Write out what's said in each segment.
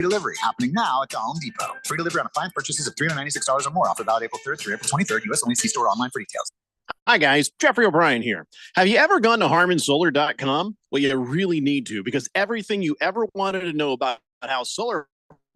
delivery happening now at the Home Depot. Free delivery on appliance purchases of $396 or more. Offer valid April 3rd through April 23rd. U.S. only. See store or online for details. Hi, guys. Jeffrey O'Brien here. Have you ever gone to HarmonSolar.com? Well, you really need to, because everything you ever wanted to know about how solar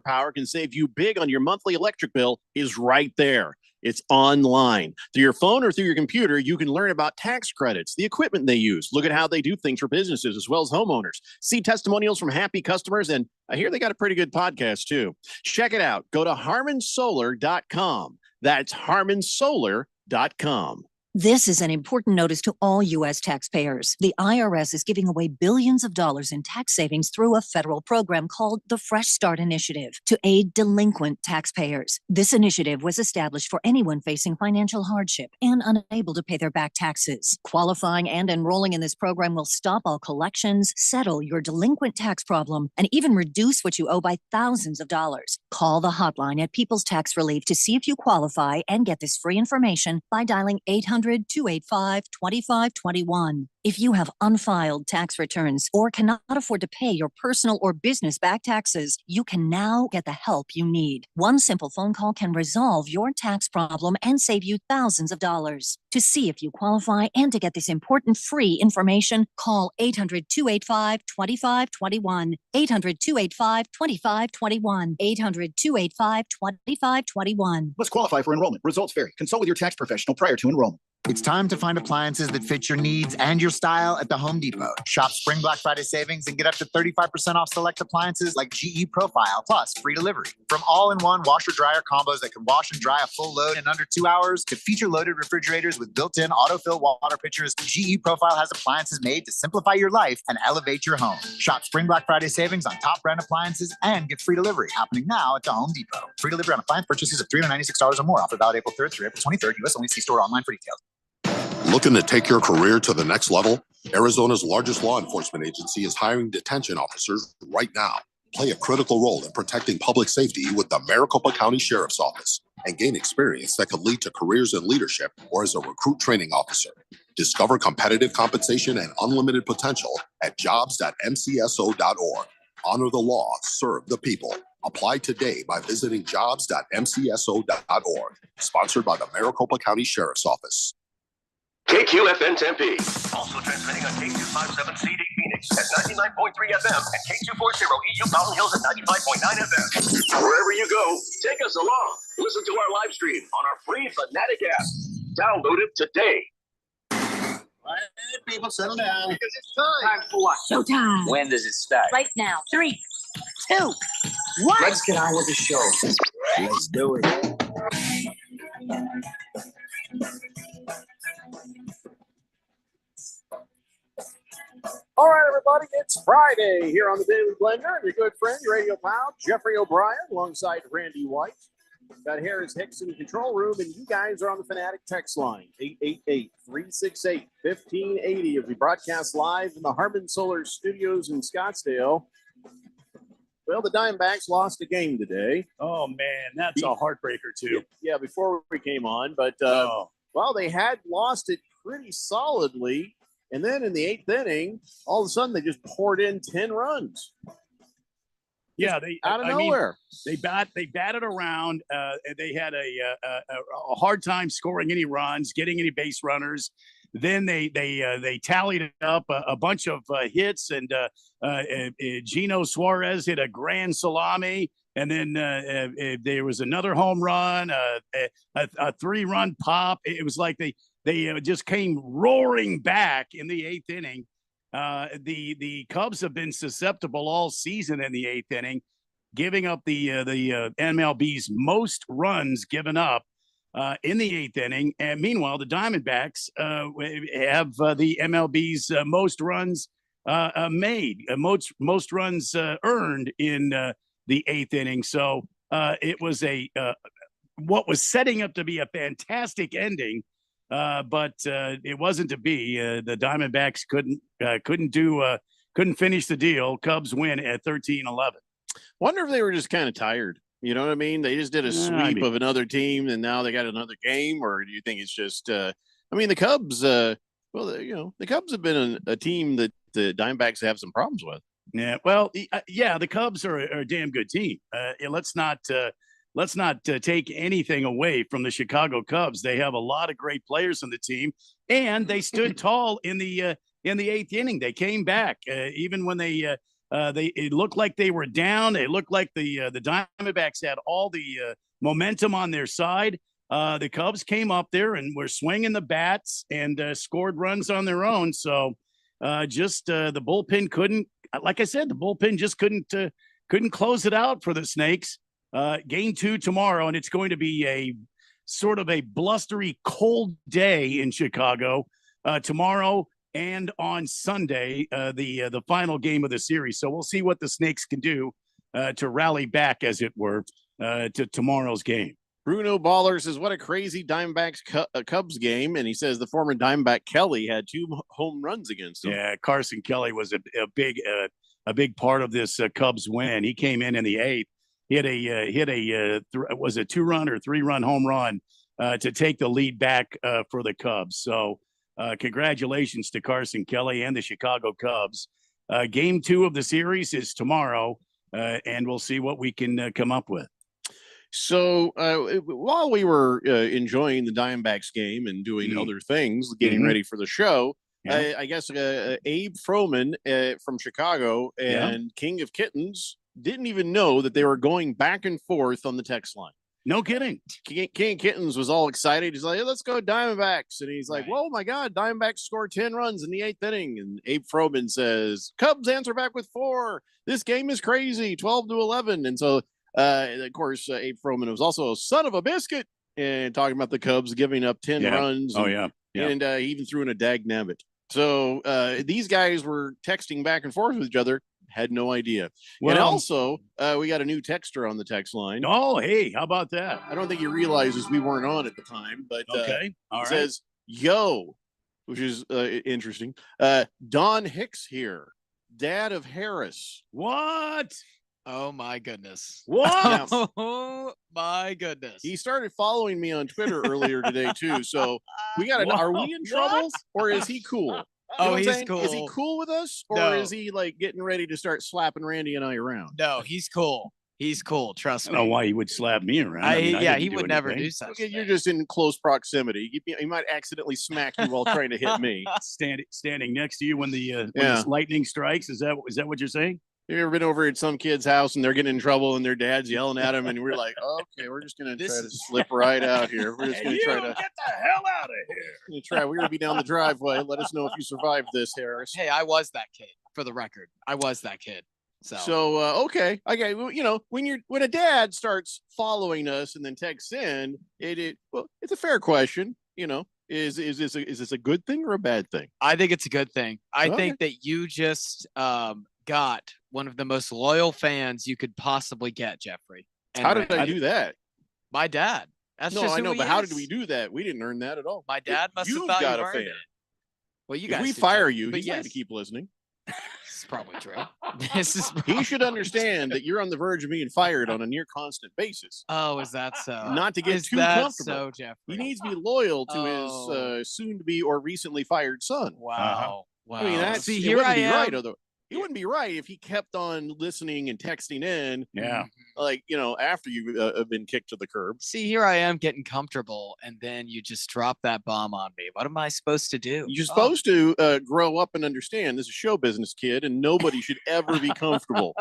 power can save you big on your monthly electric bill is right there. It's online. Through your phone or through your computer, you can learn about tax credits, the equipment they use, look at how they do things for businesses as well as homeowners, see testimonials from happy customers, and I hear they got a pretty good podcast too. Check it out. Go to HarmonSolar.com. That's HarmonSolar.com. This is an important notice to all U.S. taxpayers. The IRS is giving away billions of dollars in tax savings through a federal program called the Fresh Start Initiative to aid delinquent taxpayers. This initiative was established for anyone facing financial hardship and unable to pay their back taxes. Qualifying and enrolling in this program will stop all collections, settle your delinquent tax problem, and even reduce what you owe by thousands of dollars. Call the hotline at People's Tax Relief to see if you qualify and get this free information by dialing 800-285-2521. If you have unfiled tax returns or cannot afford to pay your personal or business back taxes, you can now get the help you need. One simple phone call can resolve your tax problem and save you thousands of dollars. To see if you qualify and to get this important free information, call 800-285-2521. 800-285-2521. 800-285-2521. Must qualify for enrollment. Results vary. Consult with your tax professional prior to enrollment. It's time to find appliances that fit your needs and your style at the Home Depot. Shop Spring Black Friday savings and get up to 35% off select appliances like GE Profile, plus free delivery. From all-in-one washer-dryer combos that can wash and dry a full load in under 2 hours to feature-loaded refrigerators with built-in autofill water pitchers, GE Profile has appliances made to simplify your life and elevate your home. Shop Spring Black Friday savings on top brand appliances and get free delivery happening now at the Home Depot. Free delivery on appliance purchases of $396 or more. Offer valid April 3rd through April 23rd. U.S. only. See store or online for details. Looking to take your career to the next level? Arizona's largest law enforcement agency is hiring detention officers right now. Play a critical role in protecting public safety with the Maricopa County Sheriff's Office and gain experience that could lead to careers in leadership or as a recruit training officer. Discover competitive compensation and unlimited potential at jobs.mcso.org. Honor the law, serve the people. Apply today by visiting jobs.mcso.org. Sponsored by the Maricopa County Sheriff's Office. KQFN Tempe. Also transmitting on K257CD Phoenix at 99.3 FM and K240EU Mountain Hills at 95.9 FM. Wherever you go, take us along. Listen to our live stream on our free Fanatic app. Download it today. All right, people, settle down. Because it's time for what? Showtime. When does it start? Right now. 3, 2, 1. Let's get on with the show. Let's do it. All right, everybody, it's Friday here on the Daily Blender. Your good friend, your radio pal, Jeffrey O'Brien, alongside Randy White. Got Harris Hicks in the control room, and you guys are on the Fanatic text line, 888-368-1580, as we broadcast live in the Harmon Solar Studios in Scottsdale. Well, the Diamondbacks lost a game today. Oh, man, that's a heartbreaker, too. Yeah, before we came on, but, well, they had lost it pretty solidly. And then in the 8th inning, all of a sudden they just poured in 10 runs. Yeah, they out of nowhere. They batted around. They had a hard time scoring any runs, getting any base runners. Then they tallied up a bunch of hits, and Gino Suarez hit a grand salami, and then there was another home run, a 3-run pop. It was like they just came roaring back in the 8th inning. The Cubs have been susceptible all season in the 8th inning, giving up the MLB's most runs given up in the 8th inning. And meanwhile, the Diamondbacks have the MLB's most runs made, most runs earned in the 8th inning. So it was what was setting up to be a fantastic ending. But it wasn't to be. The Diamondbacks couldn't finish the deal. Cubs win at 13-11. Wonder if they were just kind of tired. You know what I mean? They just did a sweep of another team, and now they got another game. Or do you think it's just? The Cubs. The Cubs have been a team that the Diamondbacks have some problems with. Yeah, well, yeah, the Cubs are a damn good team. Let's not take anything away from the Chicago Cubs. They have a lot of great players on the team, and they stood tall in the eighth inning. They came back even when they it looked like they were down. It looked like the Diamondbacks had all the momentum on their side. The Cubs came up there and were swinging the bats and scored runs on their own. So the bullpen couldn't. Like I said, the bullpen just couldn't close it out for the Snakes. Game 2 tomorrow, and it's going to be a sort of a blustery, cold day in Chicago tomorrow and on Sunday, the final game of the series. So we'll see what the Snakes can do to rally back, as it were, to tomorrow's game. Bruno Baller says, what a crazy Diamondbacks Cubs game. And he says the former Diamondback Kelly had 2 home runs against him. Yeah, Carson Kelly was a big part of this Cubs win. He came in the 8th, hit a 2-run or 3-run home run to take the lead back for the Cubs. So congratulations to Carson Kelly and the Chicago Cubs. Game 2 of the series is tomorrow, and we'll see what we can come up with. So while we were enjoying the Diamondbacks game and doing other things, getting ready for the show, I guess Abe Froman from Chicago and King of Kittens didn't even know that they were going back and forth on the text line. No kidding. King Kittens was all excited. He's like, hey, let's go Diamondbacks. And he's like, whoa, my God, Diamondbacks scored 10 runs in the 8th inning. And Abe Froman says, Cubs answer back with 4. This game is crazy, 12-11. And so, of course, Abe Froman was also a son of a biscuit and talking about the Cubs giving up 10 runs. And he even threw in a dag nabbit. So these guys were texting back and forth with each other. Had no idea. Well, and also, we got a new texter on the text line. Oh, hey, how about that? I don't think he realizes we weren't on at the time, but okay. All right. Says, yo, which is interesting. Don Hicks here, dad of Harris. What? Oh, my goodness. What? Oh, my goodness. He started following me on Twitter earlier today, too. So we got to, are we in trouble or is he cool? You know he's cool. Is he cool with us, or is he like getting ready to start slapping Randy and I around? No, he's cool. He's cool. Trust me. I don't know why he would slap me around. He would never do such. Okay, you're just in close proximity. He might accidentally smack you while trying to hit me. Standing next to you when the lightning strikes. Is that what you're saying? You ever been over at some kid's house and they're getting in trouble and their dad's yelling at them and we're like, okay, we're just gonna try to slip right out here. We're just gonna try to get the hell out of here. We're gonna be down the driveway. Let us know if you survived this, Harris. Hey, I was that kid. For the record, I was that kid. So okay. Well, you know, when a dad starts following us and then texts in, it's a fair question. You know, is this a good thing or a bad thing? I think it's a good thing. I think that you just got one of the most loyal fans you could possibly get, Jeffrey. And how did I do that? My dad. That's just I know, who but he how is. did we do that? We didn't earn that at all. My dad must have thought got you a earned fan. it. Well, you if guys. we fire you, he's going to keep listening. This is probably true. He should understand that you're on the verge of being fired on a near constant basis. Oh, is that so? Not to get too comfortable. So, Jeffrey? He needs to be loyal to his soon-to-be or recently fired son. Wow. Wow. I mean, that's here I am. Right, although it wouldn't be right if he kept on listening and texting in. Yeah. Like, you know, after you have been kicked to the curb. See, here I am getting comfortable, and then you just drop that bomb on me. What am I supposed to do? You're supposed to grow up and understand this is a show business, kid, and nobody should ever be comfortable.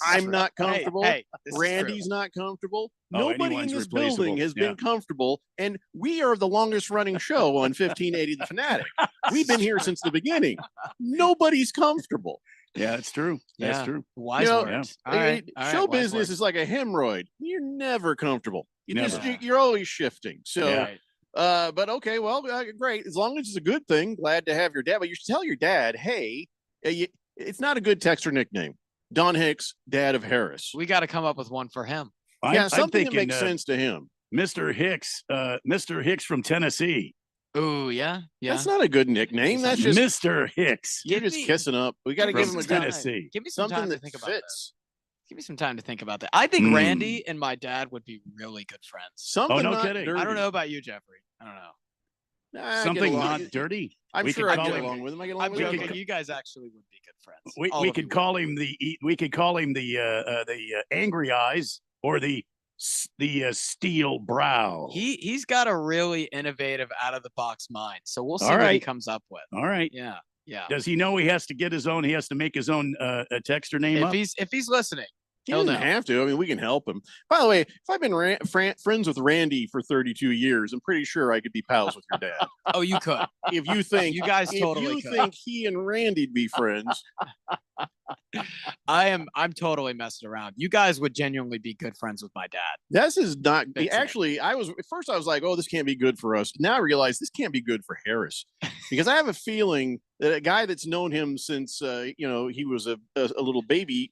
I'm not comfortable. Hey, Randy's not comfortable. Nobody in this replaceable. building has been comfortable, and we are the longest running show on 1580 The Fanatic. We've been here since the beginning. Nobody's comfortable. Yeah, it's true. That's true. Wise words. All right, show business is like a hemorrhoid. You're never comfortable. You're always shifting. So, but okay, well, great. As long as it's a good thing, glad to have your dad. But you should tell your dad, hey, it's not a good texter nickname. Don Hicks, dad of Harris. We got to come up with one for him. Something that makes sense to him. Mr. Hicks from Tennessee. Oh, yeah. That's not a good nickname. That's just Mr. Hicks. You're just kissing up. We got to give him a Tennessee. Give me some something time to that think fits. about that. Give me some time to think about that. I think Randy and my dad would be really good friends. Something no kidding. I don't know about you, Jeffrey. I don't know. Nah, I get Something along. not dirty. I'm We sure could I call get him- along with him. I get along I'm with him. joking. You guys actually would be good friends. We, All we of could you call him the angry eyes or the steel brow. He's got a really innovative, out of the box mind. So we'll see All what he right. comes up with. All right. Yeah, yeah. Does he know he has to get his own? He has to make his own texter name If up. he's listening, He he'll doesn't know. have to. I mean, we can help him. By the way, if I've been friends with Randy for 32 years, I'm pretty sure I could be pals with your dad. Oh, you could. If you think You guys if totally you could. think he and Randy'd be friends, I'm totally messing around. You guys would genuinely be good friends with my dad. this is not. Big time. Actually, I was at first I was like, "Oh, this can't be good for us." Now I realize this can't be good for Harris because I have a feeling that a guy that's known him since he was a little baby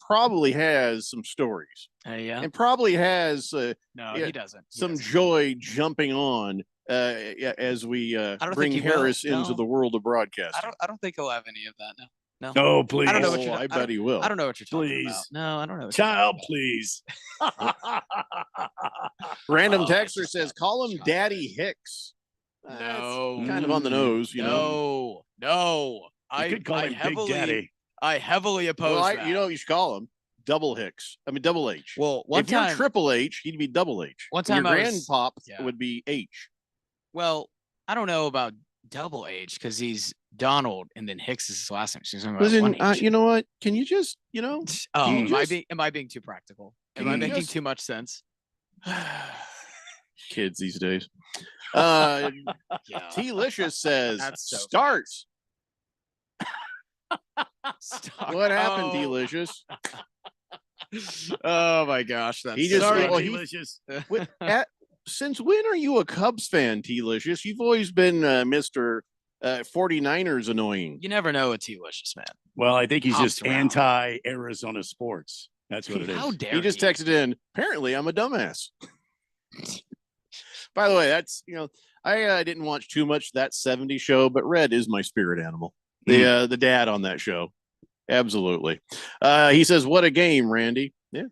probably has some stories Yeah. and probably has No, yeah, he doesn't. He some doesn't. joy jumping on as we don't think bring he will. Harris into No. the world of broadcasting. I don't think he'll have any of that. No. No. No, please. I don't know what you're. I bet he will. I don't know what you're talking Please. about. No, I don't know. What you're Child, please. Random Oh, texter just says, got "Call him shot. Daddy Hicks." talking That's about. kind of on the nose, you know. No. You could call him Big Daddy. I heavily oppose Well, that. you know, what you should call him Double Hicks. I mean, Double H. Well, one if you're time, Triple H, he'd be Double H. One And time your I was- grandpop yeah. would be H. well, I don't know about Double H because he's Donald and then Hicks is his last name. So he's talking about Listen, one H. you know what? Can you just, Oh, you am I just- being too practical? Can Am I you making just- too much sense? kids these days. Yeah. T-Licious says, That's so start. Stop. What happened, Oh. T-Licious? Oh my gosh, that's He just- so Sorry, well, funny. he- delicious. Since when are you a Cubs fan, T-Licious? You've always been Mr. 49ers annoying. You never know a T-licious man. Well, I think he's Hops just around. anti-Arizona sports. That's what it is. How dare He just he? texted in, apparently I'm a dumbass. By the way, that's, I didn't watch too much that 70s show, but Red is my spirit animal. The dad on that show. Absolutely. He says, what a game, Randy. Yeah.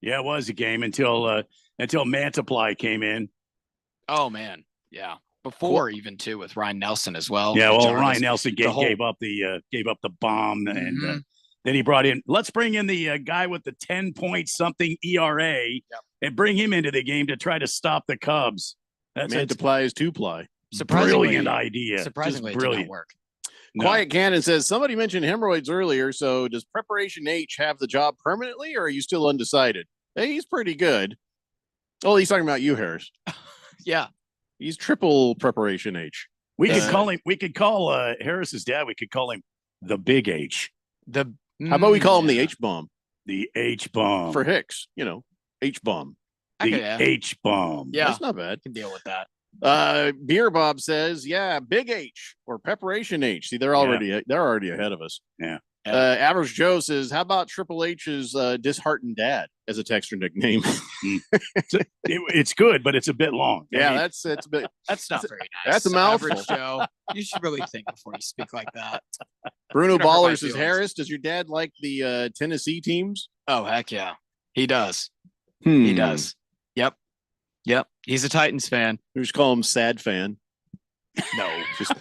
Yeah, it was a game until Mantiply came in. Oh man, yeah. Before even too with Ryan Nelson as well. Yeah, well, Jarvis. Ryan Nelson the whole- gave up the bomb, and Mhm. then he brought in. Let's bring in the guy with the 10-point something ERA, and bring him into the game to try to stop the Cubs. That's a Multiply is two ply. Surprisingly- brilliant idea. Just Surprisingly, it did brilliant. not work. No. Quiet Cannon says, somebody mentioned hemorrhoids earlier. So does Preparation H have the job permanently, or are you still undecided? Hey, he's pretty good. Oh, he's talking about you, Harris. Yeah. He's triple Preparation H. We could Uh, call him. We could call Harris's dad. We could call him the Big H, The How about we call him the yeah. H bomb the H bomb, for Hicks? H bomb. I the could, yeah. H bomb. Yeah. That's not bad. Can deal with that. Beer Bob says, yeah, Big H or Preparation H. See, they're already ahead of us. Yeah. Average Joe says, how about Triple H's disheartened dad as a texture nickname? It's good, but it's a bit long. I Yeah, mean, that's a bit. That's not very nice. that's a mouthful. Average Joe. You should really think before you speak like that. Bruno Gonna hurt my Baller says, feelings. Harris, does your dad like the Tennessee teams? Oh heck yeah, he does. Hmm. He does. Yep. He's a Titans fan. We just call him Sad Fan. No, Just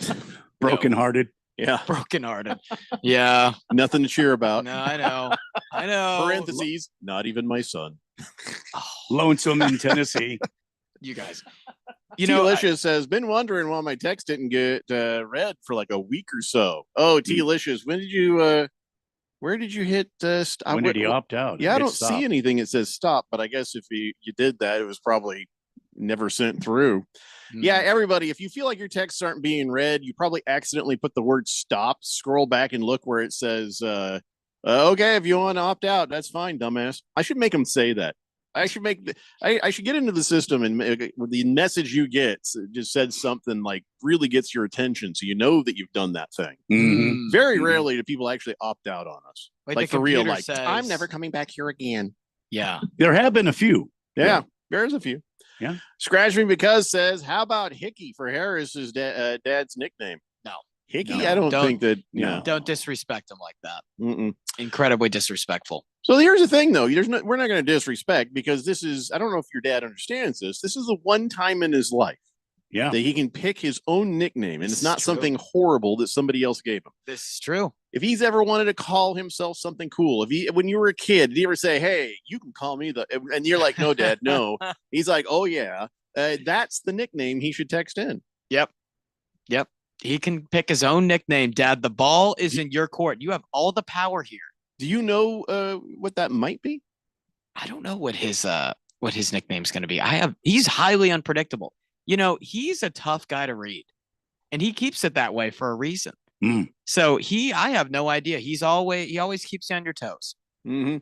brokenhearted. yeah, brokenhearted. Yeah. nothing to cheer about. No, I know. I know. Parentheses, not even my son. Lonesome in Tennessee. You guys. You know, T-Licious says, been wondering why my text didn't get read for like a week or so. Oh, T-Licious, when did you where did you hit stop? When did he opt out? Yeah, I Hit don't stop. see anything that says stop, but I guess if you did that, it was probably never sent through. Yeah, everybody, if you feel like your texts aren't being read, you probably accidentally put the word stop. Scroll back and look where it says, okay, if you want to opt out, that's fine, dumbass. I should make them say that. I should I should get into the system and the message you get just said something like really gets your attention, so you know that you've done that thing. Mhm. Very Mhm. rarely do people actually opt out on us, Like like the for real. computer Like says- I'm never coming back here again. Yeah. There have been a few. Yeah, there's a few. Yeah. Scratch Me Because says, how about Hickey for Harris's dad's nickname? No. Hickey? No. I don't Don't- think that. no. No. Don't disrespect him like that. Mm-mm. Incredibly disrespectful. So here's the thing, though. We're not going to disrespect because this is. I don't know if your dad understands this. This is the one time in his life Yeah. that he can pick his own nickname, and This it's is not true. something horrible that somebody else gave him. This is true. If he's ever wanted to call himself something cool, when you were a kid, did he ever say, "Hey, you can call me the," and you're like, "No, Dad, no." He's like, "Oh yeah, that's the nickname he should text in." Yep. He can pick his own nickname, Dad. The ball is in your court. You have all the power here. Do you know what that might be? I don't know what his nickname's going to be. He's highly unpredictable. You know, he's a tough guy to read, and he keeps it that way for a reason. So I have no idea. He always keeps you on your toes. Mm-hmm.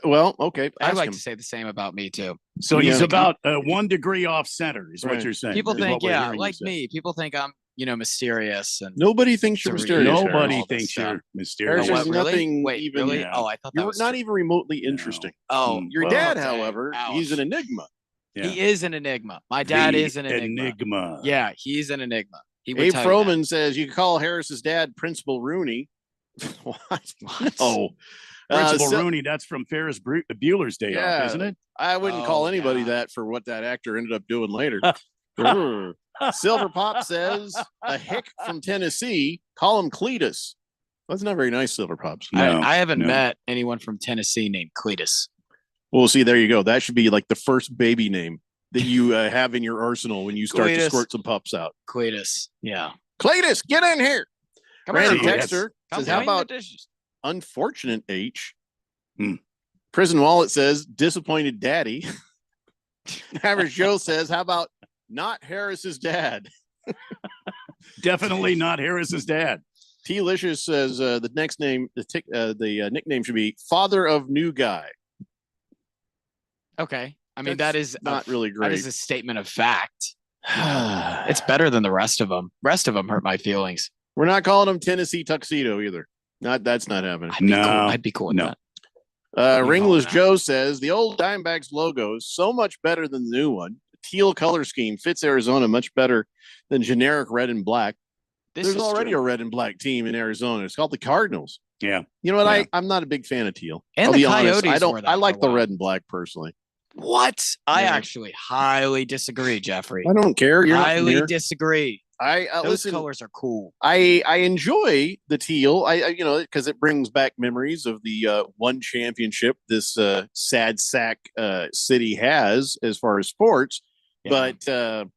Well, okay. I'd like him. to say the same about me too. So he's about 1 degree off center, is what Right. you're saying. People is think, what we're yeah, hearing you like say. me. People think I'm, mysterious and Nobody thinks you're Surreal. mysterious. Nobody all this thinks stuff. you're mysterious. There's what, really? nothing Wait, even. really? Yeah. Oh, I thought that You're was not true. even remotely interesting. Oh, Your Well, dad, dang, however, he's ouch. an enigma. Yeah. He is an enigma. My dad The is an enigma. enigma. Yeah, he's an enigma. He would Abe tell you that. Froman says you can call Harris's dad Principal Rooney. What? What? No. Principal Rooney, that's from Ferris Bueller's Day Yeah. Off, isn't it? I wouldn't call Oh, anybody God. that for what that actor ended up doing later. Silver Pop says a hick from Tennessee. Call him Cletus. That's not very nice, Silver Pops. No, I haven't no. met anyone from Tennessee named Cletus. Well, see, there you go. That should be like the first baby name that you have in your arsenal when you start to Cletus. squirt some pups out. Cletus. Yeah. Cletus, get in here. Come Randy here, yes. Texter Come says, how clean the about dishes. unfortunate H? Hmm. Prison Wallet says, disappointed daddy. Average Joe says, how about not Harris's dad? Definitely not Harris's dad. T. Licious says the next name, the nickname should be Father of New Guy. Okay. I mean, That's that is not really That great. is a statement of fact. It's better than the rest of them. Rest of them hurt my feelings. We're not calling him Tennessee Tuxedo either. That's not happening. I'd be cool with No. that. Ringless that. Joe says the old Diamondbacks logo is so much better than the new one. The teal color scheme fits Arizona much better than generic red and black. This There's is already true. a red and black team in Arizona. It's called the Cardinals. Yeah. You know what? Yeah. I'm not a big fan of teal. And I'll the be honest. I Coyotes don't. were that I for like a the while. red and black personally. What? I Yeah. actually highly disagree, Jeffrey. I don't care. You're not highly here. disagree. I Those listen. colors are cool. I enjoy the teal. I because it brings back memories of the one championship this sad sack city has as far as sports. Yeah. But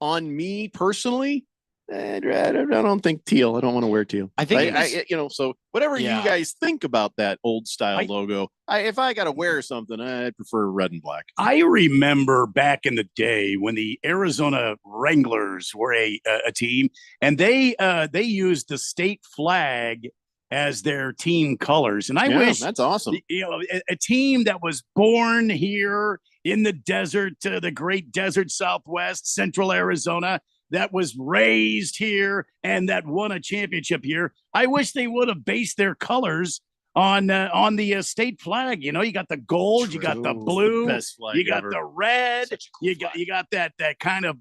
on me personally, I don't think teal. I don't want to wear teal. I think it was- so whatever Yeah. you guys think about that old style I- logo, if I got to wear something, I'd prefer red and black. I remember back in the day when the Arizona Wranglers were a team, and they used the state flag as their team colors. And I Yeah, wish that's awesome. a team that was born here in the desert, the great desert Southwest, Central Arizona, that was raised here and that won a championship here. I wish they would have based their colors on the state flag. You know, you got the gold, you got the True. blue, Best flag you got ever. the red, Such a cool you got that kind of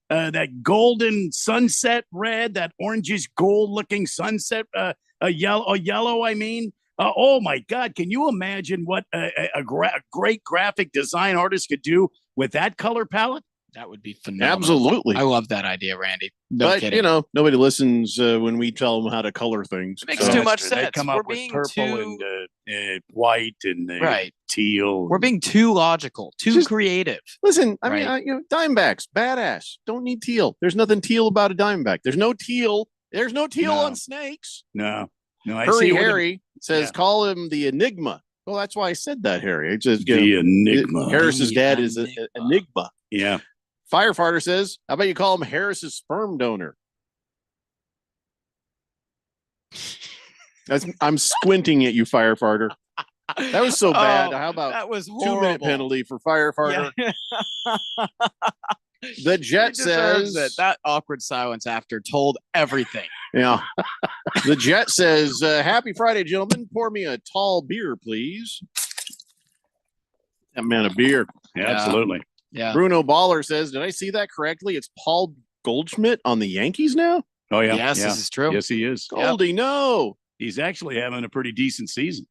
that golden sunset red, that orangish gold looking sunset, a yellow. I mean, oh my God! Can you imagine what a great graphic design artist could do with that color palette? That would be phenomenal. Absolutely. I love that idea, Randy. No but kidding. nobody listens when we tell them how to color things. It makes So- too much They sense. come We're up with being purple too and white and right. teal. We're being too logical, too Just- creative. Listen, I mean, Right. Diamondbacks, badass. Don't need teal. There's nothing teal about a Diamondback. There's no teal. There's no teal No. on snakes. no. I Hurry see what Harry says, yeah. call him the Enigma. Well, that's why I said that, Harry. It just the enigma. Harris's The dad is an Enigma. enigma. Yeah. Firefighter says, how about you call him Harris's sperm donor? I'm squinting at you, Firefighter. That was so bad. Oh, How about that was 2-minute horrible. penalty for Firefighter? Yeah. The Jet He deserves says, it. That awkward silence after told everything. yeah. The Jet says, happy Friday, gentlemen. Pour me a tall beer, please. That man, a beer. Yeah, absolutely. Yeah. Bruno Baller says, did I see that correctly? It's Paul Goldschmidt on the Yankees now? Oh yeah. Yes, yeah. this is true. Yes, he is. Goldie, no. He's actually having a pretty decent season.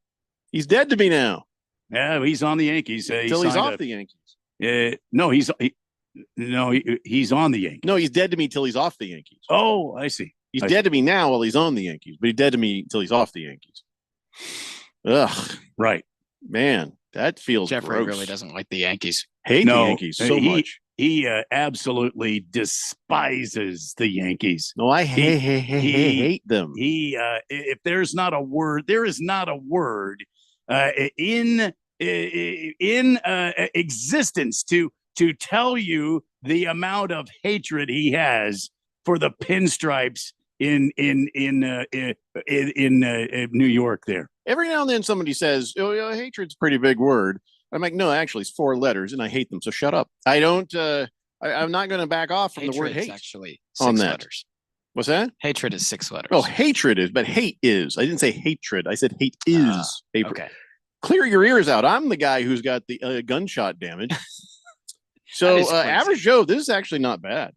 He's dead to me now. Yeah, he's on the Yankees. Until he's off the Yankees. No, he's No, he's on the Yankees. No, he's dead to me till he's off the Yankees. Oh, I see. He's dead to me now while he's on the Yankees, but he's dead to me till he's off the Yankees. Ugh, right, man, that feels Jeffrey gross. really doesn't like the Yankees. Hate the Yankees so much. He absolutely despises the Yankees. No, I hate them. If there's not a word, there is not a word in existence to tell you the amount of hatred he has for the Pinstripes in New York. There, every now and then somebody says, "Oh, hatred's a pretty big word." I'm like, no, actually, it's 4 letters, and I hate them. So shut up. I don't. I'm not going to back off from the word hate. Actually, 6 on that. letters. What's that? Hatred is 6 letters. Oh, hatred is, but hate is. I didn't say hatred. I said hate is. Okay. Clear your ears out. I'm the guy who's got the gunshot damage. So, average Joe, this is actually not bad.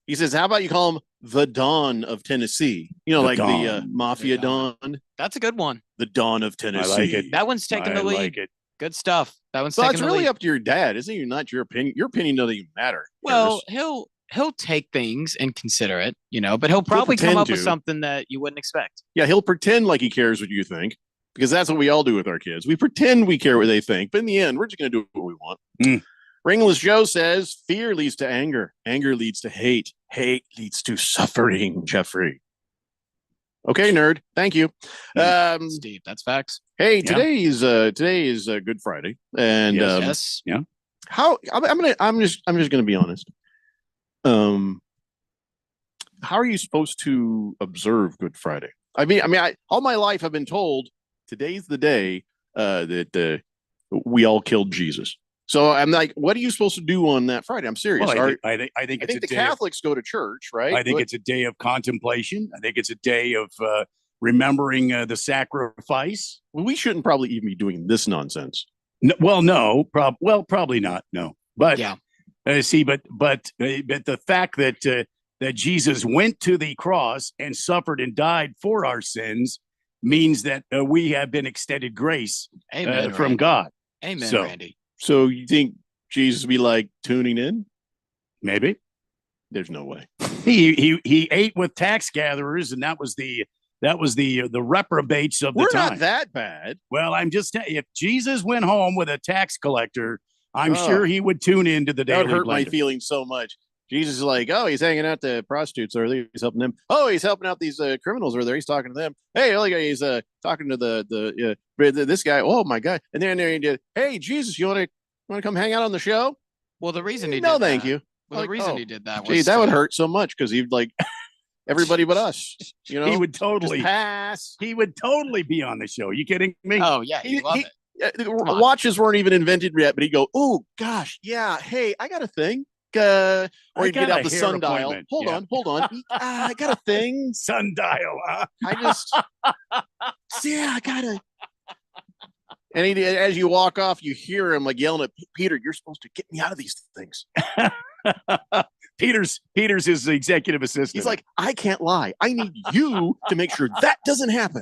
He says, "How about you call him the Don of Tennessee? You know, The like Don. the Mafia Don. That's a good one. The Don of Tennessee. I like it. That one's taking I the lead. like it. Good stuff. That one's So taking it's the really lead. up to your dad, isn't it? Not your opinion. Your opinion doesn't even matter. Well, Harris. he'll take things and consider it, but he'll probably come pretend up with to. something that you wouldn't expect. Yeah, he'll pretend like he cares what you think, because that's what we all do with our kids. We pretend we care what they think, but in the end, we're just going to do what we want. Ringless Joe says, fear leads to anger. Anger leads to hate. Hate leads to suffering, Jeffrey. Okay, nerd. Thank you. Steve, that's facts. Hey, Yeah. today is Good Friday, and Yes. how I'm just gonna be honest. How are you supposed to observe Good Friday? I mean, all my life I've been told today's the day that we all killed Jesus. So I'm like, what are you supposed to do on that Friday? I'm serious. Well, I think it's the a day Catholics go to church, right? I think it's a day of contemplation. I think it's a day of remembering the sacrifice. Well, we shouldn't probably even be doing this nonsense. No, probably not. No, but Yeah. but the fact that that Jesus went to the cross and suffered and died for our sins means that we have been extended grace Amen, from Randy. God. Amen, So- Randy. So you think Jesus would be like tuning in? Maybe There's no way. he ate with tax gatherers, and that was the reprobates of the We're time. not that bad. Well, I'm just telling you, if Jesus went home with a tax collector, I'm Oh. sure he would tune into the That Daily would hurt my Blender. feelings so much. Jesus is like, oh, he's hanging out the prostitutes over there. He's helping them. Oh, he's helping out these criminals over there. He's talking to them. Hey, look, he's talking to this guy. Oh my God! And then he did. Hey, Jesus, you want to come hang out on the show? Well, the reason he No, did thank that- you. Well, Like, the reason oh, he did that was Gee, that would hurt so much because he'd like everybody but us. You know, He would Just totally pass. he would totally be on the show. You kidding me? Oh yeah, you love it. on. Watches weren't even invented yet, but he'd go, "Oh gosh, yeah. Hey, I got a thing." Or I he'd get got out a the hair sundial. appointment. Hold on. I got a thing. Sundial, huh? I just, yeah, I gotta. And he, as you walk off, you hear him like yelling at Peter, "You're supposed to get me out of these things." Peter's his executive assistant. He's like, "I can't lie. I need you to make sure that doesn't happen."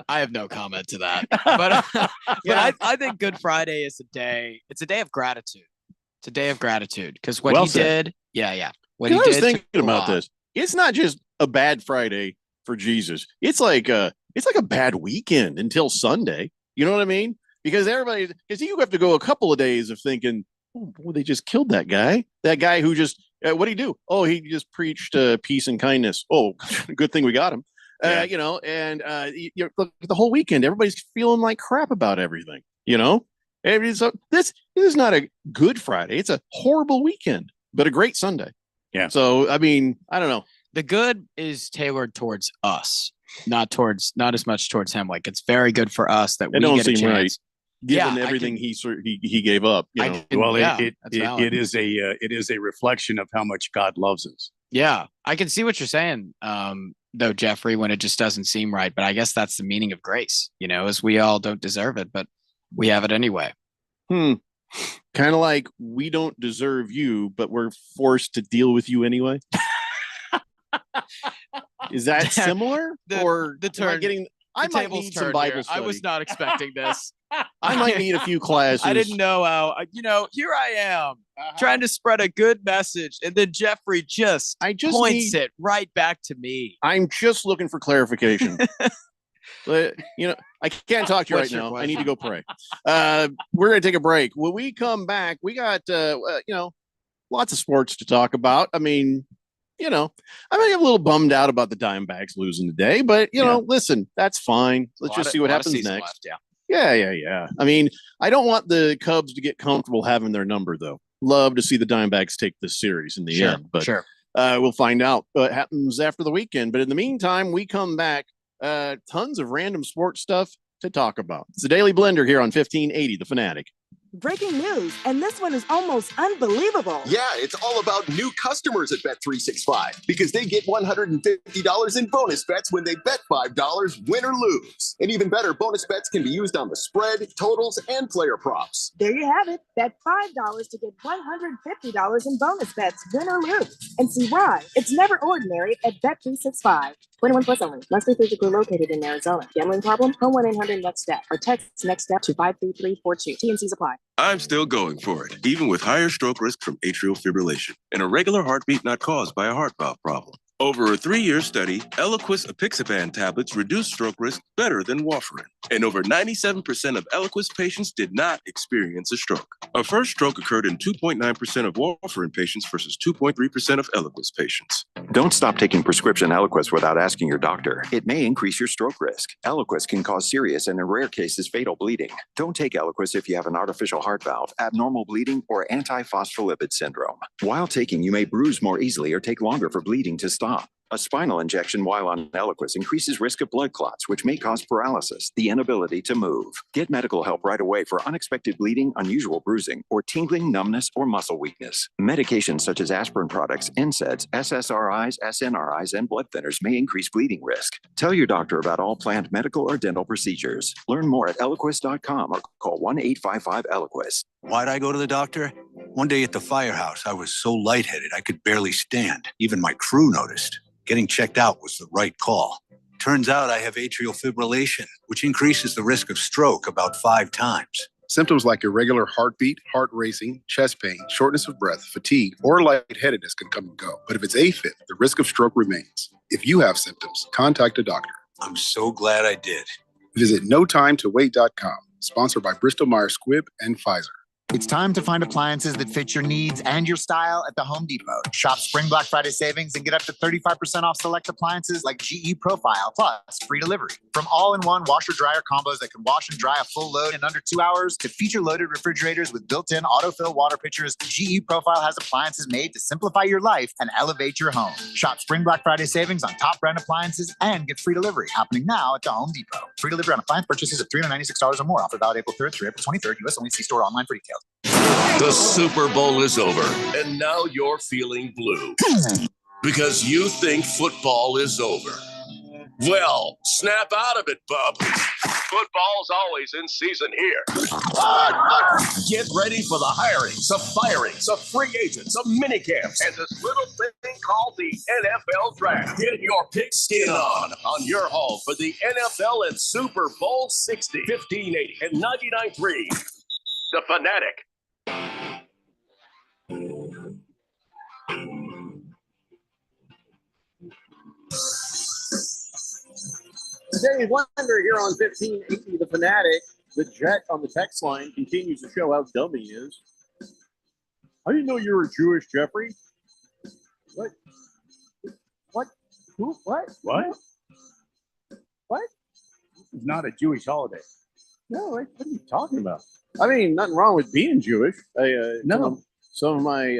I have no comment to that. But I think Good Friday is a day. It's a day of gratitude. It's a day of gratitude because what Well he said. did. Yeah. What I he was did. thinking took a about lot. this. It's not just a bad Friday for Jesus. It's like a bad weekend until Sunday. You know what I mean? Because you have to go a couple of days of thinking, oh, boy, they just killed that guy. That guy who just, what did he do? Oh, he just preached peace and kindness. Oh, good thing we got him. Yeah. Look, the whole weekend, everybody's feeling like crap about everything. You know, so this is not a good Friday. It's a horrible weekend, but a great Sunday. Yeah. So I mean, I don't know. The good is tailored towards us, not as much towards him. Like it's very good for us that we don't get a seem right. chance. Given Yeah, I everything he gave up, you know. well, yeah, it that's valid. it is a reflection of how much God loves us. Yeah, I can see what you're saying, though, Jeffrey, when it just doesn't seem right. But I guess that's the meaning of grace, as we all don't deserve it, but we have it anyway. Kind of like we don't deserve you, but we're forced to deal with you anyway. Is that similar? Or the am I turn- getting I The might tables need some turned Bible here. study. I was not expecting this. I might need a few classes. I didn't know how. Here I am trying to spread a good message, and then Jeffrey just points it right back to me. I'm just looking for clarification. I can't talk to you right What's your now. I need to go pray. We're going to take a break. When we come back, we got, lots of sports to talk about. I mean, I'm a little bummed out about the Diamondbacks losing today, but, listen, that's fine. Let's just see what happens next. Yeah. I mean, I don't want the Cubs to get comfortable having their number, though. Love to see the Diamondbacks take this series in the end, but we'll find out what happens after the weekend. But in the meantime, we come back. Tons of random sports stuff to talk about. It's the Daily Blender here on 1580 The Fanatic. Breaking news, and this one is almost unbelievable. Yeah, it's all about new customers at Bet365 because they get $150 in bonus bets when they bet $5, win or lose. And even better, bonus bets can be used on the spread, totals, and player props. There you have it. Bet $5 to get $150 in bonus bets, win or lose. And see why. It's never ordinary at Bet365. 21 plus only. Must be physically located in Arizona. Gambling problem? Call 1-800-NEXT-STEP or text NEXT STEP to 53342. T&Cs apply. I'm still going for it, even with higher stroke risk from atrial fibrillation and a regular heartbeat not caused by a heart valve problem. Over a 3-year study, Eliquis apixaban tablets reduced stroke risk better than warfarin. And over 97% of Eliquis patients did not experience a stroke. A first stroke occurred in 2.9% of warfarin patients versus 2.3% of Eliquis patients. Don't stop taking prescription Eliquis without asking your doctor. It may increase your stroke risk. Eliquis can cause serious and in rare cases fatal bleeding. Don't take Eliquis if you have an artificial heart valve, abnormal bleeding, or antiphospholipid syndrome. While taking, you may bruise more easily or take longer for bleeding to stop. A spinal injection while on Eliquis increases risk of blood clots, which may cause paralysis, the inability to move. Get medical help right away for unexpected bleeding, unusual bruising, or tingling, numbness, or muscle weakness. Medications such as aspirin products, NSAIDs, SSRIs, SNRIs, and blood thinners may increase bleeding risk. Tell your doctor about all planned medical or dental procedures. Learn more at Eliquis.com or call 1-855-ELIQUIS. Why'd I go to the doctor? One day at the firehouse, I was so lightheaded I could barely stand. Even my crew noticed. Getting checked out was the right call. Turns out I have atrial fibrillation, which increases the risk of stroke about 5 times. Symptoms like irregular heartbeat, heart racing, chest pain, shortness of breath, fatigue, or lightheadedness can come and go. But if it's AFib, the risk of stroke remains. If you have symptoms, contact a doctor. I'm so glad I did. Visit NoTimeToWait.com, sponsored by Bristol-Myers Squibb and Pfizer. It's time to find appliances that fit your needs and your style at the Home Depot. Shop Spring Black Friday savings and get up to 35% off select appliances like GE Profile, plus free delivery. From all-in-one washer-dryer combos that can wash and dry a full load in under 2 hours to feature-loaded refrigerators with built-in autofill water pitchers, GE Profile has appliances made to simplify your life and elevate your home. Shop Spring Black Friday savings on top brand appliances and get free delivery happening now at the Home Depot. Free delivery on appliance purchases of $396 or more. Offer valid April 3rd through April 23rd. U.S. only. See store online for details. The Super Bowl is over, and now you're feeling blue because you think football is over. Well, snap out of it, bub. Football's always in season here. Get ready for the hirings, the firings, the free agents, the mini camps, and this little thing called the NFL Draft. Get your pigskin on your home for the NFL and Super Bowl 60, 1580, and 99.3. The Fanatic. Dave Blender here on 1580 The Fanatic. The Jet on the text line continues to show how dumb he is. I didn't know you were Jewish, Jeffrey. What? What? Who? What? What? What? It's not a Jewish holiday. No, what are you talking about? I mean, nothing wrong with being Jewish. No. Some of my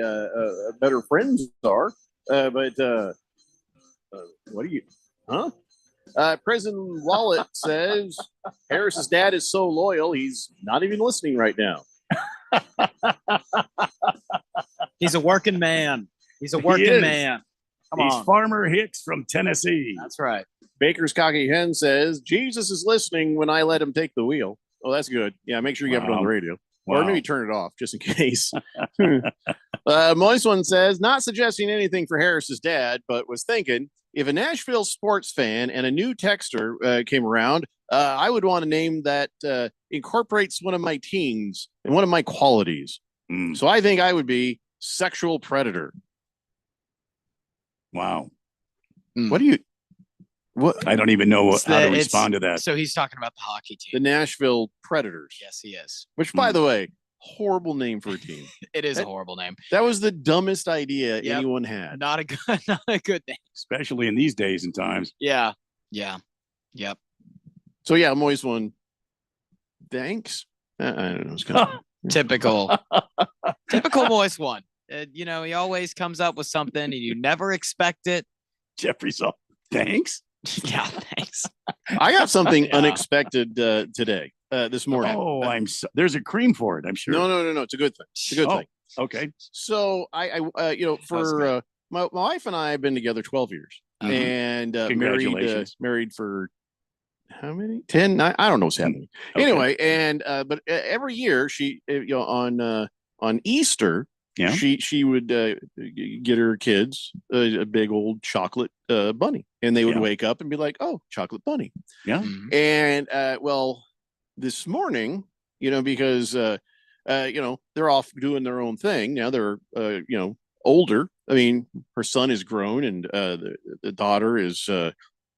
better friends are. But what do you? Huh? President Wallet says Harris's dad is so loyal, he's not even listening right now. He's a working man. He's a working man. Come He's on. Farmer Hicks from Tennessee. That's right. Baker's Cocky Hen says Jesus is listening when I let him take the wheel. Oh, that's good. Yeah, make sure you have it on the radio. Or Wow. maybe turn it off just in case. Moist One says, not suggesting anything for Harris's dad, but was thinking if a Nashville sports fan and a new texter came around, I would want a name that incorporates one of my teams and one of my qualities. So I think I would be Sexual Predator. Wow. What do you? What? I don't even know how to respond to that. So he's talking about the hockey team. The Nashville Predators. Yes, he is. Which, by the way, horrible name for a team. It is a horrible name. That was the dumbest idea anyone had. Not a good name. Especially in these days and times. Yeah. Yep. So yeah, I'm always one. Thanks. I don't know. It's kind of typical Moist one. He always comes up with something and you never expect it. Jeffrey's all, thanks. Yeah, thanks. I got something unexpected today. This morning. Oh, there's a cream for it, I'm sure. No. It's a good thing. It's a good thing. Okay. So I my wife and I have been together 12 years and congratulations. Married for how many? 10? 9? I don't know what's happening. Okay. Anyway, and but every year she on Easter she would get her kids a big old chocolate bunny, and they would wake up and be like, "Oh, chocolate bunny." Yeah. And this morning, because they're off doing their own thing now. They're older. I mean, her son is grown, and the daughter is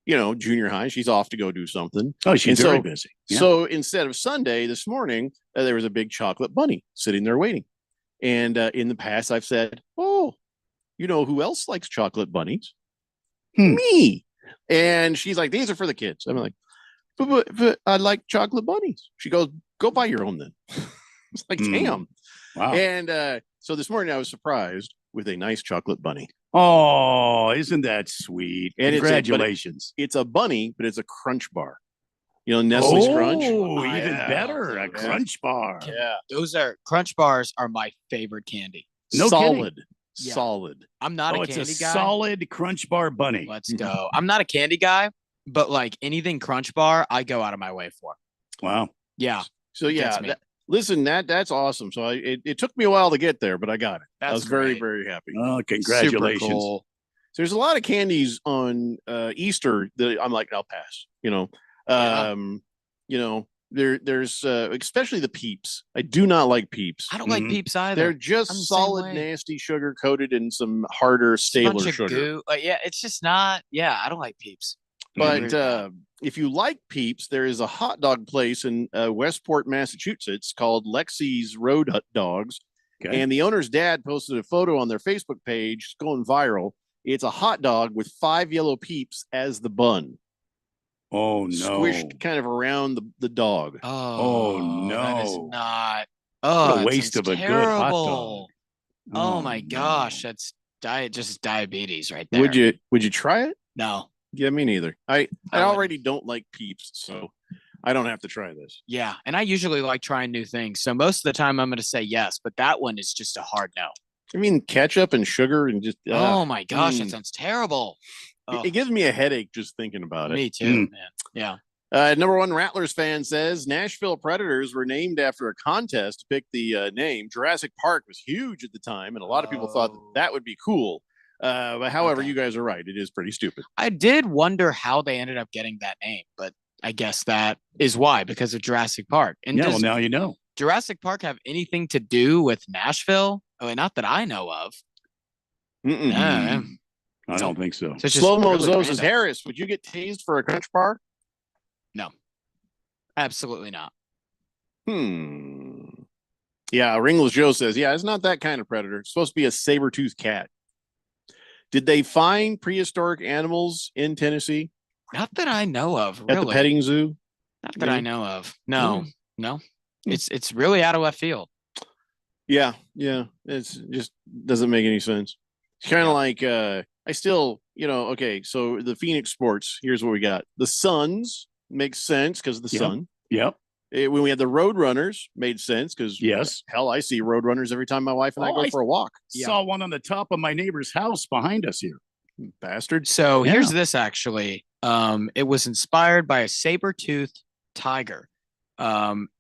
junior high. She's off to go do something. Oh, she's very busy. Yeah. So instead of Sunday this morning, there was a big chocolate bunny sitting there waiting. And in the past, I've said, "Oh, who else likes chocolate bunnies? Me." And she's like, "These are for the kids." I'm like, but I like chocolate bunnies. She goes, "Go buy your own then." It's like, damn. Wow. And so this morning I was surprised with a nice chocolate bunny. Oh, isn't that sweet? And congratulations. It's a bunny, but it's a Crunch bar. Nestle's Crunch. Oh, even better. A Crunch bar. Yeah. Those Crunch bars are my favorite candy. No solid. Kidding. Yeah. Solid. I'm not a it's candy a guy. solid Crunch bar bunny. Let's go. I'm not a candy guy, but like anything Crunch bar, I go out of my way for. Wow. Yeah. So yeah, listen, that's awesome. So it took me a while to get there, but I got it. I was very, very happy. Oh, congratulations. Super cool. So there's a lot of candies on Easter that I'm like, I'll pass. There's especially the Peeps. I do not like Peeps. I don't like Peeps either. They're just solid, nasty sugar coated in some harder, staler sugar. Goo. It's just not. Yeah, I don't like Peeps. But if you like Peeps, there is a hot dog place in Westport, Massachusetts called Lexi's Road Dogs. Okay. And the owner's dad posted a photo on their Facebook page. It's going viral. It's a hot dog with 5 yellow Peeps as the bun. Oh, no. Squished kind of around the dog. Oh, no. That is not. What a waste of a good hot dog. Oh, my gosh. That's just diabetes right there. Would you try it? No. Yeah, me neither. I already don't like Peeps, so I don't have to try this. Yeah, and I usually like trying new things. So most of the time I'm going to say yes, but that one is just a hard no. I mean, ketchup and sugar and just... oh, my gosh, that sounds terrible. It gives me a headache just thinking about it. Me too, man. Yeah. Number one Rattlers fan says Nashville Predators were named after a contest to pick the name. Jurassic Park was huge at the time, and a lot of people thought that would be cool. But however, you guys are right. It is pretty stupid. I did wonder how they ended up getting that name, but I guess that is why, because of Jurassic Park. And well, now you know. Jurassic Park have anything to do with Nashville? Oh, not that I know of. I don't think so. Slow-mo Zoses Harris, would you get tased for a Crunch bar? No. Absolutely not. Yeah, Ringless Joe says, yeah, it's not that kind of predator. It's supposed to be a saber-toothed cat. Did they find prehistoric animals in Tennessee? Not that I know of, really. At the petting zoo? Not that I know of. No. It's really out of left field. Yeah. It's just doesn't make any sense. It's kind of like I still, okay, so the Phoenix Sports, here's what we got. The Suns makes sense because of the sun. Yep. When we had the Roadrunners, made sense because hell, I see Roadrunners every time my wife and I go for a walk. Saw one on the top of my neighbor's house behind us here. Bastard. So here's this actually. It was inspired by a saber-toothed tiger.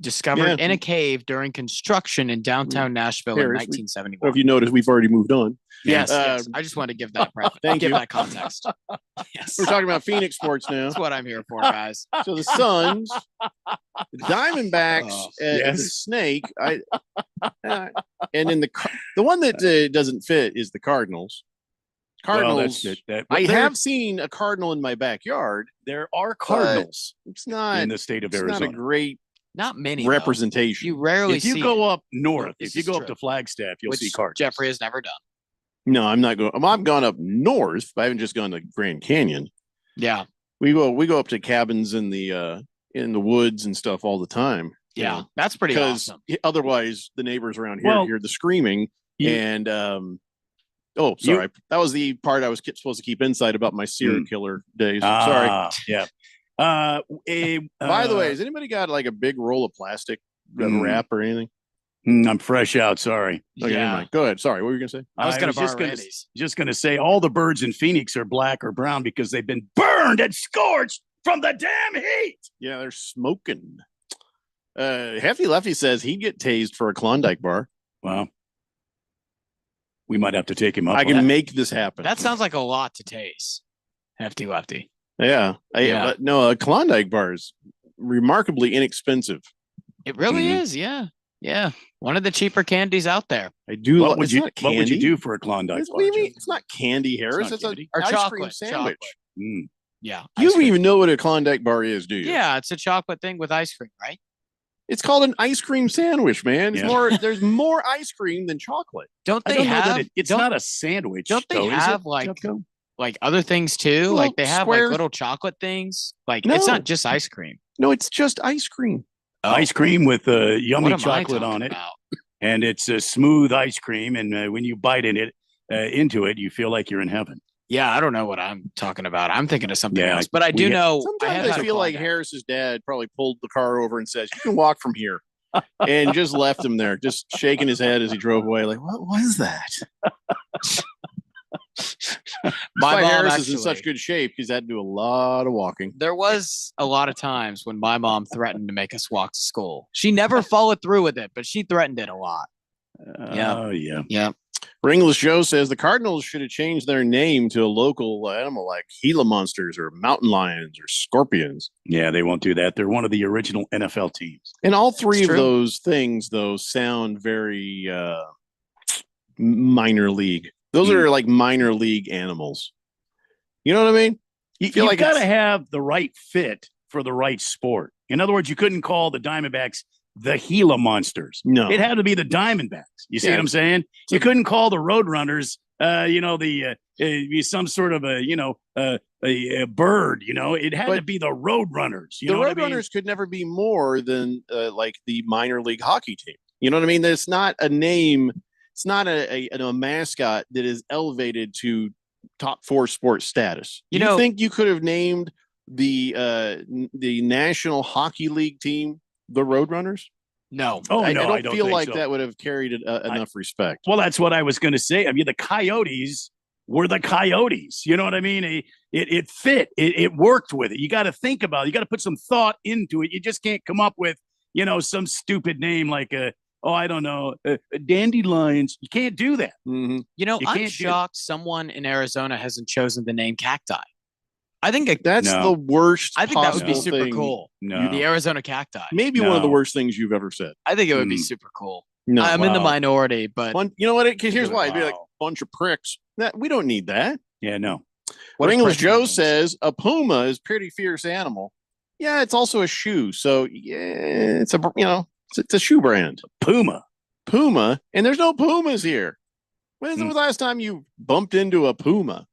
discovered in a cave during construction in downtown Nashville in Harris, 1971. If you notice, we've already moved on. Yes, yes. I just want to give that give that context. Yes. We're talking about Phoenix sports now. That's what I'm here for, guys. So the Suns, the Diamondbacks, the Snake, and then the one that doesn't fit is the Cardinals. Cardinals. I have seen a cardinal in my backyard. There are cardinals. It's not in the state of Arizona. It's not a great not many representation. You rarely if you see go it. up north, This if you is go true. up to Flagstaff, you'll Which see cardinals. Jeffrey has never done. No, I'm not going. I've gone up north. I haven't just gone to Grand Canyon. Yeah, we go up to cabins in the woods and stuff all the time. Yeah, that's pretty awesome. Otherwise, the neighbors around here hear the screaming and oh, sorry, that was the part I was supposed to keep inside about my serial killer days. Sorry. Yeah. By the way, has anybody got like a big roll of plastic wrap or anything? I'm fresh out. Sorry. Okay, never mind. Go ahead. Sorry, what were you gonna say? I was just gonna say all the birds in Phoenix are black or brown because they've been burned and scorched from the damn heat. Yeah, they're smoking. Hefty Lefty says he'd get tased for a Klondike bar. Wow. We might have to take him up. I on can that. make this happen. That sounds like a lot to taste. Hefty Lefty. Yeah. But no, a Klondike bar is remarkably inexpensive. It really is. Yeah. Yeah. One of the cheaper candies out there. I do. What would you do for a Klondike What bar? do you mean? It's not candy, Harris. It's an Or ice cream chocolate. sandwich. Yeah. You don't even know what a Klondike bar is, do you? Yeah. It's a chocolate thing with ice cream, right? It's called an ice cream sandwich, man. It's there's more ice cream than chocolate. Don't I they don't know have? that it's not a sandwich. Don't they though, is have it, like Jeffco? like other things too? Well, Like they have square- like little chocolate things. Like No. it's not just ice cream. No, it's just ice cream. Ice cream with yummy What am I chocolate on talking it, about? and it's a smooth ice cream. And when you bite into it, you feel like you're in heaven. Yeah, I don't know what I'm talking about. I'm thinking of something Yeah, else, but I do know. Sometimes have I feel like Klondike. Harris's dad probably pulled the car over and says, "You can walk from here," and just left him there, just shaking his head as he drove away. Like, what was that? My Why mom Harris is actually, in such good shape. He's had to do a lot of walking. there was a lot of times when my mom threatened to make us walk to school. She never followed through with it, but she threatened it a lot. Oh yeah. Yeah. Ringless Joe says the Cardinals should have changed their name to a local animal like Gila monsters or mountain lions or scorpions. Yeah, they won't do that. They're one of the original NFL teams. And all three It's of true. those things, though, sound very minor league. Those are like minor league animals. You know what I mean? You've feel like got to it's- have the right fit for the right sport. In other words, you couldn't call the Diamondbacks the Gila Monsters. No. It had to be the Diamondbacks. You see Yeah. what I'm saying? You couldn't call the Roadrunners, some sort of a bird. You know, it had But to be the Roadrunners. You The know what I mean? Roadrunners could never be more than like the minor league hockey team. You know what I mean? It's not a name. It's not a mascot that is elevated to top 4 sports status. You Do know- think you could have named the National Hockey League team the Roadrunners? No. Oh, I no, don't I don't feel think like so. that would have carried enough respect. Well, that's what I was going to say. I mean, the Coyotes were the Coyotes. You know what I mean? It fit. It worked with it. You got to think about it. You got to put some thought into it. You just can't come up with, some stupid name like dandelions. You can't do that. Mm-hmm. You know, You I'm can't do- shocked someone in Arizona hasn't chosen the name cacti. I think That's No. the worst. I think that would be possible super thing. cool. No. The Arizona cacti. Maybe one of the No. worst things you've ever said. I think it would be Mm. super cool. No, I'm in the wow. minority, but You know what? Because here's why. It'd be like Wow. a bunch of pricks. We don't need that. Yeah, no. what if Ringless President Joe means? says a puma is a pretty fierce animal. Yeah, it's also a shoe. So yeah, it's a shoe brand. Puma. Puma, and there's no pumas here. When's Hmm. the last time you bumped into a puma?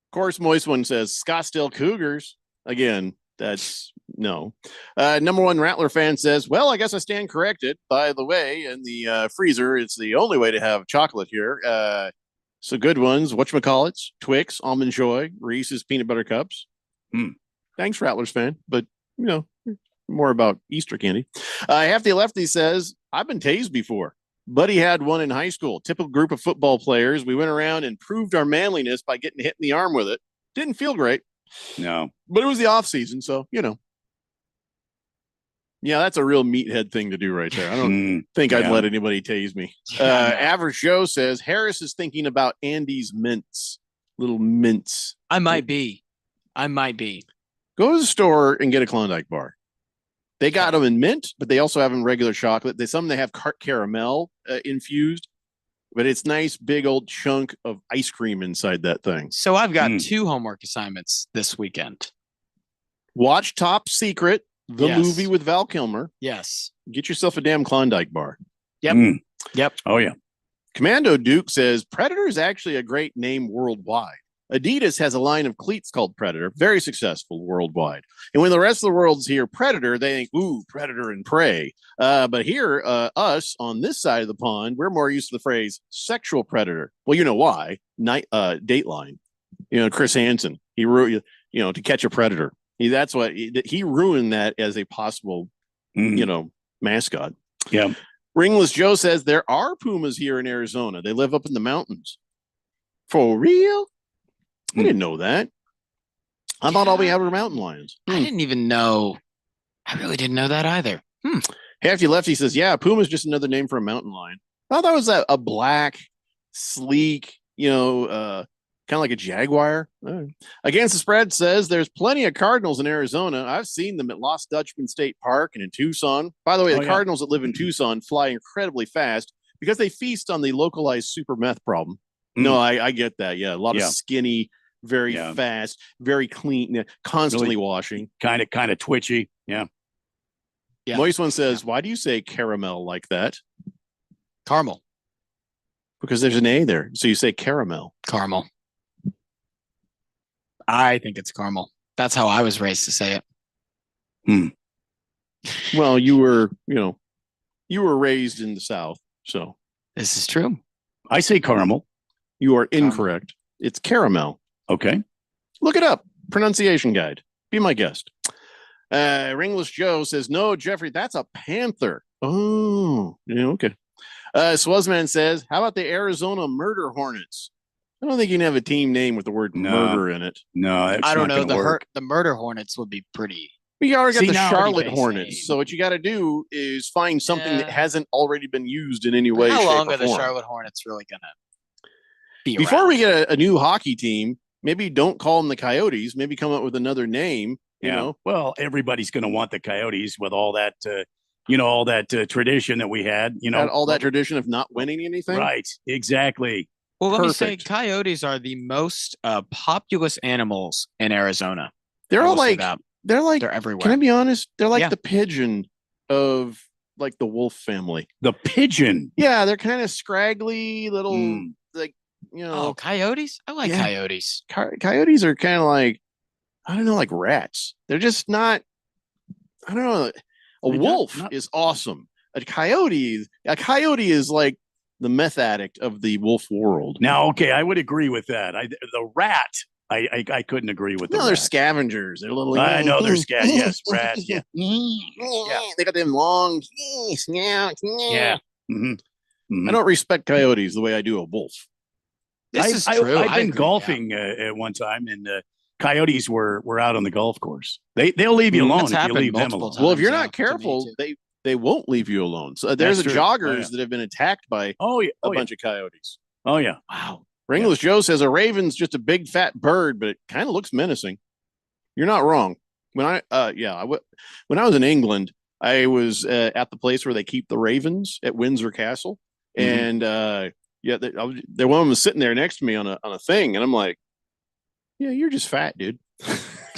Of course, Moist One says Scottsdale Cougars. Again, that's no. Number one Rattler fan says, well, I guess I stand corrected. By the way, in the freezer, it's the only way to have chocolate here. So good ones, whatchamacallits, Twix, Almond Joy, Reese's Peanut Butter Cups. Thanks, Rattlers fan. But, more about Easter candy. Hefty Lefty says, I've been tased before. Buddy had one in high school. Typical group of football players. We went around and proved our manliness by getting hit in the arm with it. Didn't feel great, No. but it was the off season, so Yeah, that's a real meathead thing to do right there. I don't think I'd let anybody tase me. Average Joe says Harris is thinking about Andy's mints, little mints. I might be. Go to the store and get a Klondike bar. They got them in mint, but they also have them in regular chocolate. They have caramel infused, but it's nice big old chunk of ice cream inside that thing. So I've got 2 homework assignments this weekend. Watch Top Secret. The movie with Val Kilmer. Yes. Get yourself a damn Klondike bar. Yep. Yep. Oh, yeah. Commando Duke says Predator is actually a great name worldwide. Adidas has a line of cleats called Predator, very successful worldwide. And when the rest of the world's hear Predator, they think, ooh, Predator and Prey. But here, us on this side of the pond, we're more used to the phrase sexual predator. Well, you know why. Dateline. Chris Hansen. He wrote, To Catch a Predator. That's what he ruined that as a possible, mascot. Yeah. Ringless Joe says there are pumas here in Arizona. They live up in the mountains. For real? I didn't know that. I thought all we had were mountain lions. I didn't even know. I really didn't know that either. Hefty Lefty says, yeah, puma is just another name for a mountain lion. I thought that was a black, sleek, kind of like a jaguar. Against the Spread says there's plenty of Cardinals in Arizona. I've seen them at Lost Dutchman State Park and in Tucson. By the way, the Cardinals that live in Tucson fly incredibly fast because they feast on the localized super meth problem. No, I get that. Yeah, a lot of skinny, very fast, very clean, constantly washing. Kind of twitchy. Yeah. Moist One says, why do you say caramel like that? Caramel. Because there's an A there. So you say caramel. Caramel. I think it's caramel. That's how I was raised to say it. Well, you were raised in the South, so this is true. I say caramel. You are incorrect. It's caramel. Okay. Look it up. Pronunciation guide. Be my guest. Ringless Joe says, no, Jeffrey, that's a panther. Oh, yeah, okay. Swazman says, how about the Arizona Murder Hornets? I don't think you can have a team name with the word murder in it. No, I don't know. The Murder Hornets would be pretty. We already got the Charlotte Hornets. Name. So what you got to do is find something that hasn't already been used in any way. How long are the Charlotte Hornets really going to be Before around? we get a new hockey team, maybe don't call them the Coyotes. Maybe come up with another name. You know? Well, everybody's going to want the Coyotes with all that, all that tradition that we had. All that tradition of not winning anything. Right. Exactly. Well, let me say, coyotes are the most populous animals in Arizona. They're they're everywhere. Can I be honest? They're like the pigeon of like the wolf family. The pigeon. Yeah, they're kind of scraggly little, Oh, coyotes? I like coyotes. Coyotes are kind of like, I don't know, like rats. They're just not. I don't know. A wolf is awesome. A coyote is like the meth addict of the wolf world. Now, okay, I would agree with that. The rat, I couldn't agree with. No, they're scavengers. They're little. I know they're scavengers. Yes, rats. Yeah. They got them long snouts. Yeah. I don't respect coyotes the way I do a wolf. This is true. I've been golfing at one time, and coyotes were out on the golf course. They'll leave you alone if you leave them alone. Well, if you're not careful, they won't leave you alone. So there's joggers that have been attacked by a bunch of coyotes. Oh yeah. Wow. Ringless Joe says a raven's just a big fat bird, but it kind of looks menacing. You're not wrong. When I was in England, I was at the place where they keep the ravens at Windsor Castle, and one of them was sitting there next to me on a thing, and I'm like, yeah, you're just fat, dude.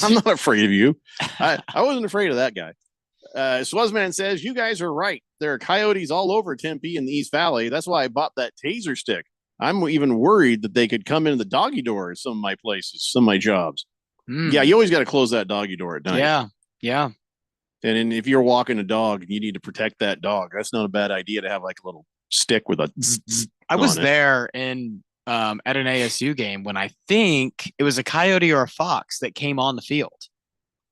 I'm not afraid of you. I wasn't afraid of that guy. Swazman says, you guys are right. There are coyotes all over Tempe in the East Valley. That's why I bought that taser stick. I'm even worried that they could come into the doggy door at some of my places, some of my jobs. Yeah, you always got to close that doggy door at night. Yeah. And if you're walking a dog and you need to protect that dog, that's not a bad idea to have like a little stick with a zzz I was there at an ASU game when I think it was a coyote or a fox that came on the field.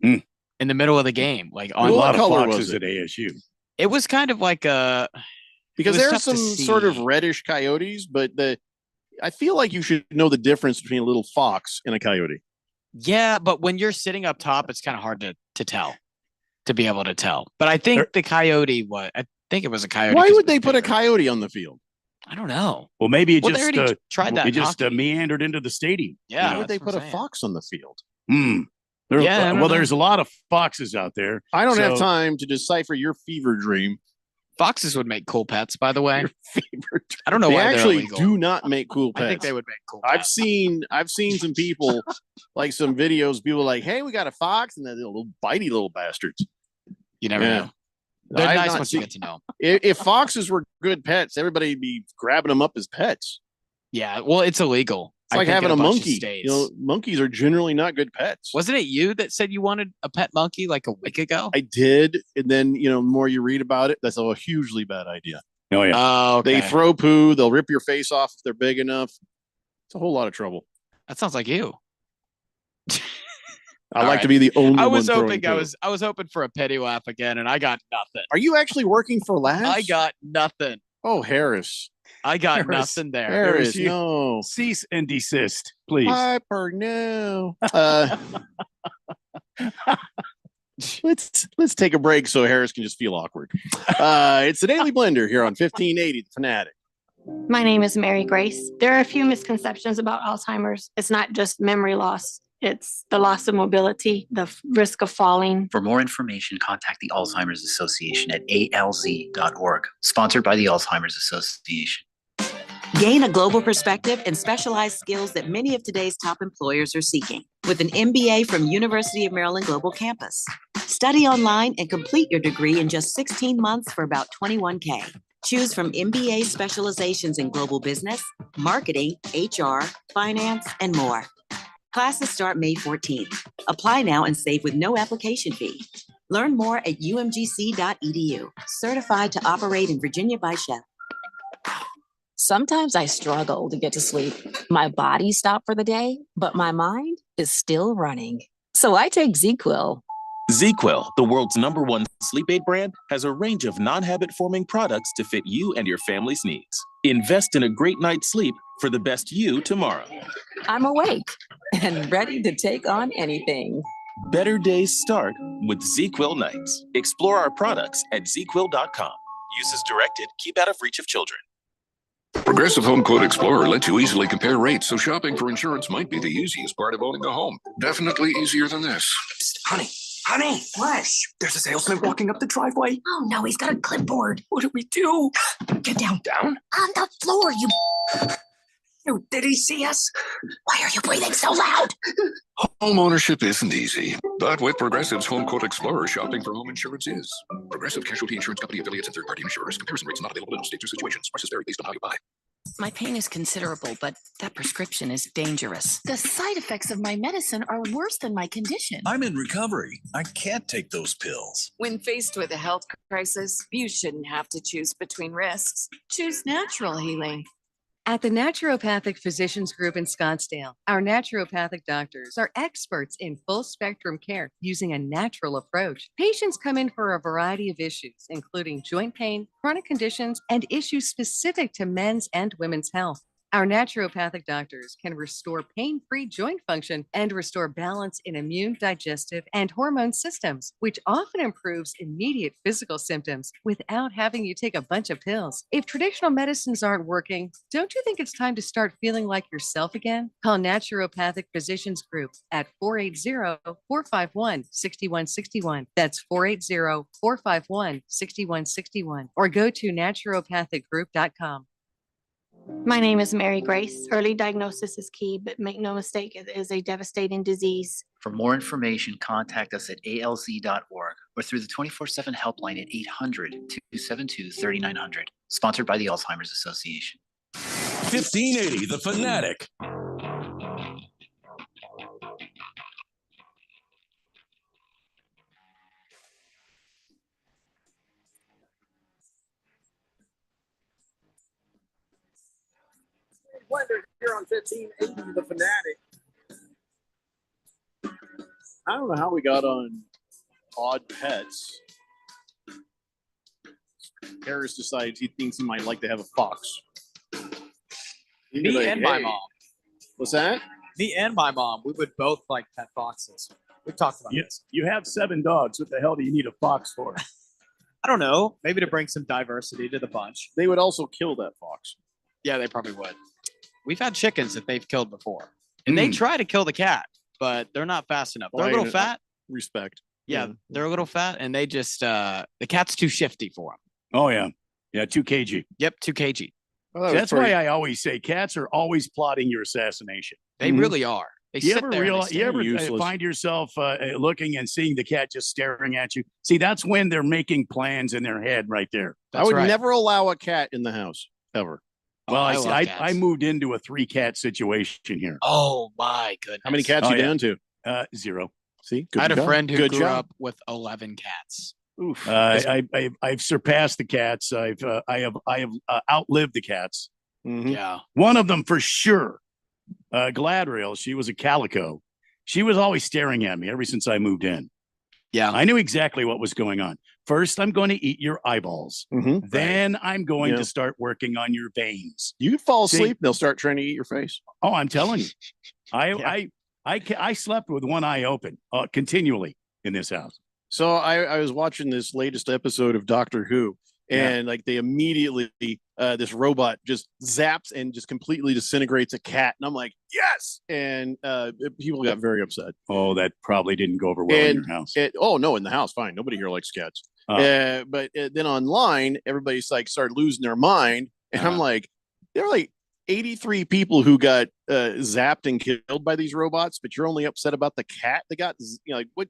In the middle of the game, like on a lot of foxes at ASU. It was kind of like because there are some sort of reddish coyotes, but I feel like you should know the difference between a little fox and a coyote. Yeah, but when you're sitting up top, it's kind of hard to tell. to be able to tell. But I think the coyote I think it was a coyote. Why 'cause would they put a coyote on the field? I don't know. Well, maybe it Well, they just already tried that It in just hockey. meandered into the stadium. Yeah, Why would they that's what put I'm a saying. fox on the field? Yeah, I don't know. There's a lot of foxes out there. I don't have So- time to decipher your fever dream. Foxes would make cool pets, by the way. Your fever dream. I don't know They why they're actually illegal. do not make cool pets. I think they would make cool I've pets. seen some people, like some videos, people like, hey, we got a fox, and they're little bitey little bastards. You never Yeah. know. They're I've nice not once you seen- get to know 'em. If foxes were good pets, everybody'd be grabbing them up as pets. Yeah, well, it's illegal. It's like I think, having in a bunch of monkey. states. You know, monkeys are generally not good pets. Wasn't it you that said you wanted a pet monkey like a week ago? I did, and then the more you read about it, that's a hugely bad idea. Oh yeah. Oh, okay. They throw poo. They'll rip your face off if they're big enough. It's a whole lot of trouble. That sounds like you. I All like right. to be the only I one was throwing hoping poo. I was hoping for a petty laugh again, and I got nothing. Are you actually working for laughs? I got nothing. Oh, Harris. I got Harris. nothing there. Harris, you- no. Cease and desist, please. Piper, no. Let's take a break so Harris can just feel awkward. It's the Daily Blender here on 1580 The Fanatic. My name is Mary Grace. There are a few misconceptions about Alzheimer's. It's not just memory loss. It's the loss of mobility, the risk of falling. For more information, contact the Alzheimer's Association at alz.org, sponsored by the Alzheimer's Association. Gain a global perspective and specialized skills that many of today's top employers are seeking with an MBA from University of Maryland Global Campus. Study online and complete your degree in just 16 months for about $21K. Choose from MBA specializations in global business, marketing, HR, finance, and more. Classes start May 14th. Apply now and save with no application fee. Learn more at umgc.edu. Certified to operate in Virginia by Chef. Sometimes I struggle to get to sleep. My body stopped for the day, but my mind is still running. So I take ZQuil. ZQuil, the world's #1 sleep aid brand, has a range of non-habit forming products to fit you and your family's needs. Invest in a great night's sleep for the best you tomorrow. I'm awake and ready to take on anything. Better days start with ZQuil nights. Explore our products at ZQuil.com. Use as directed. Keep out of reach of children. Progressive Home Quote Explorer lets you easily compare rates, so shopping for insurance might be the easiest part of owning a home. Definitely easier than this. Honey, what? There's a salesman walking up the driveway. Oh no, he's got a clipboard. What do we do? Get down. Down? On the floor, you. Did he see us? Why are you breathing so loud? Home ownership isn't easy, but with Progressive's Home Quote Explorer, shopping for home insurance is. Progressive Casualty Insurance Company affiliates and third-party insurers. Comparison rates not available in all states or situations. Prices vary based on how you buy. My pain is considerable, but that prescription is dangerous. The side effects of my medicine are worse than my condition. I'm in recovery. I can't take those pills. When faced with a health crisis, you shouldn't have to choose between risks. Choose natural healing. At the Naturopathic Physicians Group in Scottsdale, our naturopathic doctors are experts in full spectrum care using a natural approach. Patients come in for a variety of issues, including joint pain, chronic conditions, and issues specific to men's and women's health. Our naturopathic doctors can restore pain-free joint function and restore balance in immune, digestive, and hormone systems, which often improves immediate physical symptoms without having you take a bunch of pills. If traditional medicines aren't working, don't you think it's time to start feeling like yourself again? Call Naturopathic Physicians Group at 480-451-6161. That's 480-451-6161. Or go to naturopathicgroup.com. My name is Mary Grace. Early diagnosis is key, but make no mistake, it is a devastating disease. For more information, contact us at alz.org or through the 24/7 helpline at 800-272-3900. Sponsored by the Alzheimer's Association. 1580 The Fanatic. Blender here on 1580 The Fanatic. I don't know how we got on odd pets. Harris decides he thinks he might like to have a fox. Me and my mom. What's that? Me and my mom, we would both like pet foxes. We've talked about Yes, you have 7 dogs. What the hell do you need a fox for? I don't know. Maybe to bring some diversity to the bunch. They would also kill that fox. Yeah, they probably would. We've had chickens that they've killed before, and they try to kill the cat, but they're not fast enough. They're a little fat. Respect. Yeah, they're a little fat, and they just the cat's too shifty for them. Oh yeah, 2 kg. Yep, 2 kg. So that's why I always say cats are always plotting your assassination. They really are. They You sit ever there and they realize? You ever find yourself looking and seeing the cat just staring at you? See, that's when they're making plans in their head, right there. I would never allow a cat in the house ever. Well, I moved into a 3-cat situation here. Oh my goodness! How many cats you down to? 0. See, I had a friend who Good grew job. up with 11 cats. Oof. I've surpassed the cats. I have outlived the cats. Yeah. One of them for sure. Gladriel. She was a calico. She was always staring at me ever since I moved in. Yeah. I knew exactly what was going on. First, I'm going to eat your eyeballs. Then I'm going to start working on your veins. You fall asleep, they'll start trying to eat your face. Oh, I'm telling you. I slept with one eye open continually in this house. So I was watching this latest episode of Doctor Who, and like they immediately this robot just zaps and just completely disintegrates a cat, and I'm like, yes! And people got very upset. Oh, that probably didn't go over well in your house. Oh no, in the house, fine. Nobody here likes cats. But then online, everybody's like started losing their mind, and I'm like, there are like 83 people who got zapped and killed by these robots, but you're only upset about the cat that got, like what?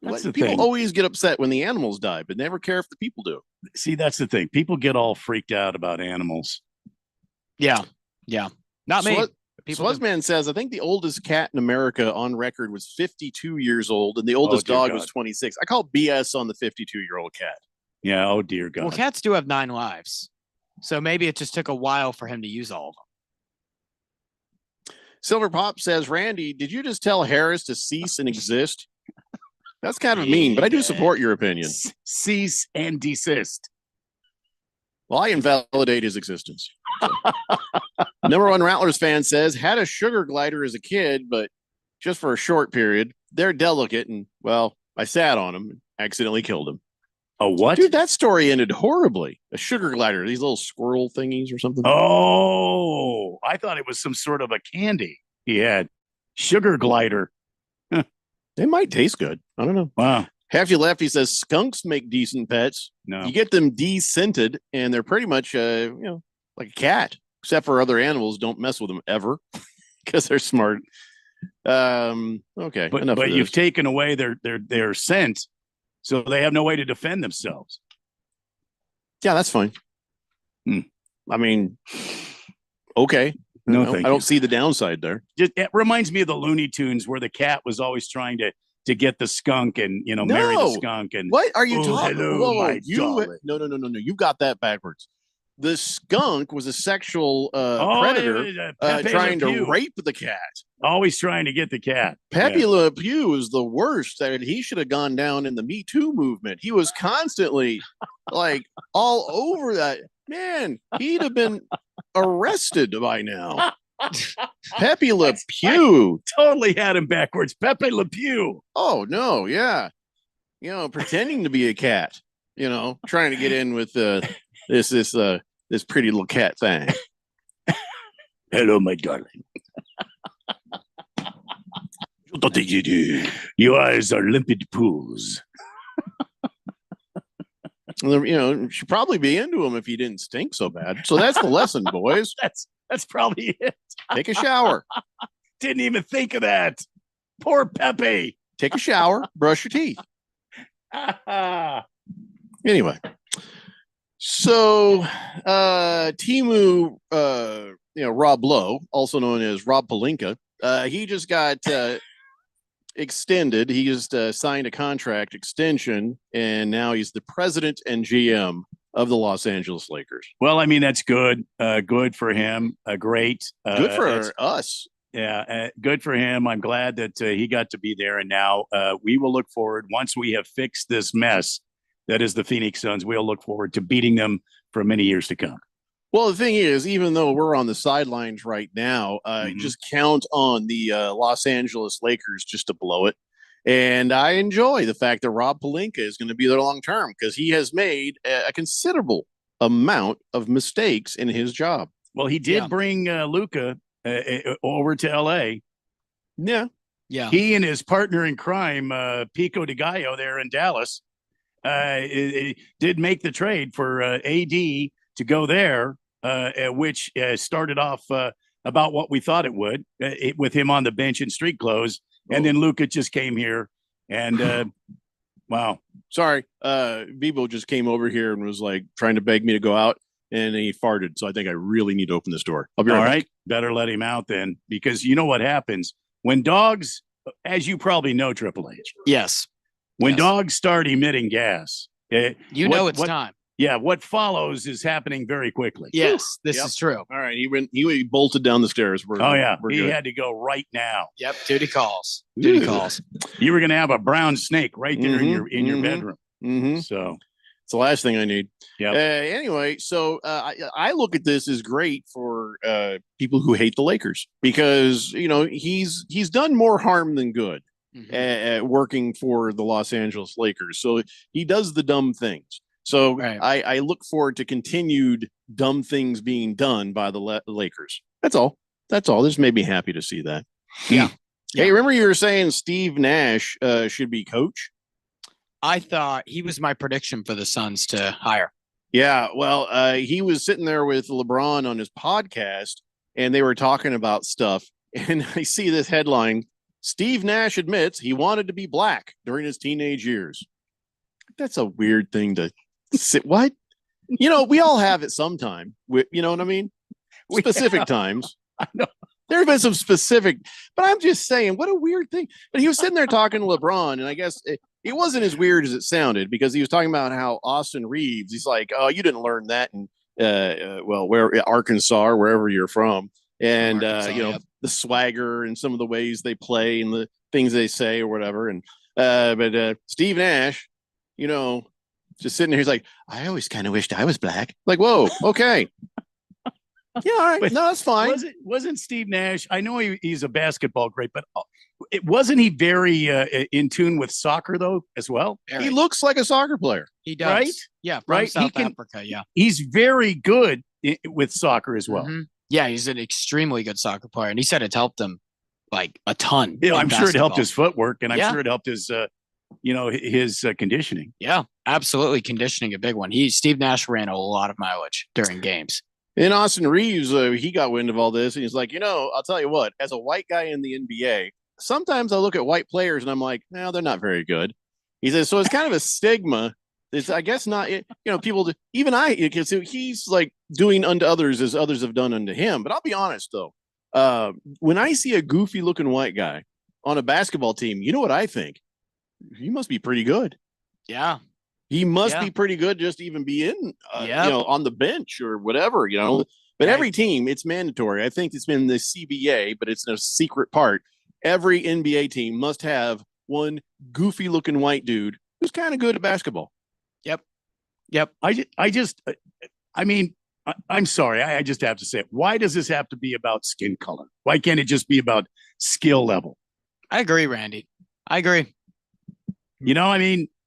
That's the people thing. always get upset when the animals die, but never care if the people do. See, that's the thing. People get all freaked out about animals. Yeah. Not me. Swazman says, I think the oldest cat in America on record was 52 years old, and the oldest dear dog God. was 26. I call BS on the 52-year-old cat. Yeah. Oh dear God. Well, cats do have 9 lives, so maybe it just took a while for him to use all of them. Silver Pop says, Randy, did you just tell Harris to cease and exist? That's kind of mean, but I do support your opinion. Cease and desist. Well, I invalidate his existence. Number 1 Rattlers fan says, had a sugar glider as a kid, but just for a short period. They're delicate, and, well, I sat on them and accidentally killed him. A what? Dude, that story ended horribly. A sugar glider, these little squirrel thingies or something. Oh, I thought it was some sort of a candy he had. Sugar glider. They might taste good. I don't know. Wow. Hefty Lefty says skunks make decent pets. No. You get them descented, and they're pretty much, like a cat, except for other animals. Don't mess with them ever because they're smart. Okay, but you've taken away their scent, so they have no way to defend themselves. Yeah, that's fine. I mean, okay. No, I thank don't you. see the downside there. It reminds me of the Looney Tunes where the cat was always trying to get the skunk and marry the skunk. And what are you talking? Hello, my darling. No. You got that backwards. The skunk was a sexual predator Pepe trying Le Pew. to rape the cat. Always trying to get the cat. Pepe Le Pew is the worst. That he should have gone down in the Me Too movement. He was constantly like all over that. Man, he'd have been arrested by now. Pepe Le Pew. Totally had him backwards. Pepe Le Pew. Oh no, yeah. Pretending to be a cat, trying to get in with this pretty little cat thing. Hello, my darling. Your eyes are limpid pools. Should probably be into him if he didn't stink so bad. So that's the lesson, boys. That's probably it. Take a shower. Didn't even think of that. Poor Pepe. Take a shower. Brush your teeth. Anyway, so Timu, Rob Lowe, also known as Rob Pelinka, he just got extended. He just signed a contract extension, and now he's the president and GM of the Los Angeles Lakers. Well, I mean, that's good. Good for him. Great. Good for us. Yeah, good for him. I'm glad that he got to be there. And now we will look forward, once we have fixed this mess that is the Phoenix Suns, we'll look forward to beating them for many years to come. Well, the thing is, even though we're on the sidelines right now, just count on the Los Angeles Lakers just to blow it. And I enjoy the fact that Rob Pelinka is going to be there long term because he has made a considerable amount of mistakes in his job. Well, he did bring Luka over to L.A. Yeah. Yeah. He and his partner in crime, Pico de Gallo there in Dallas, did make the trade for AD to go there, which started off about what we thought it would, with him on the bench in street clothes. And then Luka just came here, and wow. Sorry, Bebo just came over here and was like trying to beg me to go out, and he farted. So I think I really need to open this door. I'll be right back. Better let him out then, because you know what happens when dogs, as you probably know, Triple H. Yes. When dogs start emitting gas, it's time. Yeah, what follows is happening very quickly. Yes, this is true. All right, he bolted down the stairs. He good. had to go right now. Yep, duty calls. Duty calls. You were going to have a brown snake right there in your bedroom. Mm-hmm. So it's the last thing I need. Yeah. Anyway, so I look at this as great for people who hate the Lakers because he's done more harm than good at working for the Los Angeles Lakers. So he does the dumb things. So I look forward to continued dumb things being done by the Lakers. That's all. This made me happy to see that. Yeah. Hey, remember you were saying Steve Nash should be coach? I thought he was my prediction for the Suns to hire. Yeah, well, he was sitting there with LeBron on his podcast, and they were talking about stuff. And I see this headline: Steve Nash admits he wanted to be black during his teenage years. That's a weird thing to sit. What? We all have it sometime. You know what I mean? Specific times. I know. There have been some specific, but I'm just saying, what a weird thing. But he was sitting there talking to LeBron, and I guess it wasn't as weird as it sounded because he was talking about how Austin Reeves, he's like, oh, you didn't learn that in, where Arkansas or wherever you're from. And, the swagger and some of the ways they play and the things they say or whatever. And, but Steve Nash, just sitting there, he's like, I always kind of wished I was black. Like, whoa, okay. Yeah, all right. But no, that's fine. Wasn't Steve Nash? I know he's a basketball great, but wasn't he very in tune with soccer though as well? He looks like a soccer player. He does, right? Yeah, from South Africa. Yeah, he's very good with soccer as well. Mm-hmm. Yeah, he's an extremely good soccer player, and he said it's helped him like a ton. Yeah, I'm sure it helped his footwork, and I'm sure it helped his his conditioning. Yeah, absolutely, conditioning a big one. Steve Nash ran a lot of mileage during games. And Austin Reeves, he got wind of all this, and he's like, I'll tell you what, as a white guy in the NBA, sometimes I look at white players and I'm like, no, they're not very good. He says, so it's kind of a stigma. It's, I guess, not, people, even because he's like doing unto others as others have done unto him. But I'll be honest, though, when I see a goofy looking white guy on a basketball team, you know what I think? He must be pretty good. Yeah. He must be pretty good just to even be in, on the bench or whatever, But every team, it's mandatory. I think it's been the CBA, but it's a secret part. Every NBA team must have one goofy-looking white dude who's kind of good at basketball. Yep. I'm sorry. I just have to say it. Why does this have to be about skin color? Why can't it just be about skill level? I agree, Randy. I agree.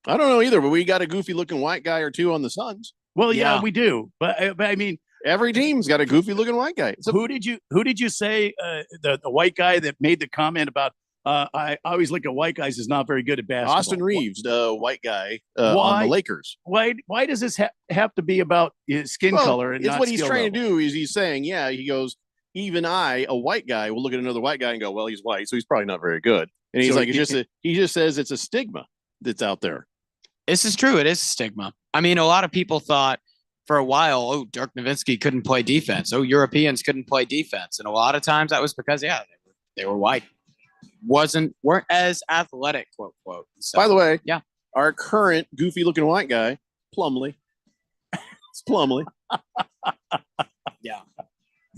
I don't know either, but we got a goofy looking white guy or two on the Suns. Well, yeah, we do. But I mean, every team's got a goofy looking white guy. So who did you say the white guy that made the comment about I always look at white guys as not very good at basketball? Austin Reeves, the white guy on the Lakers. Why does this have to be about his skin color? And it's what he's trying to do. Is he's saying, he goes, even I, a white guy, will look at another white guy and go, well, he's white, so he's probably not very good. And he's like, he just says it's a stigma that's out there. This is true. It is a stigma. I mean, a lot of people thought for a while, Dirk Nowitzki couldn't play defense. Europeans couldn't play defense. And a lot of times that was because, they were white. Weren't as athletic, quote, quote. So, by the way, our current goofy looking white guy, Plumlee. It's Plumlee. Yeah.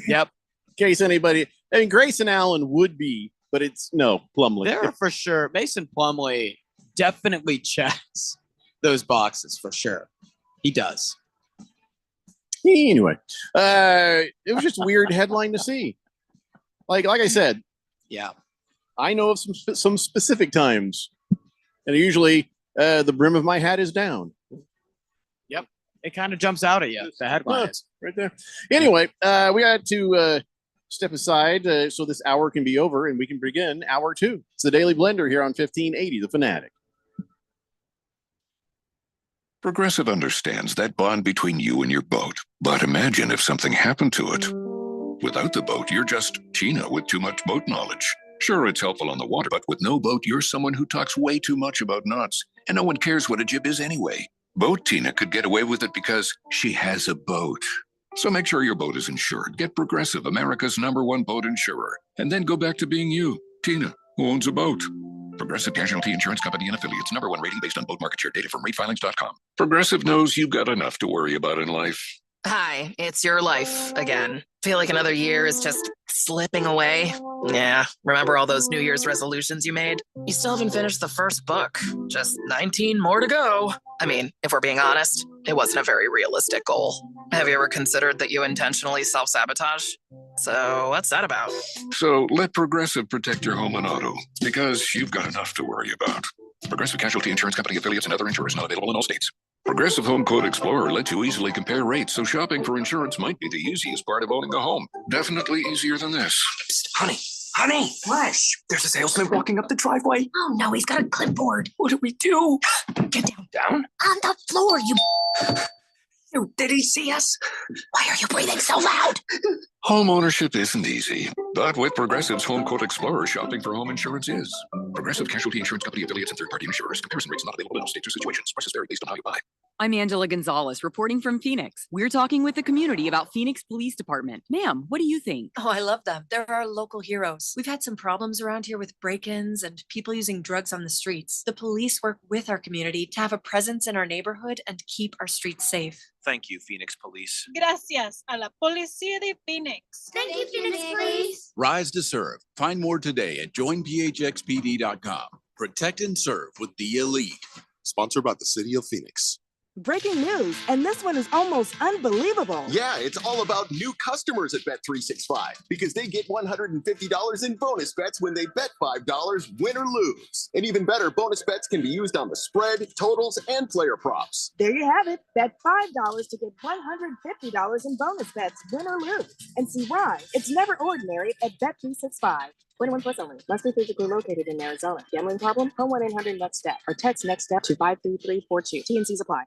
Yep. In case anybody, Grayson Allen would be, but it's Plumlee. There for sure. Mason Plumlee definitely checks those boxes for sure. He does. Anyway, it was just a weird headline to see. Like I said, yeah, I know of some specific times, and usually the brim of my hat is down. Yep, it kind of jumps out at you. The headline is right there. Anyway, we got to step aside so this hour can be over and we can begin hour 2. It's the Daily Blender here on 1580 The Fanatic. Progressive understands that bond between you and your boat. But imagine if something happened to it. Without the boat, you're just Tina with too much boat knowledge. Sure, it's helpful on the water, but with no boat, you're someone who talks way too much about knots, and no one cares what a jib is anyway. Boat Tina could get away with it because she has a boat. So make sure your boat is insured. Get Progressive, America's #1 boat insurer, and then go back to being you, Tina, who owns a boat. Progressive Casualty Insurance Company and Affiliates. #1 rating based on boat market share data from ratefilings.com. Progressive knows you've got enough to worry about in life. Hi, it's your life again. Feel like another year is just slipping away. Yeah, remember all those New Year's resolutions you made? You still haven't finished the first book. Just 19 more to go. I mean, if we're being honest, it wasn't a very realistic goal. Have you ever considered that you intentionally self-sabotage? So what's that about? So let Progressive protect your home and auto, because you've got enough to worry about. Progressive Casualty Insurance Company, Affiliates, and other insurers not available in all states. Progressive Home Quote Explorer lets you easily compare rates, so shopping for insurance might be the easiest part of owning a home. Definitely easier than this. Psst, honey, hush. There's a salesman walking up the driveway. Oh no, he's got a clipboard. What do we do? Get down. Down? On the floor, you. Did he see us? Why are you breathing so loud? Home ownership isn't easy, but with Progressive's Home Quote Explorer, shopping for home insurance is. Progressive Casualty Insurance Company, Affiliates, and third-party insurers. Comparison rates not available in all states or situations. Prices vary based on how you buy. I'm Angela Gonzalez, reporting from Phoenix. We're talking with the community about Phoenix Police Department. Ma'am, what do you think? Oh, I love them. They're our local heroes. We've had some problems around here with break-ins and people using drugs on the streets. The police work with our community to have a presence in our neighborhood and keep our streets safe. Thank you, Phoenix Police. Gracias a la Policía de Phoenix. Thank you, Phoenix Police. Rise to serve. Find more today at joinphxpd.com. Protect and serve with the elite. Sponsored by the City of Phoenix. Breaking news, and this one is almost unbelievable. Yeah, it's all about new customers at Bet365 because they get $150 in bonus bets when they bet $5, win or lose. And even better, bonus bets can be used on the spread, totals, and player props. There you have it. Bet $5 to get $150 in bonus bets, win or lose. And see why it's never ordinary at Bet365. 21 plus only. Must be physically located in Arizona. Gambling problem? Call 1-800-NEXT-STEP or text NEXT STEP to 53342. T&Cs apply.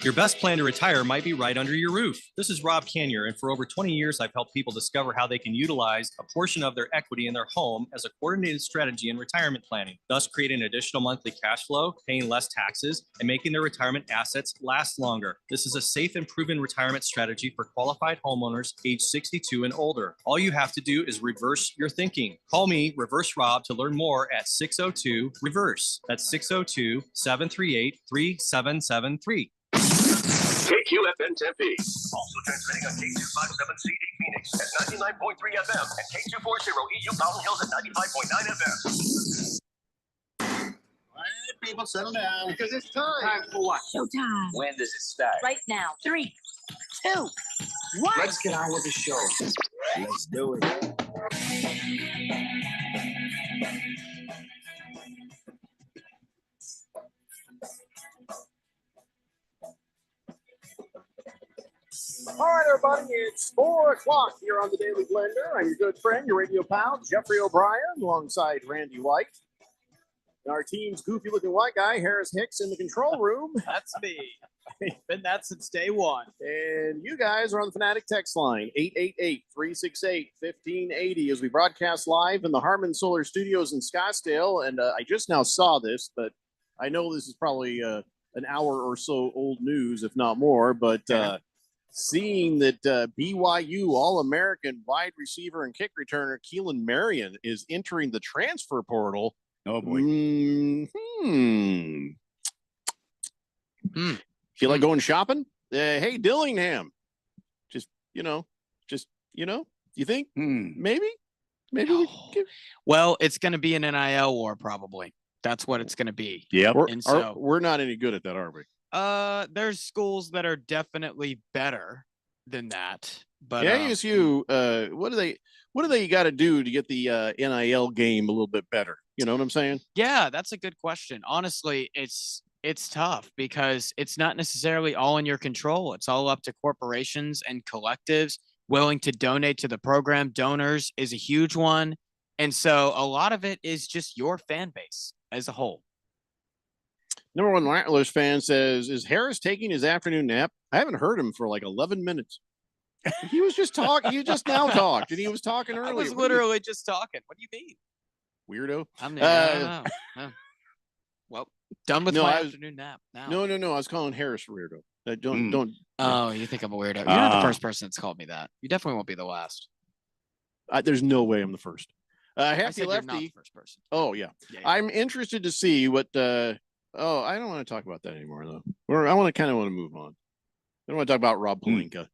Your best plan to retire might be right under your roof. This is Rob Canier, and for over 20 years, I've helped people discover how they can utilize a portion of their equity in their home as a coordinated strategy in retirement planning, thus creating additional monthly cash flow, paying less taxes, and making their retirement assets last longer. This is a safe and proven retirement strategy for qualified homeowners age 62 and older. All you have to do is reverse your thinking. Call me, Reverse Rob, to learn more at 602-REVERSE. That's 602-738-3773. KQFN Tempe. Also transmitting on K257CD Phoenix at 99.3 FM and K240 EU Mountain Hills at 95.9 FM. All right, people, settle down because it's time. Time for what? Showtime. When does it start? Right now. 3, 2, 1. Let's get on with the show. Let's do it. All right, everybody, it's 4 o'clock here on the Daily Blender. I'm your good friend, your radio pal, Jeffrey O'Brien, alongside Randy White. And our team's goofy-looking white guy, Harris Hicks, in the control room. That's me. I've been that since day one. And you guys are on the Fanatic text line, 888-368-1580, as we broadcast live in the Harman Solar Studios in Scottsdale. And I just now saw this, but I know this is probably an hour or so old news, if not more. But seeing that BYU All-American wide receiver and kick returner Keelan Marion is entering the transfer portal. Oh, boy. Feel like going shopping? Hey, Dillingham. You think? Maybe? Well, it's going to be an NIL war, probably. That's what it's going to be. Yeah. We're not any good at that, are we? There's schools that are definitely better. than that. But yeah, ASU, what do they got to do to get the NIL game a little bit better? You know what I'm saying? Yeah, that's a good question. Honestly, it's tough because it's not necessarily all in your control. It's all up to corporations and collectives willing to donate to the program. Donors is a huge one. And so a lot of it is just your fan base as a whole. Number one Rattlers fan says, is Harris taking his afternoon nap? I haven't heard him for like 11 minutes. He was just talking. He just now talked, and he was talking earlier. I was literally just talking. What do you mean? Weirdo. I don't know. Well, done with my afternoon nap now. No. I was calling Harris a weirdo. Don't. Oh, you think I'm a weirdo? You're not the first person that's called me that. You definitely won't be the last. There's no way I'm the first. Lefty. Hefty You're Lefty. not the first person. Oh yeah. I'm interested to see what. I don't want to talk about that anymore though. Or I want to move on. I don't want to talk about Rob Pelinka.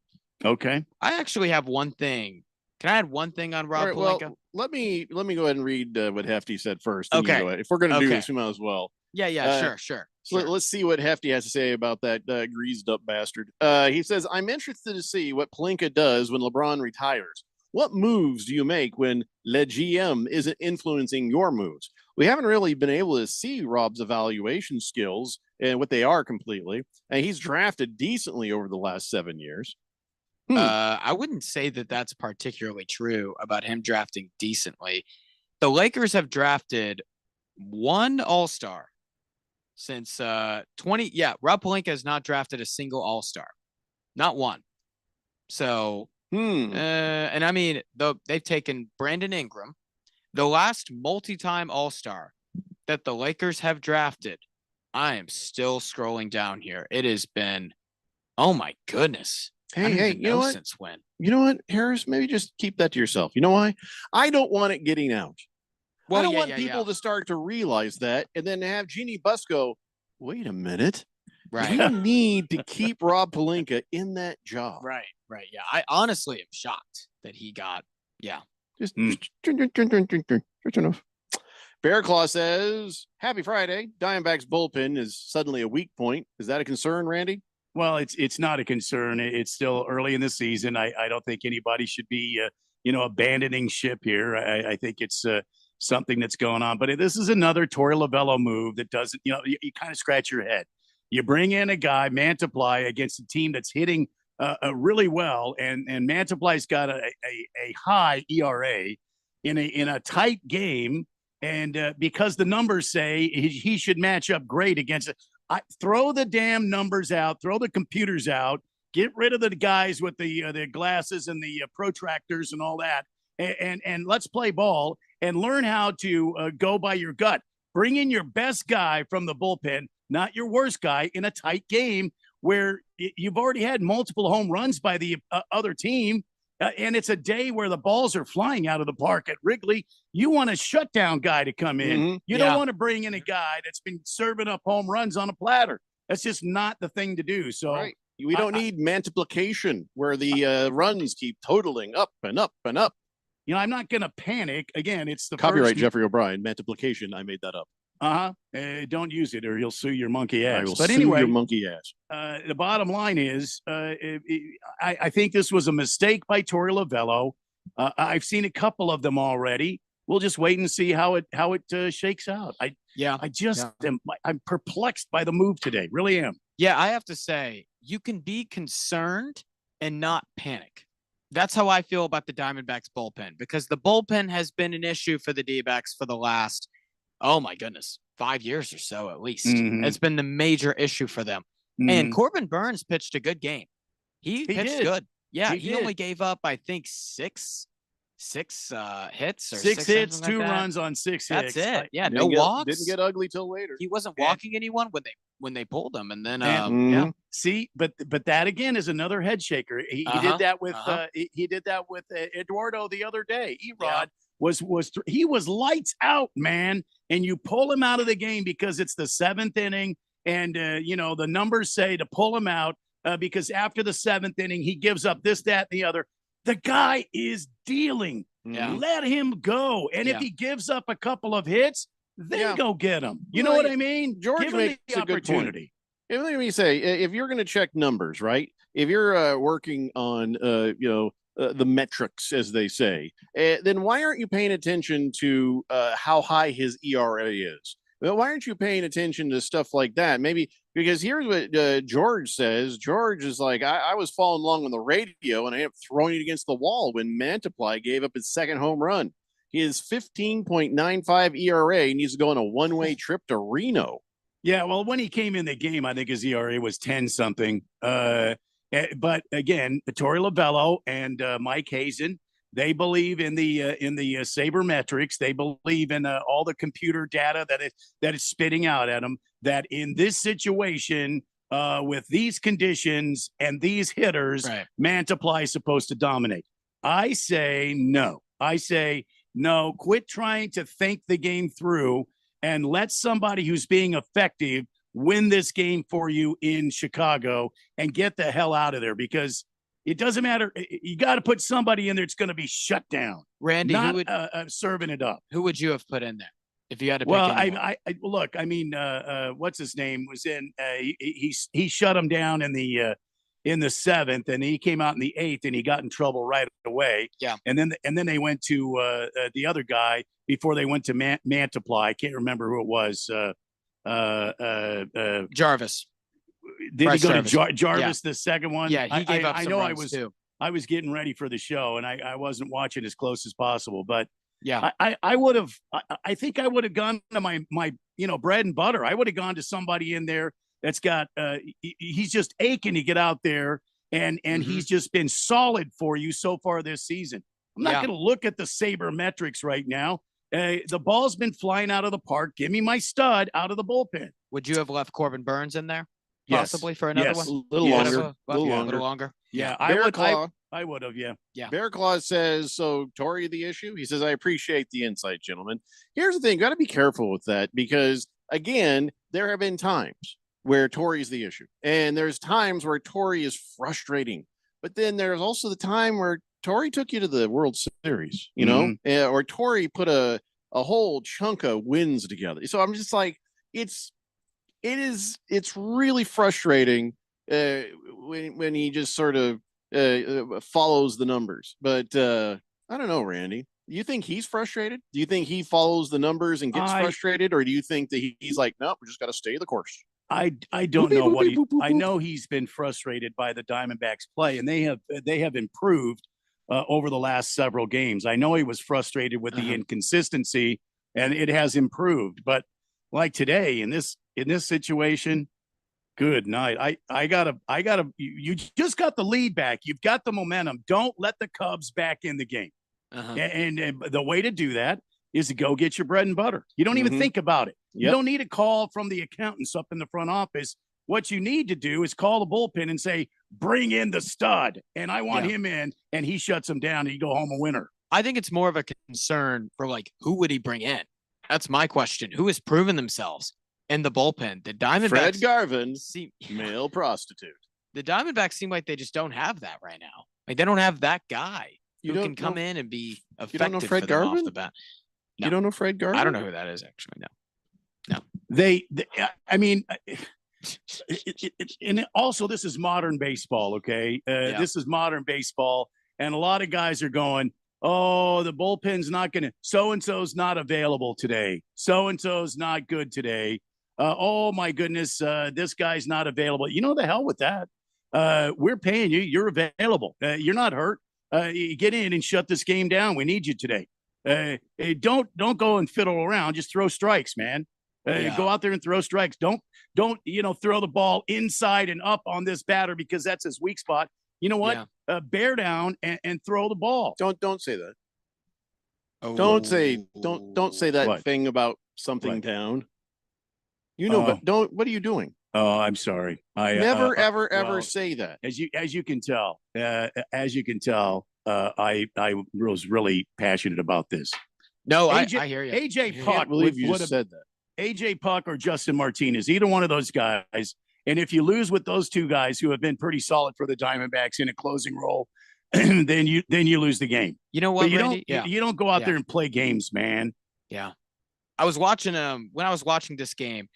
Okay. I actually have one thing. Can I add one thing on Rob Pelinka? Well, let me go ahead and read what Hefty said first. Okay. Go ahead. If we're going to do this, we might as well. Yeah. Sure. So let's see what Hefty has to say about that greased up bastard. He says, I'm interested to see what Pelinka does when LeBron retires. What moves do you make when Le GM isn't influencing your moves? We haven't really been able to see Rob's evaluation skills and what they are completely. And he's drafted decently over the last 7 years. I wouldn't say that that's particularly true about him drafting decently. The Lakers have drafted one All-Star since 20. Yeah, Rob Pelinka has not drafted a single All-Star, not one. So, and I mean, they've taken Brandon Ingram, the last multi-time All-Star that the Lakers have drafted. I am still scrolling down here. It has been, oh my goodness. Hey, you know what? Since when? You know what, Harris? Maybe just keep that to yourself. You know why? I don't want it getting out. Well, I don't want people to start to realize that and then have Jeannie Buss go, wait a minute. Right. We need to keep Rob Pelinka in that job. Right. Yeah. I honestly am shocked that he got, Just enough. Bear Claw says, happy Friday. Diamondbacks bullpen is suddenly a weak point. Is that a concern, Randy? Well, it's not a concern. It's still early in the season. I don't think anybody should be, abandoning ship here. I think it's something that's going on. But this is another Torey Lovullo move that doesn't, you kind of scratch your head. You bring in a guy, Mantiply, against a team that's hitting really well, and Mantiply's got a high ERA in a tight game, and because the numbers say he should match up great against it. Throw the damn numbers out, throw the computers out, get rid of the guys with the glasses and the protractors and all that, and let's play ball and learn how to go by your gut. Bring in your best guy from the bullpen, not your worst guy, in a tight game where you've already had multiple home runs by the other team, and it's a day where the balls are flying out of the park at Wrigley. You want a shutdown guy to come in. Mm-hmm. You don't want to bring in a guy that's been serving up home runs on a platter. That's just not the thing to do. So we don't need multiplication where the runs keep totaling up and up and up. I'm not going to panic. Again, it's the copyright Jeffrey O'Brien. Multiplication. I made that up. Don't use it or you'll sue your monkey ass. I will sue your monkey ass. The bottom line is, I think this was a mistake by Torey Lovullo. I've seen a couple of them already. We'll just wait and see how it shakes out. I'm perplexed by the move today. Really am. Yeah, I have to say, you can be concerned and not panic. That's how I feel about the Diamondbacks bullpen, because the bullpen has been an issue for the D-backs for the last, oh my goodness, 5 years or so at least. Mm-hmm. It's been the major issue for them. Mm-hmm. And Corbin Burns pitched a good game. He pitched did. Good. Yeah, he did. only gave up, I think, six hits or six hits, like 2 that. runs on 6 hits. That's it. Yeah, no walks. Didn't get ugly till later. He wasn't walking anyone when they pulled him, and then See, but that again is another head shaker. He did that with he did that with Eduardo the other day. Erod he was lights out, man, and you pull him out of the game because it's the 7th inning, and the numbers say to pull him out because after the 7th inning he gives up this, that, and the other. The guy is dealing. Yeah. Let him go. And if he gives up a couple of hits, then go get him. You know what I mean? George Give him makes the a good point. opportunity. Let me say, if you're going to check numbers, right? if you're working on the metrics, as they say, then why aren't you paying attention to how high his ERA is? Well, why aren't you paying attention to stuff like that? Maybe because here's what George says. George is like, I was following along on the radio and I ended up throwing it against the wall when Mantiply gave up his second home run. His 15.95 ERA needs to go on a one-way trip to Reno. Yeah, well, when he came in the game, I think his ERA was 10 something. But again, Torey Lovullo and Mike Hazen, they believe in the sabermetrics. They believe in all the computer data that is spitting out at them. That in this situation, with these conditions and these hitters, Mantiply is supposed to dominate. I say no. Quit trying to think the game through and let somebody who's being effective win this game for you in Chicago and get the hell out of there, because it doesn't matter. You got to put somebody in there that's going to be shut down. Randy, not who would serving it up? Who would you have put in there if you had to pick? Well, I look. I mean, what's his name was in? He shut him down in the seventh, and he came out in the eighth, and he got in trouble right away. Yeah, and then they went to the other guy before they went to Mantiply. I can't remember who it was. Jarvis. Did Bryce he go Jarvis. to Jarvis Yeah. the second one? Yeah, he gave up I some know runs too. I was getting ready for the show and I wasn't watching as close as possible, but yeah, I would have. I think I would have gone to my bread and butter. I would have gone to somebody in there that's got. He's just aching to get out there, and he's just been solid for you so far this season. I'm not going to look at the sabermetrics right now. The ball's been flying out of the park. Give me my stud out of the bullpen. Would you have left Corbin Burns in there? Yes. Possibly for another Yes. one? A little A little longer. Yeah, Bear I Claw. would have. Yeah. Bear Claw says, so Torey, the issue? He says, I appreciate the insight, gentlemen. Here's the thing. Got to be careful with that because, again, there have been times where Torey's the issue. And there's times where Torey is frustrating. But then there's also the time where Torey took you to the World Series, or Torey put a whole chunk of wins together. So I'm just like, it's really frustrating when he just sort of follows the numbers. But I don't know, Randy. Do you think he's frustrated? Do you think he follows the numbers and gets frustrated, or do you think that he's like, nope, we just got to stay the course? I don't know what I know. He's been frustrated by the Diamondbacks play, and they have improved over the last several games. I know he was frustrated with the inconsistency, and it has improved. But like today in this situation, good night. I gotta. You just got the lead back. You've got the momentum. Don't let the Cubs back in the game. And the way to do that is to go get your bread and butter. You don't even think about it. You don't need a call from the accountants up in the front office. What you need to do is call the bullpen and say, bring in the stud. And I want him in, and he shuts him down, and you go home a winner. I think it's more of a concern for who would he bring in? That's my question. Who has proven themselves in the bullpen? The Diamondbacks. Fred Garvin, male prostitute. The Diamondbacks seem like they just don't have that right now. Like they don't have that guy who can come in and be effective. You don't know Fred for them Garvin? off the bat. No. You don't know Fred Garvin? I don't know who that is actually. No. I mean, and also this is modern baseball. Okay. This is modern baseball. And a lot of guys are going, oh, the bullpen's not going to, so-and-so's not available today. So-and-so's not good today. Oh my goodness. This guy's not available. The hell with that. We're paying you. You're available. You're not hurt. You get in and shut this game down. We need you today. Don't go and fiddle around. Just throw strikes, man. Go out there and throw strikes. Don't throw the ball inside and up on this batter because that's his weak spot. You know what? Bear down and throw the ball. Don't say that. Don't say that thing about something down. But what are you doing? Oh, I'm sorry. I never, ever say that. As you can tell, I was really passionate about this. No, I hear you. AJ I Puck can't believe you just said that. AJ Puck or Justin Martinez, either one of those guys. And if you lose with those two guys who have been pretty solid for the Diamondbacks in a closing role, then you lose the game. You know what? But you don't go out there and play games, man. Yeah. I was watching when I was watching this game.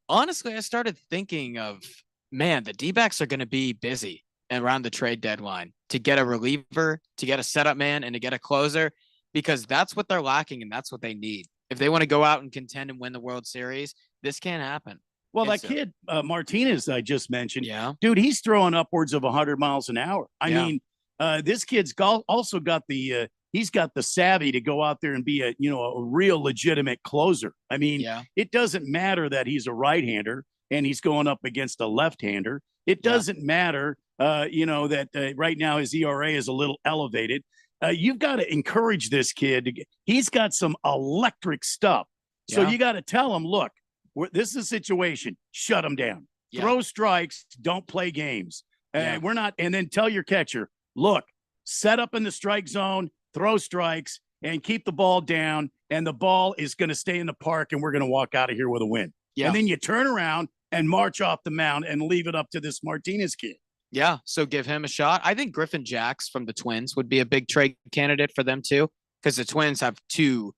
Honestly, I started thinking of, man, the D-backs are going to be busy around the trade deadline to get a reliever, to get a setup man, and to get a closer, because that's what they're lacking and that's what they need. If they want to go out and contend and win the World Series, this can't happen. Well, And that kid, Martinez, I just mentioned, Yeah. dude, he's throwing upwards of 100 miles an hour. I Yeah. mean, this kid's also got the he's got the savvy to go out there and be a real legitimate closer. I mean, it doesn't matter that he's a right-hander and he's going up against a left-hander. It doesn't matter, that right now his ERA is a little elevated. You've got to encourage this kid. He's got some electric stuff. So Yeah. you got to tell him, look, this is a situation. Shut him down. Yeah. Throw strikes. Don't play games. We're not. And then tell your catcher, look, set up in the strike zone, throw strikes, and keep the ball down. And the ball is going to stay in the park, and we're going to walk out of here with a win. Yeah. And then you turn around and march off the mound and leave it up to this Martinez kid. Yeah, so give him a shot. I think Griffin Jacks from the Twins would be a big trade candidate for them too, because the Twins have two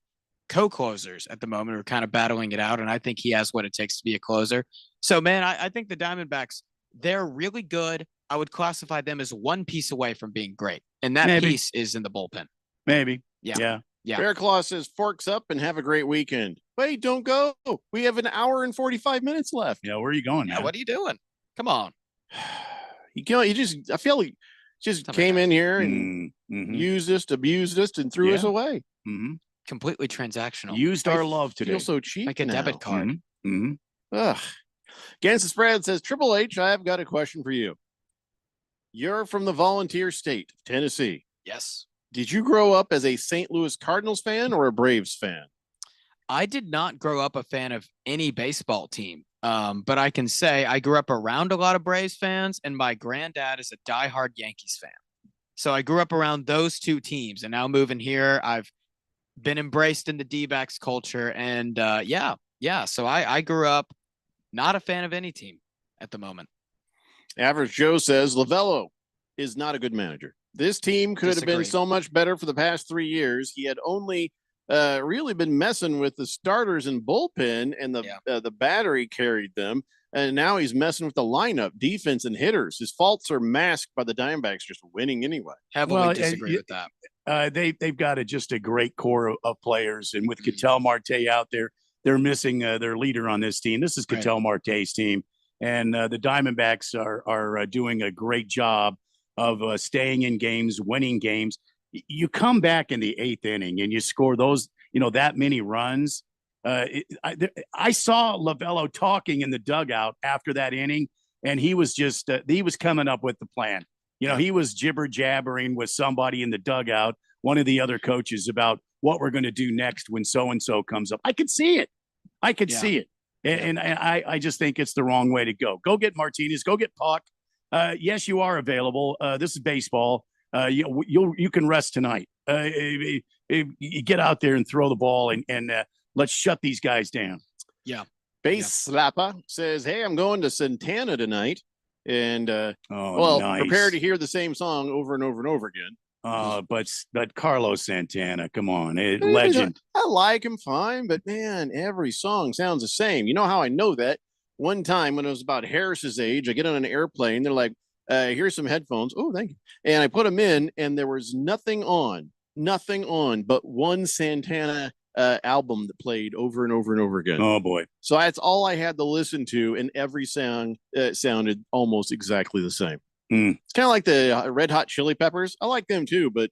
co-closers at the moment who are kind of battling it out, and I think he has what it takes to be a closer. So, man, I think the Diamondbacks, they're really good. I would classify them as one piece away from being great, and that piece is in the bullpen. Maybe. Yeah. Bear Claw says, forks up and have a great weekend. Wait, don't go. We have an hour and 45 minutes left. Yeah, where are you going now? Yeah, what are you doing? Come on. I feel like just came in here and used us, abused us, and threw us away. Mm-hmm. Completely transactional. Used our love today. Feel so cheap. Like a now. debit card. Mm-hmm. Ugh. Against the Spread says, Triple H, I've got a question for you. You're from the volunteer state of Tennessee. Yes. Did you grow up as a St. Louis Cardinals fan or a Braves fan? I did not grow up a fan of any baseball team, but I can say I grew up around a lot of Braves fans, and my granddad is a diehard Yankees fan. So I grew up around those two teams, and now moving here, I've been embraced in the D-backs culture, and so I grew up not a fan of any team at the moment. Average Joe says Lovello is not a good manager. This team could have been so much better for the past 3 years. He had only really been messing with the starters and bullpen, and the battery carried them. And now he's messing with the lineup, defense, and hitters. His faults are masked by the Diamondbacks just winning anyway. Heavily disagree with that. They've got just a great core of players, and with Ketel Marte out there, they're missing their leader on this team. This is Ketel Marte's team, and the Diamondbacks are doing a great job of staying in games, winning games. You come back in the 8th inning and you score those, that many runs. I saw Lovello talking in the dugout after that inning, and he was just he was coming up with the plan. He was jibber jabbering with somebody in the dugout, one of the other coaches, about what we're going to do next when so and so comes up. I could see it. See it, and I just think it's the wrong way to go. Go get Martinez. Go get Puck. Yes, you are available. This is baseball. You can rest tonight. You get out there and throw the ball, and let's shut these guys down. Yeah. Base Slapper says, hey, I'm going to Santana tonight. And, nice. prepare to hear the same song over and over and over again. But Carlos Santana, come on, legend. I like him fine, but man, every song sounds the same. You know how I know that? One time when I was about Harris's age, I get on an airplane. They're like, here's some headphones. Oh, thank you. And I put them in, and there was nothing on but one Santana album that played over and over and over again. Oh, boy. So that's all I had to listen to, and every song sounded almost exactly the same. It's kind of like the Red Hot Chili Peppers. I like them too, but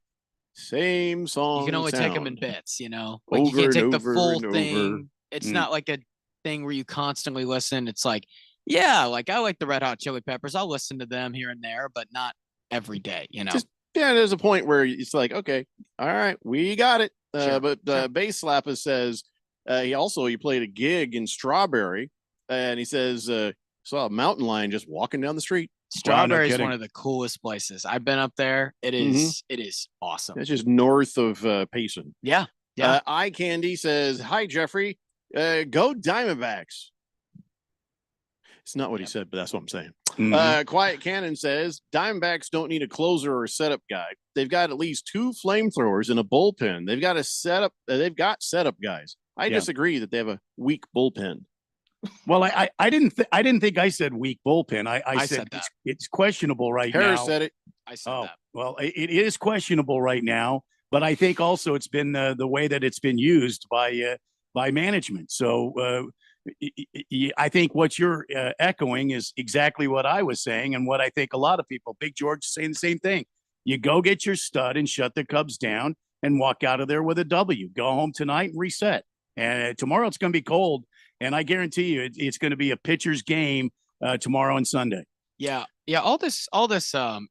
same song. You can only take them in bits, Like Over you can't take and the over full and thing. over. It's not like a thing where you constantly listen. It's like, I like the Red Hot Chili Peppers. I'll listen to them here and there, but not every day, There's a point where it's like, okay, all right, we got it. But Base Slapper says he played a gig in Strawberry, and he says saw a mountain lion just walking down the street. Strawberry is one of the coolest places. I've been up there. It is awesome. It's just north of Payson. Yeah. Eye Candy says, hi, Jeffrey. Go Diamondbacks. It's not what he said, but that's what I'm saying. Quiet Cannon says, Diamondbacks don't need a closer or a setup guy. They've got at least 2 flamethrowers and a bullpen. They've got a setup. They've got setup guys. I disagree that they have a weak bullpen. Well, I didn't think I said weak bullpen. I said, said that. it's questionable right Harris now. said it. I said that. Well, it is questionable right now, but I think also it's been the way that it's been used by management. So I think what you're echoing is exactly what I was saying, and what I think a lot of people, Big George, is saying the same thing. You go get your stud and shut the Cubs down and walk out of there with a W. Go home tonight and reset. And tomorrow it's going to be cold, and I guarantee you it's going to be a pitcher's game tomorrow and Sunday. Yeah. All this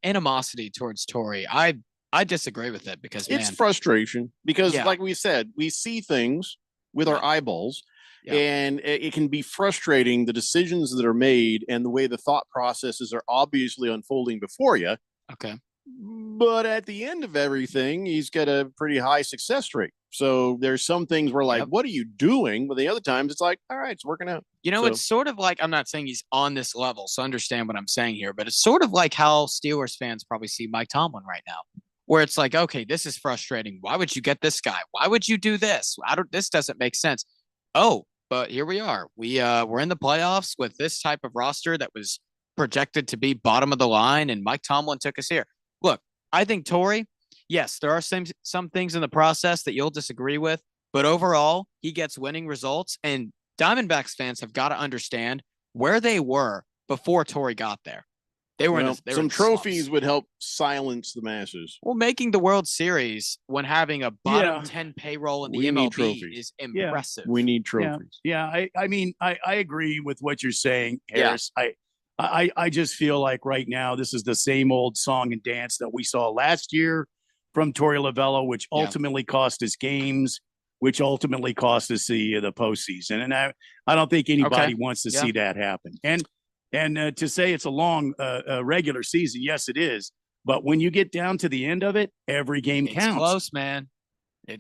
animosity towards Torrey, I disagree with it because It's man, frustration because, Yeah. like we said, we see things with our eyeballs, Yeah. and it can be frustrating, the decisions that are made and the way the thought processes are obviously unfolding before you. okay. But at the end of everything, he's got a pretty high success rate. So there's some things where like, what are you doing? But the other times it's like, all right, it's working out. You know, So- it's sort of like, I'm not saying he's on this level, so understand what I'm saying here, but it's sort of like how Steelers fans probably see Mike Tomlin right now, where it's like, okay, this is frustrating. Why would you get this guy? Why would you do this? This doesn't make sense. Oh, but here we are. We're in the playoffs with this type of roster that was projected to be bottom of the line, and Mike Tomlin took us here. Look, I think Torrey, yes, there are some things in the process that you'll disagree with, but overall, he gets winning results, and Diamondbacks fans have got to understand where they were before Torrey got there. They were Well, some trophies would help silence the masses. Well, making the World Series when having a bottom Yeah. 10 payroll in the We need MLB trophies. is impressive. We need Yeah, trophies. I mean, I agree with what you're saying, Yeah. Harris. I just feel like right now this is the same old song and dance that we saw last year from Torey Lovullo, which ultimately cost us games, which ultimately cost us the postseason. And I don't think anybody wants to see that happen. And to say it's a long regular season, yes, it is. But when you get down to the end of it, every game It's counts. close, man.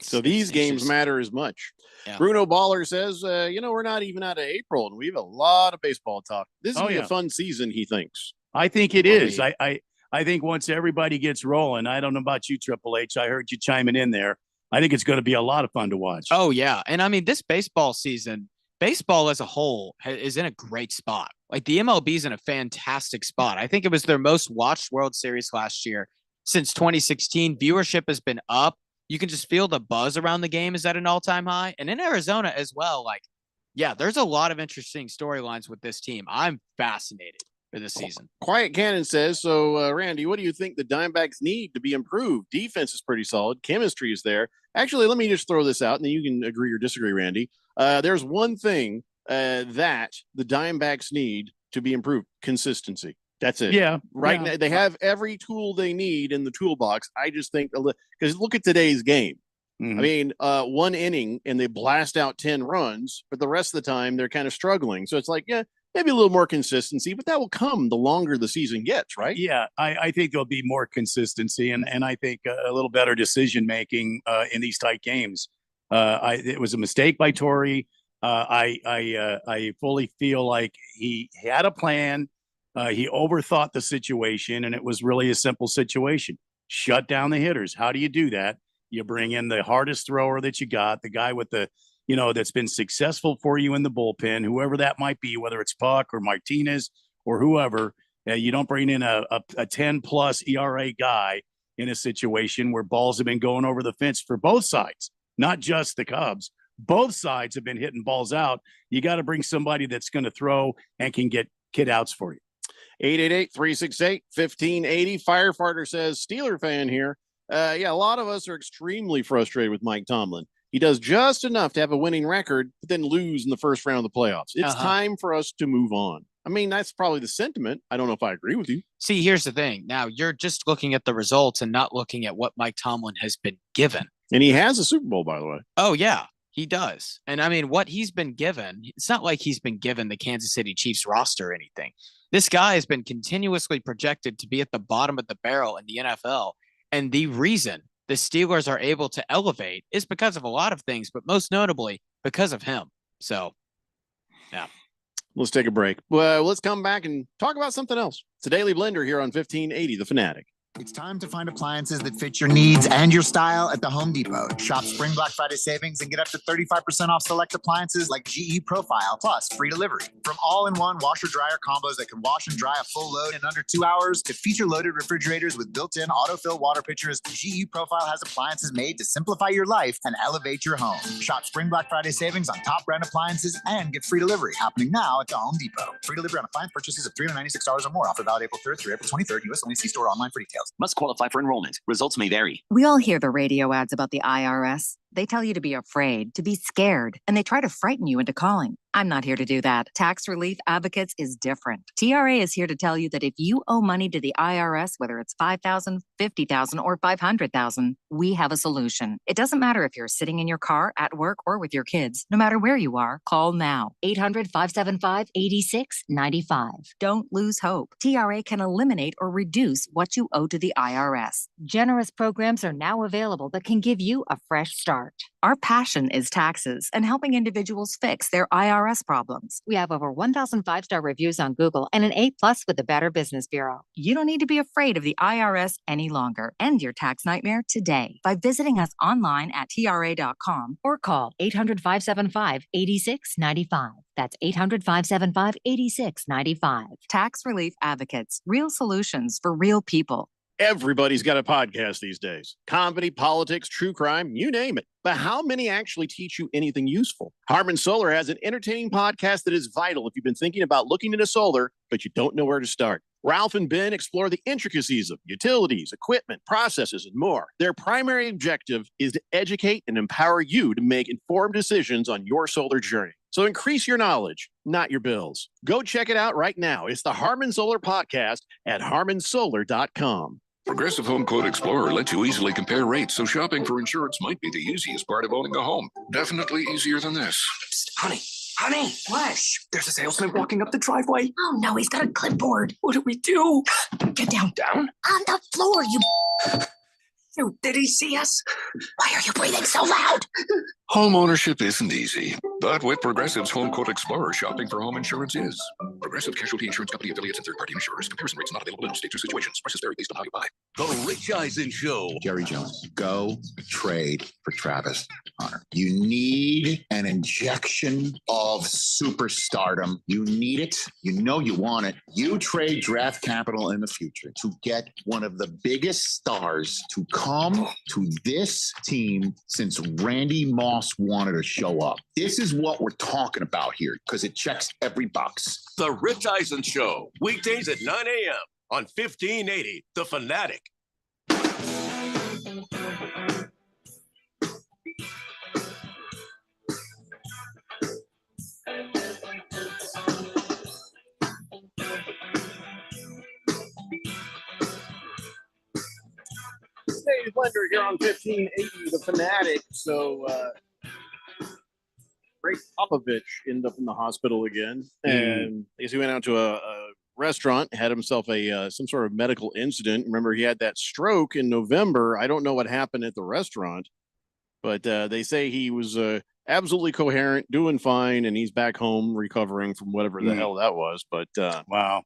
So these games just- matter as much. Yeah. Bruno Baller says, we're not even out of April, and we have a lot of baseball talk. This is Oh, be yeah. a fun season, he thinks. I think it is. I think once everybody gets rolling, I don't know about you, Triple H. I heard you chiming in there. I think it's going to be a lot of fun to watch. Oh, yeah. And I mean, this baseball season, baseball as a whole is in a great spot. Like the MLB is in a fantastic spot. I think it was their most watched World Series last year since 2016. Viewership has been up. You can just feel the buzz around the game is at an all-time high. And in Arizona as well, like, yeah, there's a lot of interesting storylines with this team. I'm fascinated for this season. Quiet Cannon says, so Randy, what do you think the Diamondbacks need to be improved? Defense is pretty solid. Chemistry is there. Actually, let me just throw this out, and then you can agree or disagree, Randy. There's one thing that the Diamondbacks need to be improved: consistency. That's it. Yeah. Right yeah. now, they have every tool they need in the toolbox. I just think because look at today's game. Mhm. I mean, one inning and they blast out 10 runs, but the rest of the time they're kind of struggling. So it's like, yeah, maybe a little more consistency, but that will come the longer the season gets, right? Yeah, I think there'll be more consistency and I think a little better decision making in these tight games. It was a mistake by Torrey. I fully feel like he had a plan. He overthought the situation, and it was really a simple situation. Shut down the hitters. How do you do that? You bring in the hardest thrower that you got, the guy with the, that's been successful for you in the bullpen, whoever that might be, whether it's Puck or Martinez or whoever. You don't bring in a 10-plus ERA guy in a situation where balls have been going over the fence for both sides, not just the Cubs. Both sides have been hitting balls out. You got to bring somebody that's going to throw and can get outs for you. 888-368-1580. Firefighter says, Steeler fan here. A lot of us are extremely frustrated with Mike Tomlin. He does just enough to have a winning record, but then lose in the first round of the playoffs. It's time for us to move on. I mean, that's probably the sentiment. I don't know if I agree with you. See, here's the thing. Now, you're just looking at the results and not looking at what Mike Tomlin has been given. And he has a Super Bowl, by the way. Oh, yeah, he does. And I mean, what he's been given, it's not like he's been given the Kansas City Chiefs roster or anything. This guy has been continuously projected to be at the bottom of the barrel in the NFL. And the reason the Steelers are able to elevate is because of a lot of things, but most notably because of him. So, yeah. Let's take a break. Well, let's come back and talk about something else. It's a Daily Blender here on 1580 The Fanatic. It's time to find appliances that fit your needs and your style at the Home Depot. Shop Spring Black Friday savings and get up to 35% off select appliances like GE Profile, plus free delivery. From all-in-one washer-dryer combos that can wash and dry a full load in under 2 hours to feature-loaded refrigerators with built-in autofill water pitchers, GE Profile has appliances made to simplify your life and elevate your home. Shop Spring Black Friday savings on top brand appliances and get free delivery happening now at the Home Depot. Free delivery on appliance purchases of $396 or more. Offer valid April 3rd through April 23rd. U.S. only. See store online for details. Must qualify for enrollment. Results may vary. We all hear the radio ads about the IRS. They tell you to be afraid, to be scared, and they try to frighten you into calling. I'm not here to do that. Tax Relief Advocates is different. TRA is here to tell you that if you owe money to the IRS, whether it's $5,000, $50,000, or $500,000, we have a solution. It doesn't matter if you're sitting in your car, at work, or with your kids. No matter where you are, call now. 800-575-8695. Don't lose hope. TRA can eliminate or reduce what you owe to the IRS. Generous programs are now available that can give you a fresh start. Our passion is taxes and helping individuals fix their IRS problems. We have over 1,000 5-star reviews on Google and an A+ with the Better Business Bureau. You don't need to be afraid of the IRS any longer. End your tax nightmare today by visiting us online at TRA.com or call 800-575-8695. That's 800-575-8695. Tax Relief Advocates. Real solutions for real people. Everybody's got a podcast these days. Comedy, politics, true crime, you name it. But how many actually teach you anything useful? Harmon Solar has an entertaining podcast that is vital if you've been thinking about looking into solar, but you don't know where to start. Ralph and Ben explore the intricacies of utilities, equipment, processes, and more. Their primary objective is to educate and empower you to make informed decisions on your solar journey. So increase your knowledge, not your bills. Go check it out right now. It's the Harmon Solar Podcast at harmonsolar.com. Progressive Home Quote Explorer lets you easily compare rates, so shopping for insurance might be the easiest part of owning a home. Definitely easier than this. Psst, honey, Flash. There's a salesman walking up the driveway. Oh no, he's got a clipboard. What do we do? Get down. Down? On the floor, you. Did he see us? Why are you breathing so loud? Home ownership isn't easy, but with Progressive's Home Quote Explorer, shopping for home insurance is. Progressive Casualty Insurance Company affiliates and third-party insurers. Comparison rates not available in all states or situations. Prices vary based on how you buy. The Rich Eisen Show. Jerry Jones, go trade for Travis Hunter. You need an injection of superstardom. You need it. You know you want it. You trade draft capital in the future to get one of the biggest stars to come to this team since Randy Moss wanted to show up. This is what we're talking about here because it checks every box. The Rich Eisen Show. Weekdays at 9 a.m. on 1580 The Fanatic. Dave Blender here on 1580 The Fanatic. So, Greg Popovich ended up in the hospital again. And I guess he went out to a restaurant, had himself a some sort of medical incident. Remember, he had that stroke in November. I don't know what happened at the restaurant, but they say he was absolutely coherent, doing fine, and he's back home recovering from whatever the hell that was. But wow,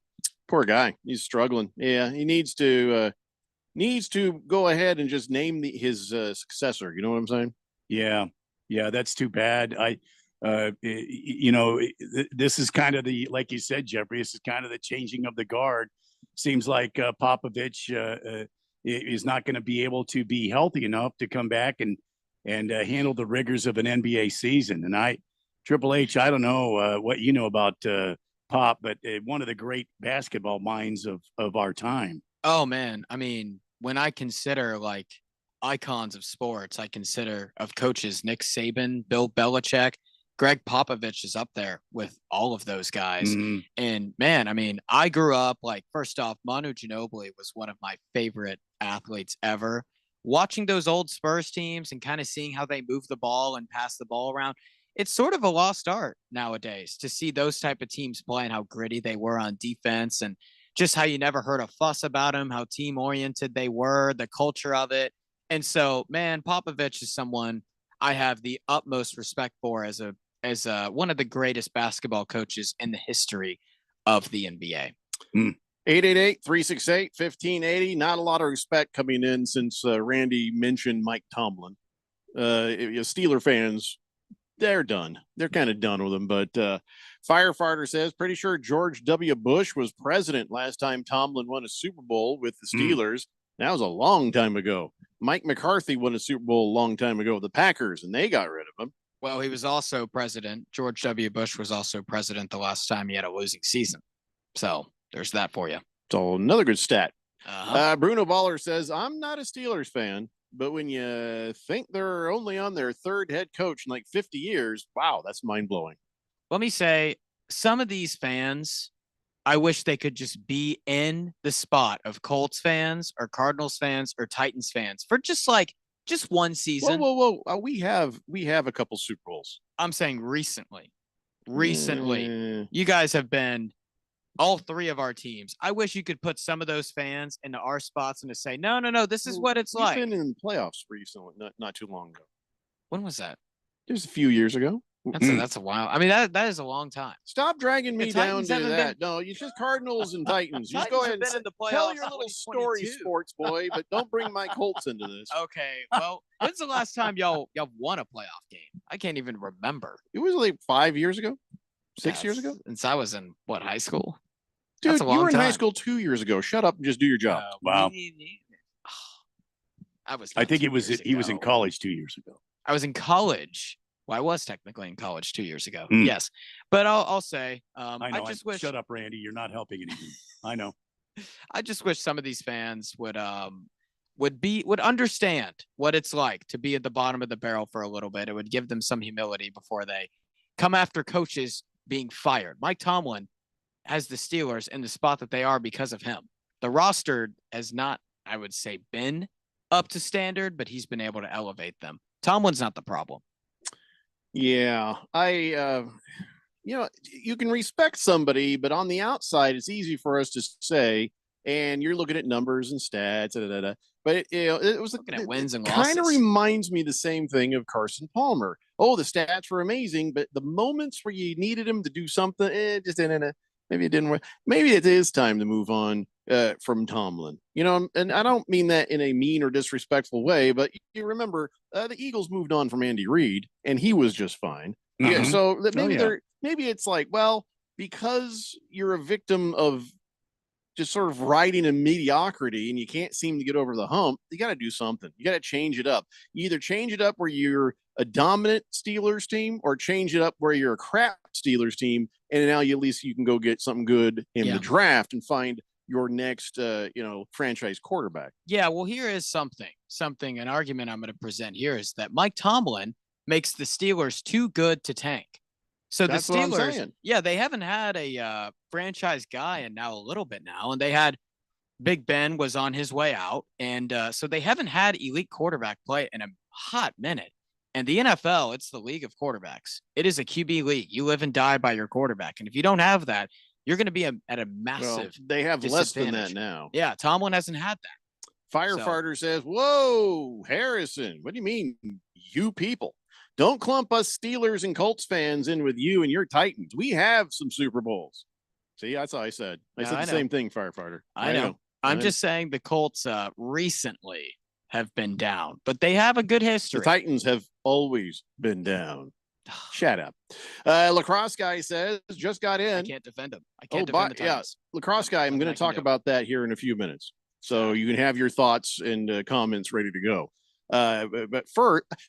poor guy. He's struggling. Yeah, he needs to go ahead and just name his successor. You know what I'm saying? Yeah, that's too bad. This is kind of like you said, Jeffrey, this is kind of the changing of the guard. Seems like Popovich is not going to be able to be healthy enough to come back and handle the rigors of an NBA season. And Triple H, I don't know what you know about Pop, but one of the great basketball minds of our time. Oh man, I mean, when I consider like icons of sports, I consider of coaches, Nick Saban, Bill Belichick, Greg Popovich is up there with all of those guys. Mm-hmm. And man, I mean, I grew up like, first off, Manu Ginobili was one of my favorite athletes ever. Watching those old Spurs teams and kind of seeing how they move the ball and pass the ball around, it's sort of a lost art nowadays to see those type of teams play and how gritty they were on defense and just how you never heard a fuss about them, how team oriented they were, the culture of it. And so, man, Popovich is someone I have the utmost respect for as one of the greatest basketball coaches in the history of the NBA. 888-368-1580. Not a lot of respect coming in since Randy mentioned Mike Tomlin. Steeler fans, they're done. They're kind of done with him. But Firefighter says, pretty sure George W. Bush was president last time Tomlin won a Super Bowl with the Steelers. That was a long time ago. Mike McCarthy won a Super Bowl a long time ago with the Packers, and they got rid of him. Well, he was also president. George W. Bush was also president the last time he had a losing season. So there's that for you. So another good stat. Bruno Baller says, I'm not a Steelers fan, but when you think they're only on their third head coach in like 50 years, wow, that's mind-blowing. Let me say, some of these fans, I wish they could just be in the spot of Colts fans or Cardinals fans or Titans fans for just one season. Whoa. We have a couple Super Bowls. I'm saying recently. You guys have been all three of our teams. I wish you could put some of those fans into our spots and to say, no, this is what it's like. We've been in the playoffs recently, not too long ago. When was that? It was a few years ago. That's a while. I mean, that is a long time. Stop dragging me down to that. No, you just Cardinals and Titans. You just go ahead and tell your little story, sports boy, but don't bring my Colts into this. Okay. Well, when's the last time y'all won a playoff game? I can't even remember. It was like 5 years ago, 6 years ago. Since I was in high school. Dude, That's a long you were in time. high school 2 years ago. Shut up and just do your job. Wow. I think he was in college 2 years ago. I was in college. Well, I was technically in college 2 years ago. Mm. Yes. But I'll say, I know. I just wish. Shut up, Randy. You're not helping anything. I know. I just wish some of these fans would understand what it's like to be at the bottom of the barrel for a little bit. It would give them some humility before they come after coaches being fired. Mike Tomlin has the Steelers in the spot that they are because of him. The roster has not, I would say, been up to standard, but he's been able to elevate them. Tomlin's not the problem. Yeah, you can respect somebody, but on the outside, it's easy for us to say, and you're looking at numbers and stats, but it was looking at wins and losses. Kind of reminds me the same thing of Carson Palmer. Oh, the stats were amazing, but the moments where you needed him to do something, just maybe it didn't work. Maybe it is time to move on from Tomlin. And I don't mean that in a mean or disrespectful way, but you remember the Eagles moved on from Andy Reid, and he was just fine. Mm-hmm. Yeah, so that maybe it's like, well, because you're a victim of just sort of riding in mediocrity and you can't seem to get over the hump, you got to do something. You got to change it up. You either change it up where you're a dominant Steelers team or change it up where you're a crap Steelers team. And now at least you can go get something good in the draft and find your next, franchise quarterback. Yeah. Well, here is an argument I'm going to present here is that Mike Tomlin makes the Steelers too good to tank. So That's the what I'm Steelers, saying. they haven't had a franchise guy in now a little bit now, and they had Big Ben was on his way out, and so they haven't had elite quarterback play in a hot minute. And the NFL, it's the league of quarterbacks. It is a QB league. You live and die by your quarterback, and if you don't have that, you're going to be at a massive. They have less than that now. Yeah, Tomlin hasn't had that. Firefighter says, "Whoa, Harrison, what do you mean, you people? Don't clump us Steelers and Colts fans in with you and your Titans. We have some Super Bowls." See, that's all I said. I said the same thing, Firefighter. I know. I'm just saying the Colts recently have been down, but they have a good history. The Titans have always been down. Shut up. Lacrosse guy says, just got in. I can't defend him. I can't defend the Titans. Lacrosse guy, I'm going to talk about that here in a few minutes. So you can have your thoughts and comments ready to go. But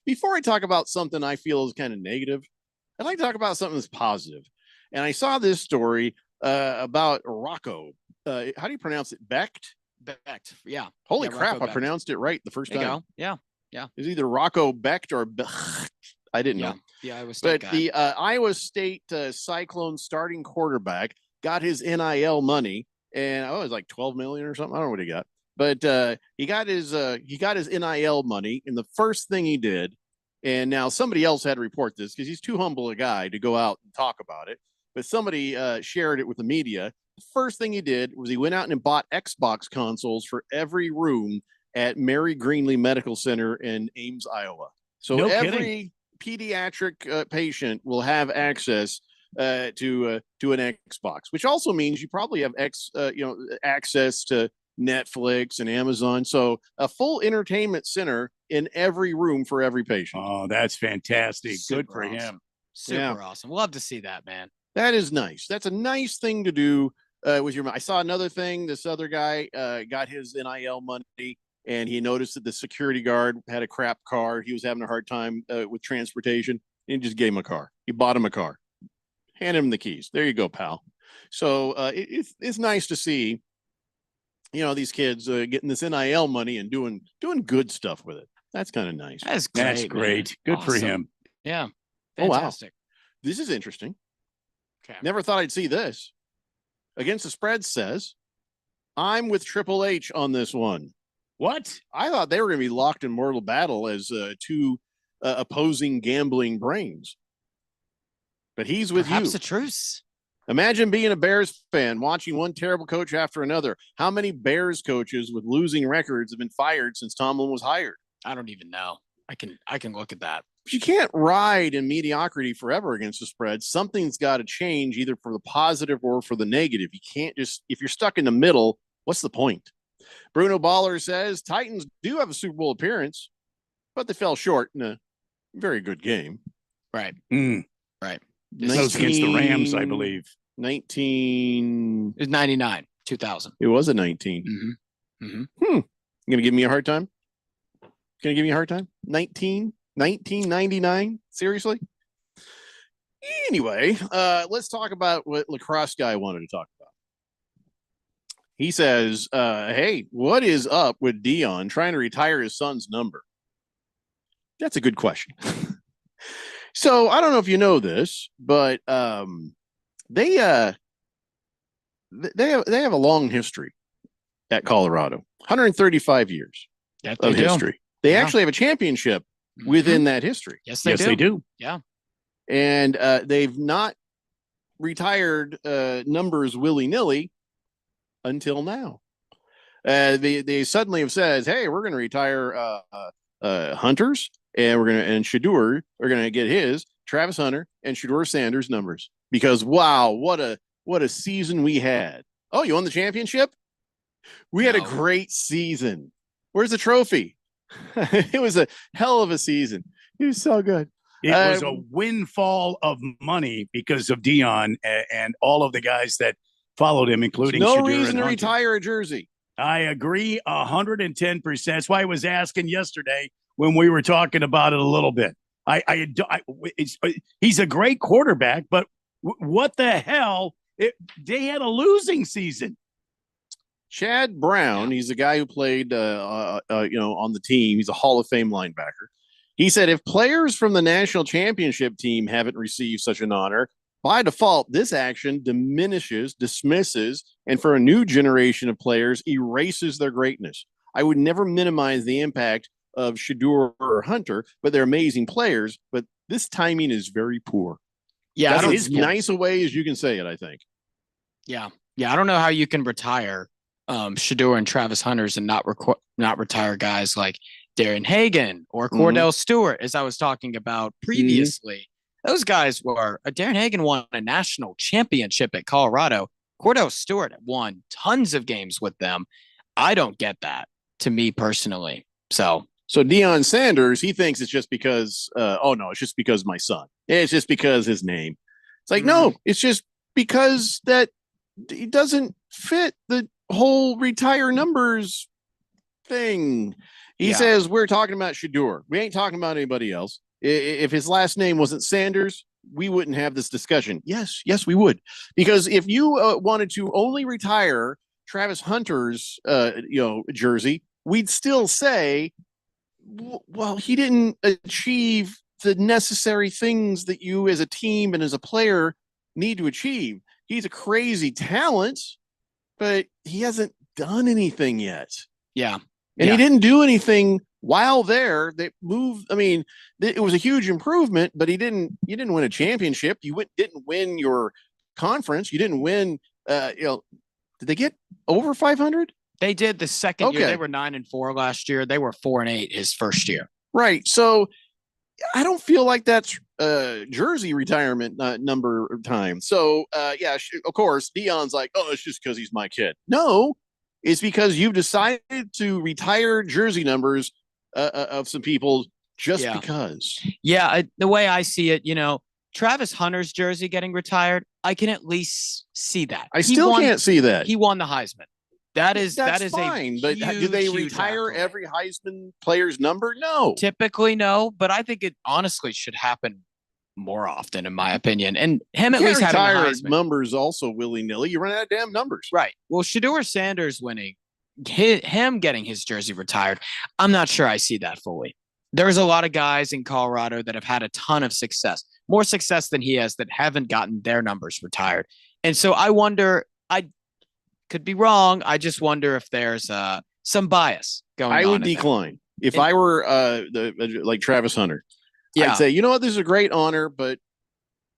before I talk about something I feel is kind of negative, I'd like to talk about something that's positive. And I saw this story about Rocco. How do you pronounce it? Becht? Becht. Yeah. Holy Yeah, crap. Rocco I Becht. pronounced it right the first There you time. go. Yeah. Yeah. It's either Rocco Becht or Becht. I didn't know. Yeah. Iowa State But guy. the Iowa State Cyclone starting quarterback got his NIL money, and it was like 12 million or something. I don't know what he got, but he got his NIL money. And the first thing he did, and now somebody else had to report this because he's too humble a guy to go out and talk about it, but somebody shared it with the media. The first thing he did was he went out and bought Xbox consoles for every room at Mary Greenlee Medical Center in Ames, Iowa. So No every kidding. pediatric patient will have access to an Xbox, which also means you probably have access to Netflix and Amazon. So a full entertainment center in every room for every patient. Oh, that's fantastic. Good for awesome. him. Super awesome. Love to see that, man. That is nice. That's a nice thing to do with your. I saw another thing. This other guy got his NIL money, and he noticed that the security guard had a crap car. He was having a hard time with transportation, and he just gave him a car. He bought him a car, handed him the keys. There you go, pal. So it's nice to see, these kids getting this NIL money and doing good stuff with it. That's kind of nice. That's great. Good for him. Yeah. Fantastic. Oh, wow. This is interesting. Okay. Never thought I'd see this. Against the Spread says, I'm with Triple H on this one. What? I thought they were going to be locked in mortal battle as two opposing gambling brains. But he's with Perhaps you. a truce. Imagine being a Bears fan, watching one terrible coach after another. How many Bears coaches with losing records have been fired since Tomlin was hired? I don't even know. I can look at that. You can't ride in mediocrity forever against the Spread. Something's got to change either for the positive or for the negative. You can't just, if you're stuck in the middle, what's the point? Bruno Baller says Titans do have a Super Bowl appearance, but they fell short in a very good game. Right. Right. This was against the Rams, I believe. 19. It was 99, 2000. It was a 19. Mm-hmm. You gonna give me a hard time? 1999? Seriously? Anyway, let's talk about what Lacrosse guy wanted to talk about. He says, hey, what is up with Dion trying to retire his son's number? That's a good question. So I don't know if you know this, but they have a long history at Colorado, 135 years of history. They actually have a championship within that history. Yes, they do. Yeah. And they've not retired numbers willy-nilly until now. They suddenly have said, hey, we're going to retire Hunters, and Shedeur are going to get his, Travis Hunter and Shedeur Sanders numbers. Because, wow, what a season we had. Oh, you won the championship? We had a great season. Where's the trophy? It was a hell of a season. It was so good. It was a windfall of money because of Dion and all of the guys that followed him, including no Shedeur reason to Hunter. retire a jersey. I agree 110%. That's why I was asking yesterday when we were talking about it a little bit. He's a great quarterback, but what the hell? They had a losing season. Chad Brown, he's a guy who played, on the team. He's a Hall of Fame linebacker. He said, if players from the national championship team haven't received such an honor, by default, this action dismisses, and for a new generation of players, erases their greatness. I would never minimize the impact of Shedeur or Hunter, but they're amazing players. But this timing is very poor. Yeah, that's as nice a way as you can say it, I think. Yeah. I don't know how you can retire Shedeur and Travis Hunters and not retire guys like Darren Hagen or Cordell Stewart, as I was talking about previously. Those guys were Darren Hagen won a national championship at Colorado. Cordell Stewart won tons of games with them. I don't get that, to me personally. So Deion Sanders, he thinks it's just because, it's just because my son. It's just because his name. It's like, no, it's just because that he doesn't fit the whole retire numbers thing. He says, we're talking about Shedeur. We ain't talking about anybody else. If his last name wasn't Sanders, we wouldn't have this discussion. Yes, we would. Because if you wanted to only retire Travis Hunter's, jersey, we'd still say, well, he didn't achieve the necessary things that you as a team and as a player need to achieve. He's a crazy talent, but he hasn't done anything yet. Yeah. And he didn't do anything while there. They moved. I mean, it was a huge improvement, but you didn't win a championship. You didn't win your conference. You didn't win, did they get over 500? They did the second year. They were 9-4 last year. They were 4-8 his first year. Right. So I don't feel like that's jersey retirement number time. So of course, Dion's like, oh, it's just because he's my kid. No, it's because you've decided to retire jersey numbers of some people just because. Yeah, the way I see it, Travis Hunter's jersey getting retired, I can at least see that. I still can't see that. He won the Heisman. That is fine, but do they retire every Heisman player's number? No. Typically, no, but I think it honestly should happen more often, in my opinion. And him at You least can't having a retire Heisman. numbers also willy-nilly. You run out of damn numbers. Right. Well, Shedeur Sanders winning, him getting his jersey retired, I'm not sure I see that fully. There's a lot of guys in Colorado that have had a ton of success, more success than he has, that haven't gotten their numbers retired. And so I wonder, I could be wrong. I just wonder if there's some bias going on. I would in there. decline. If I were like Travis Hunter, I'd say, you know what, this is a great honor, but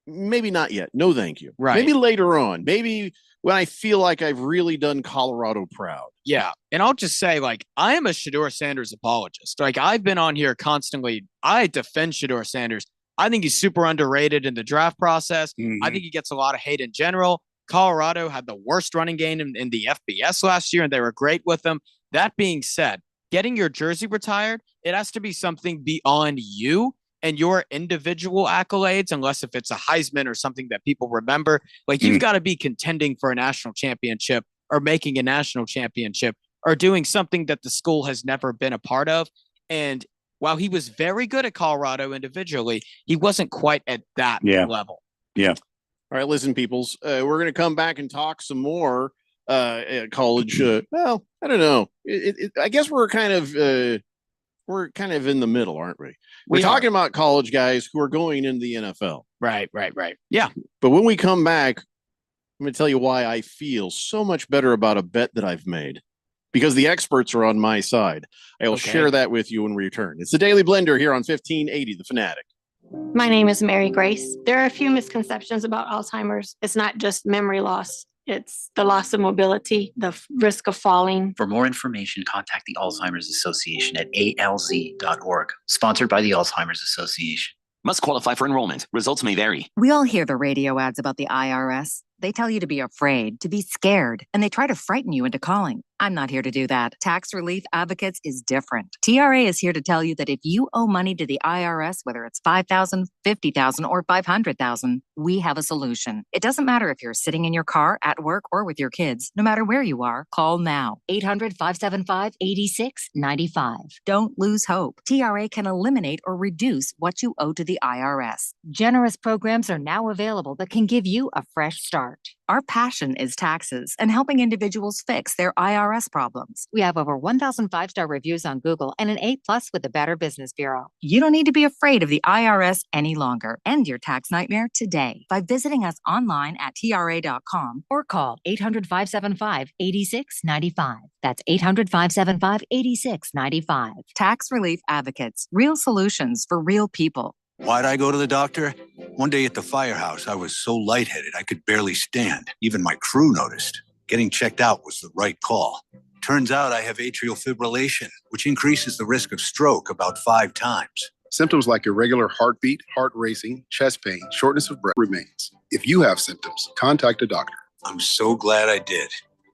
maybe not yet. No, thank you. Right. Maybe later on. Maybe when I feel like I've really done Colorado proud. Yeah. And I'll just say, I am a Shedeur Sanders apologist. I've been on here constantly. I defend Shedeur Sanders. I think he's super underrated in the draft process. I think he gets a lot of hate in general. Colorado had the worst running game in the FBS last year, and they were great with him. That being said, getting your jersey retired, it has to be something beyond you and your individual accolades, unless if it's a Heisman or something that people remember. You've got to be contending for a national championship or making a national championship or doing something that the school has never been a part of. And while he was very good at Colorado individually, he wasn't quite at that level. Yeah. All right, listen, peoples, we're going to come back and talk some more college. Well, I don't know. I guess we're kind of in the middle, aren't we? We're talking about college guys who are going into the NFL. Right. Yeah. But when we come back, I'm going to tell you why I feel so much better about a bet that I've made, because the experts are on my side. I will share that with you when we return. It's the Daily Blender here on 1580 The Fanatic. My name is Mary Grace. There are a few misconceptions about Alzheimer's. It's not just memory loss. It's the loss of mobility, the risk of falling. For more information, contact the Alzheimer's Association at alz.org, sponsored by the Alzheimer's Association. Must qualify for enrollment. Results may vary. We all hear the radio ads about the IRS. They tell you to be afraid, to be scared, and they try to frighten you into calling. I'm not here to do that. Tax Relief Advocates is different. TRA is here to tell you that if you owe money to the IRS, whether it's $5,000, $50,000, or $500,000, we have a solution. It doesn't matter if you're sitting in your car, at work, or with your kids. No matter where you are, call now. 800-575-8695. Don't lose hope. TRA can eliminate or reduce what you owe to the IRS. Generous programs are now available that can give you a fresh start. Our passion is taxes and helping individuals fix their IRS problems. We have over 1,000 5-star reviews on Google and an A+ with the Better Business Bureau. You don't need to be afraid of the IRS any longer. End your tax nightmare today by visiting us online at TRA.com or call 800-575-8695. That's 800-575-8695. Tax Relief Advocates. Real solutions for real people. Why'd I go to the doctor? One day at the firehouse, I was so lightheaded I could barely stand. Even my crew noticed. Getting checked out was the right call. Turns out I have atrial fibrillation, which increases the risk of stroke about 5 times. Symptoms like irregular heartbeat, heart racing, chest pain, shortness of breath remains. If you have symptoms, contact a doctor. I'm so glad I did.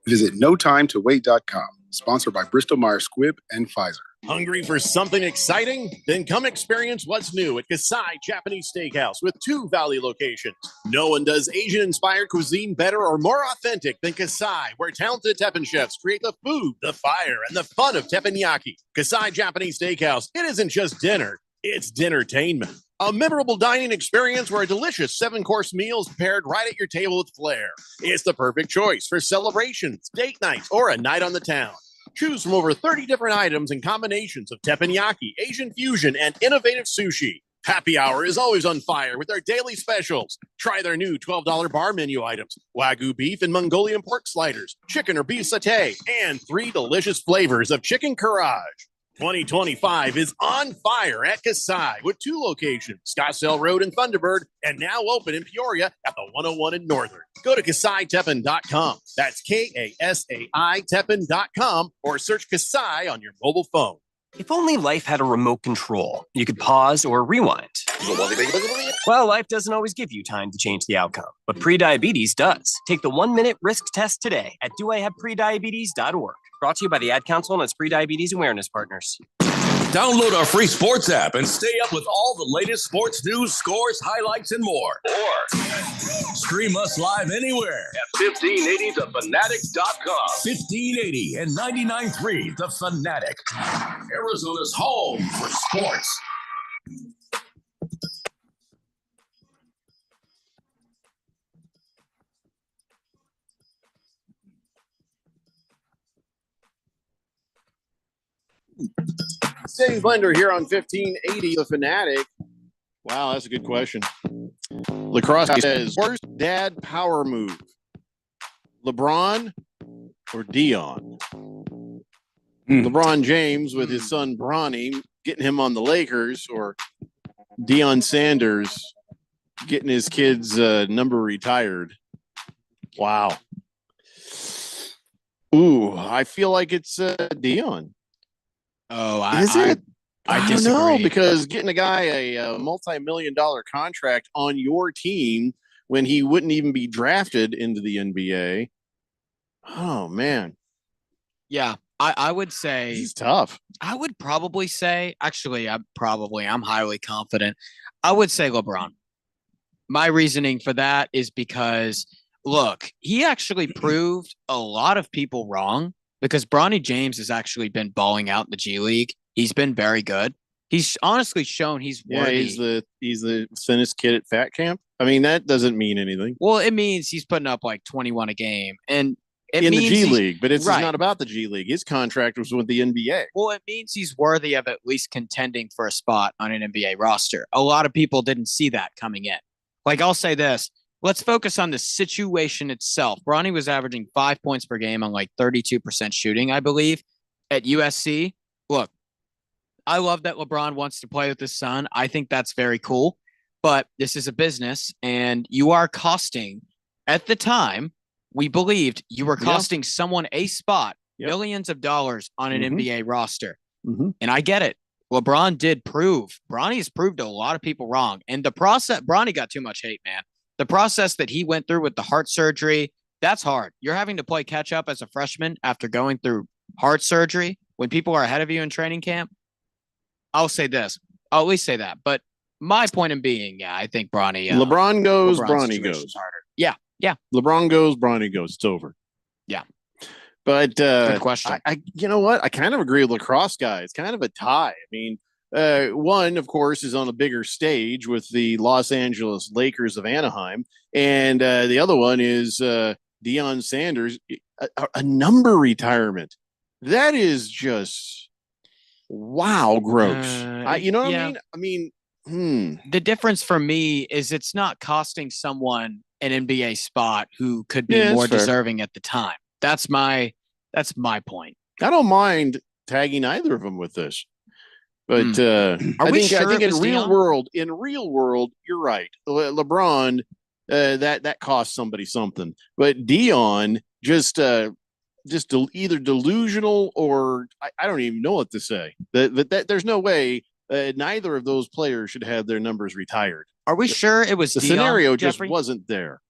Visit notimetowait.com, sponsored by Bristol Myers Squibb and Pfizer. Hungry for something exciting? Then come experience what's new at Kasai Japanese Steakhouse with 2 Valley locations. No one does Asian-inspired cuisine better or more authentic than Kasai, where talented teppanyaki chefs create the food, the fire, and the fun of teppanyaki. Kasai Japanese Steakhouse, it isn't just dinner, it's dinnertainment. A memorable dining experience where a delicious 7-course meal is prepared right at your table with flair. It's the perfect choice for celebrations, date nights, or a night on the town. Choose from over 30 different items and combinations of teppanyaki, Asian fusion, and innovative sushi. Happy hour is always on fire with their daily specials. Try their new $12 bar menu items, Wagyu beef and Mongolian pork sliders, chicken or beef satay, and 3 delicious flavors of chicken karaage. 2025 is on fire at Kasai with 2 locations, Scottsdale Road and Thunderbird, and now open in Peoria at the 101 in Northern. Go to KasaiTeppen.com. That's KASAI Teppen.com or search Kasai on your mobile phone. If only life had a remote control, you could pause or rewind. Well, life doesn't always give you time to change the outcome, but prediabetes does. Take the 1-minute risk test today at doihaveprediabetes.org. Brought to you by the Ad Council and its prediabetes awareness partners. Download our free sports app and stay up with all the latest sports news, scores, highlights, and more. Or stream us live anywhere at 1580thefanatic.com. 1580 and 99.3 The Fanatic, Arizona's home for sports. Daily Blender here on 1580 The Fanatic. Wow, that's a good question. Lacrosse says, worst dad power move? LeBron or Dion? LeBron James with his son Bronny getting him on the Lakers, or Deion Sanders getting his kid's number retired? Wow. Ooh, I feel like it's Dion. Oh, I don't know, because getting a guy a multi-million-dollar contract on your team when he wouldn't even be drafted into the NBA. Oh man. Yeah, I would say he's tough. I would probably say, actually, I'm highly confident. I would say LeBron. My reasoning for that is because, look, he actually proved a lot of people wrong, because Bronny James has actually been balling out in the G League. He's been very good. He's honestly shown he's worthy. He's the thinnest kid at Fat Camp. I mean, that doesn't mean anything. Well, it means he's putting up like 21 a game, and in the G League, but it's not about the G League. His contract was with the NBA. Well, it means he's worthy of at least contending for a spot on an NBA roster. A lot of people didn't see that coming in. Like, I'll say this. Let's focus on the situation itself. Bronny was averaging 5 points per game on like 32% shooting, I believe, at USC. Look, I love that LeBron wants to play with his son. I think that's very cool. But this is a business, and you are costing, at the time, we believed you were costing someone a spot, millions of dollars on an NBA roster. And I get it. LeBron did prove. Bronny's proved a lot of people wrong. And the process, Bronny got too much hate, man. The process that he went through with the heart surgery, that's hard. You're having to play catch up as a freshman after going through heart surgery when people are ahead of you in training camp. I'll say this. I'll at least say that. But my point in being, I think Bronny. LeBron goes, Bronny goes. Harder. Yeah. LeBron goes, Bronny goes. It's over. Yeah. But good question. I you know what? I kind of agree with lacrosse guy. It's kind of a tie. I mean, one, of course, is on a bigger stage with the Los Angeles Lakers of Anaheim. And the other one is Deion Sanders, a number retirement. That is just, wow, gross. You know what I mean? I mean, the difference for me is it's not costing someone an NBA spot who could be more deserving at the time. That's my point. I don't mind tagging either of them with this. But I think in real world, you're right. LeBron, that cost somebody something. But Dion just either delusional or I don't even know what to say. That there's no way neither of those players should have their numbers retired. Are we sure it was the Dion, scenario? Jeffrey? Just wasn't there.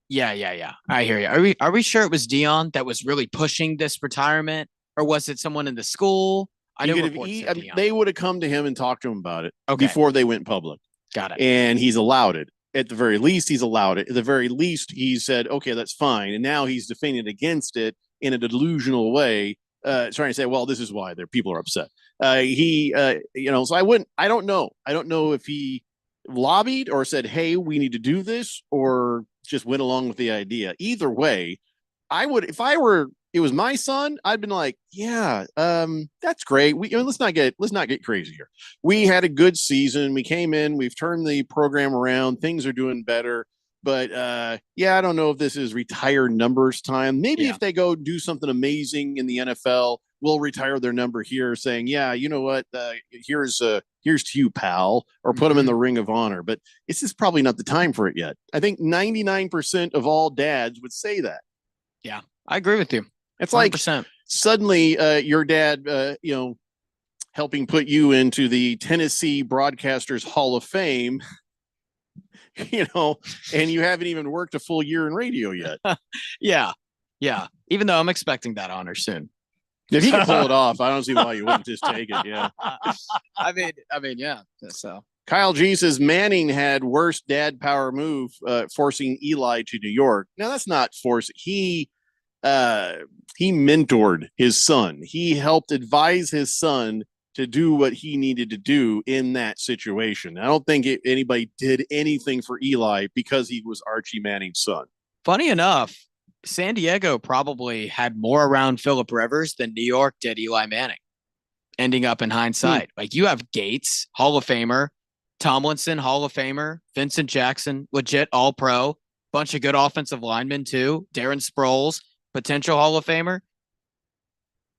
Yeah. I hear you. Are we sure it was Dion that was really pushing this retirement, or was it someone in the school? They would have come to him and talked to him about it before they went public. Got it. And he's allowed it. At the very least, he's allowed it. At the very least, he said, okay, that's fine. And now he's defending against it in a delusional way, trying to say, well, this is why people are upset. So I don't know. I don't know if he lobbied or said, hey, we need to do this, or just went along with the idea. Either way, I would, if it was my son, I'd been like, yeah, that's great. Let's not get crazy here. We had a good season. We came in, we've turned the program around. Things are doing better. But I don't know if this is retire numbers time. Maybe if they go do something amazing in the NFL, we'll retire their number here, saying, yeah, you know what? Here's to you, pal, or put them in the Ring of Honor. But it's just probably not the time for it yet. I think 99% of all dads would say that. Yeah, I agree with you. It's 100%. Like suddenly your dad, helping put you into the Tennessee Broadcasters Hall of Fame. and you haven't even worked a full year in radio yet. Yeah. Even though I'm expecting that honor soon. If he can pull it off, I don't see why you wouldn't just take it. Yeah. I mean, yeah. So Kyle G says Manning had worst dad power move, forcing Eli to New York. Now that's not force. He mentored his son. He helped advise his son to do what he needed to do in that situation. I don't think anybody did anything for Eli because he was Archie Manning's son. Funny enough, San Diego probably had more around Phillip Rivers than New York did Eli Manning, ending up in hindsight. Like you have Gates, Hall of Famer, Tomlinson, Hall of Famer, Vincent Jackson, legit all-pro, bunch of good offensive linemen too, Darren Sproles, potential Hall of Famer.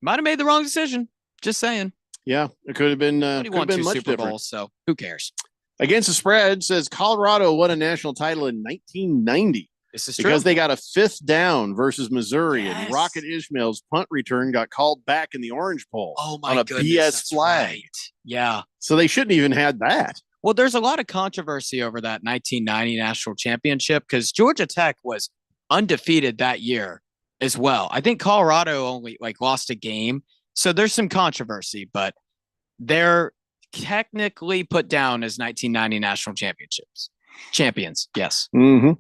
Might have made the wrong decision. Just saying. Yeah, it could have been, He won 2 much Super different. Bowls, so who cares? Against the Spread says Colorado won a national title in 1990. This is because true. they got a 5th down versus Missouri, and Rocket Ishmael's punt return got called back in the Orange Bowl on a BS flag. Right. Yeah. So they shouldn't even had that. Well, there's a lot of controversy over that 1990 national championship because Georgia Tech was undefeated that year as well. I think Colorado only lost a game. So there's some controversy, but they're technically put down as 1990 national champions. Yes. Mm-hmm.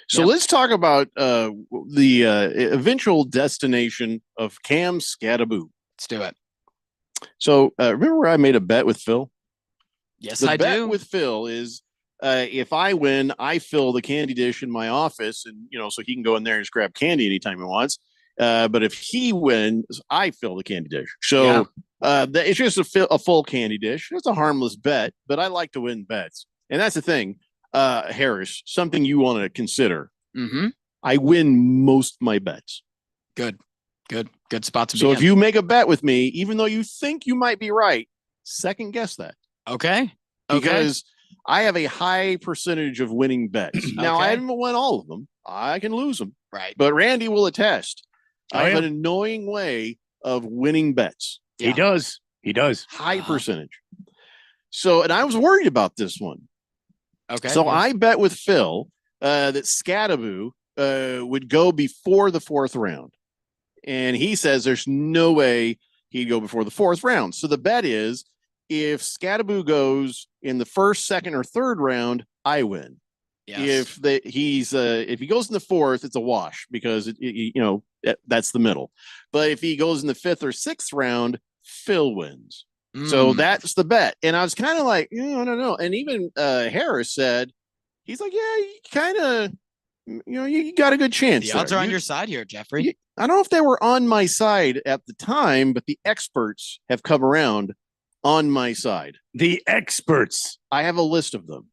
So let's talk about the eventual destination of Cam Scatterboo. Let's do it. So remember where I made a bet with Phil? Yes, the I bet do. with Phil is if I win, I fill the candy dish in my office, and so he can go in there and just grab candy anytime he wants. But if he wins, I fill the candy dish. So it's just a full candy dish. It's a harmless bet, but I like to win bets, and that's the thing. Harris, something you want to consider. Mm-hmm. I win most of my bets. Good spot to be So in. if you make a bet with me, even though you think you might be right, second guess that. Okay. Because I have a high percentage of winning bets. Now, I haven't won all of them. I can lose them. Right. But Randy will attest. Oh, I have yeah. an annoying way of winning bets. He does. High percentage. So, and I was worried about this one. Okay. So I bet with Phil that Scatterboo would go before the 4th round. And he says there's no way he'd go before the 4th round. So the bet is if Scatterboo goes in the 1st, 2nd, or 3rd round, I win. Yes. If he goes in the 4th, it's a wash because that's the middle. But if he goes in the 5th or 6th round, Phil wins. So that's the bet. And I was kind of like, I don't know. And even Harris said, he's like, yeah, you kind of, you got a good chance. The odds there. are on your side here, Jeffrey. I don't know if they were on my side at the time, but the experts have come around on my side. The experts. I have a list of them.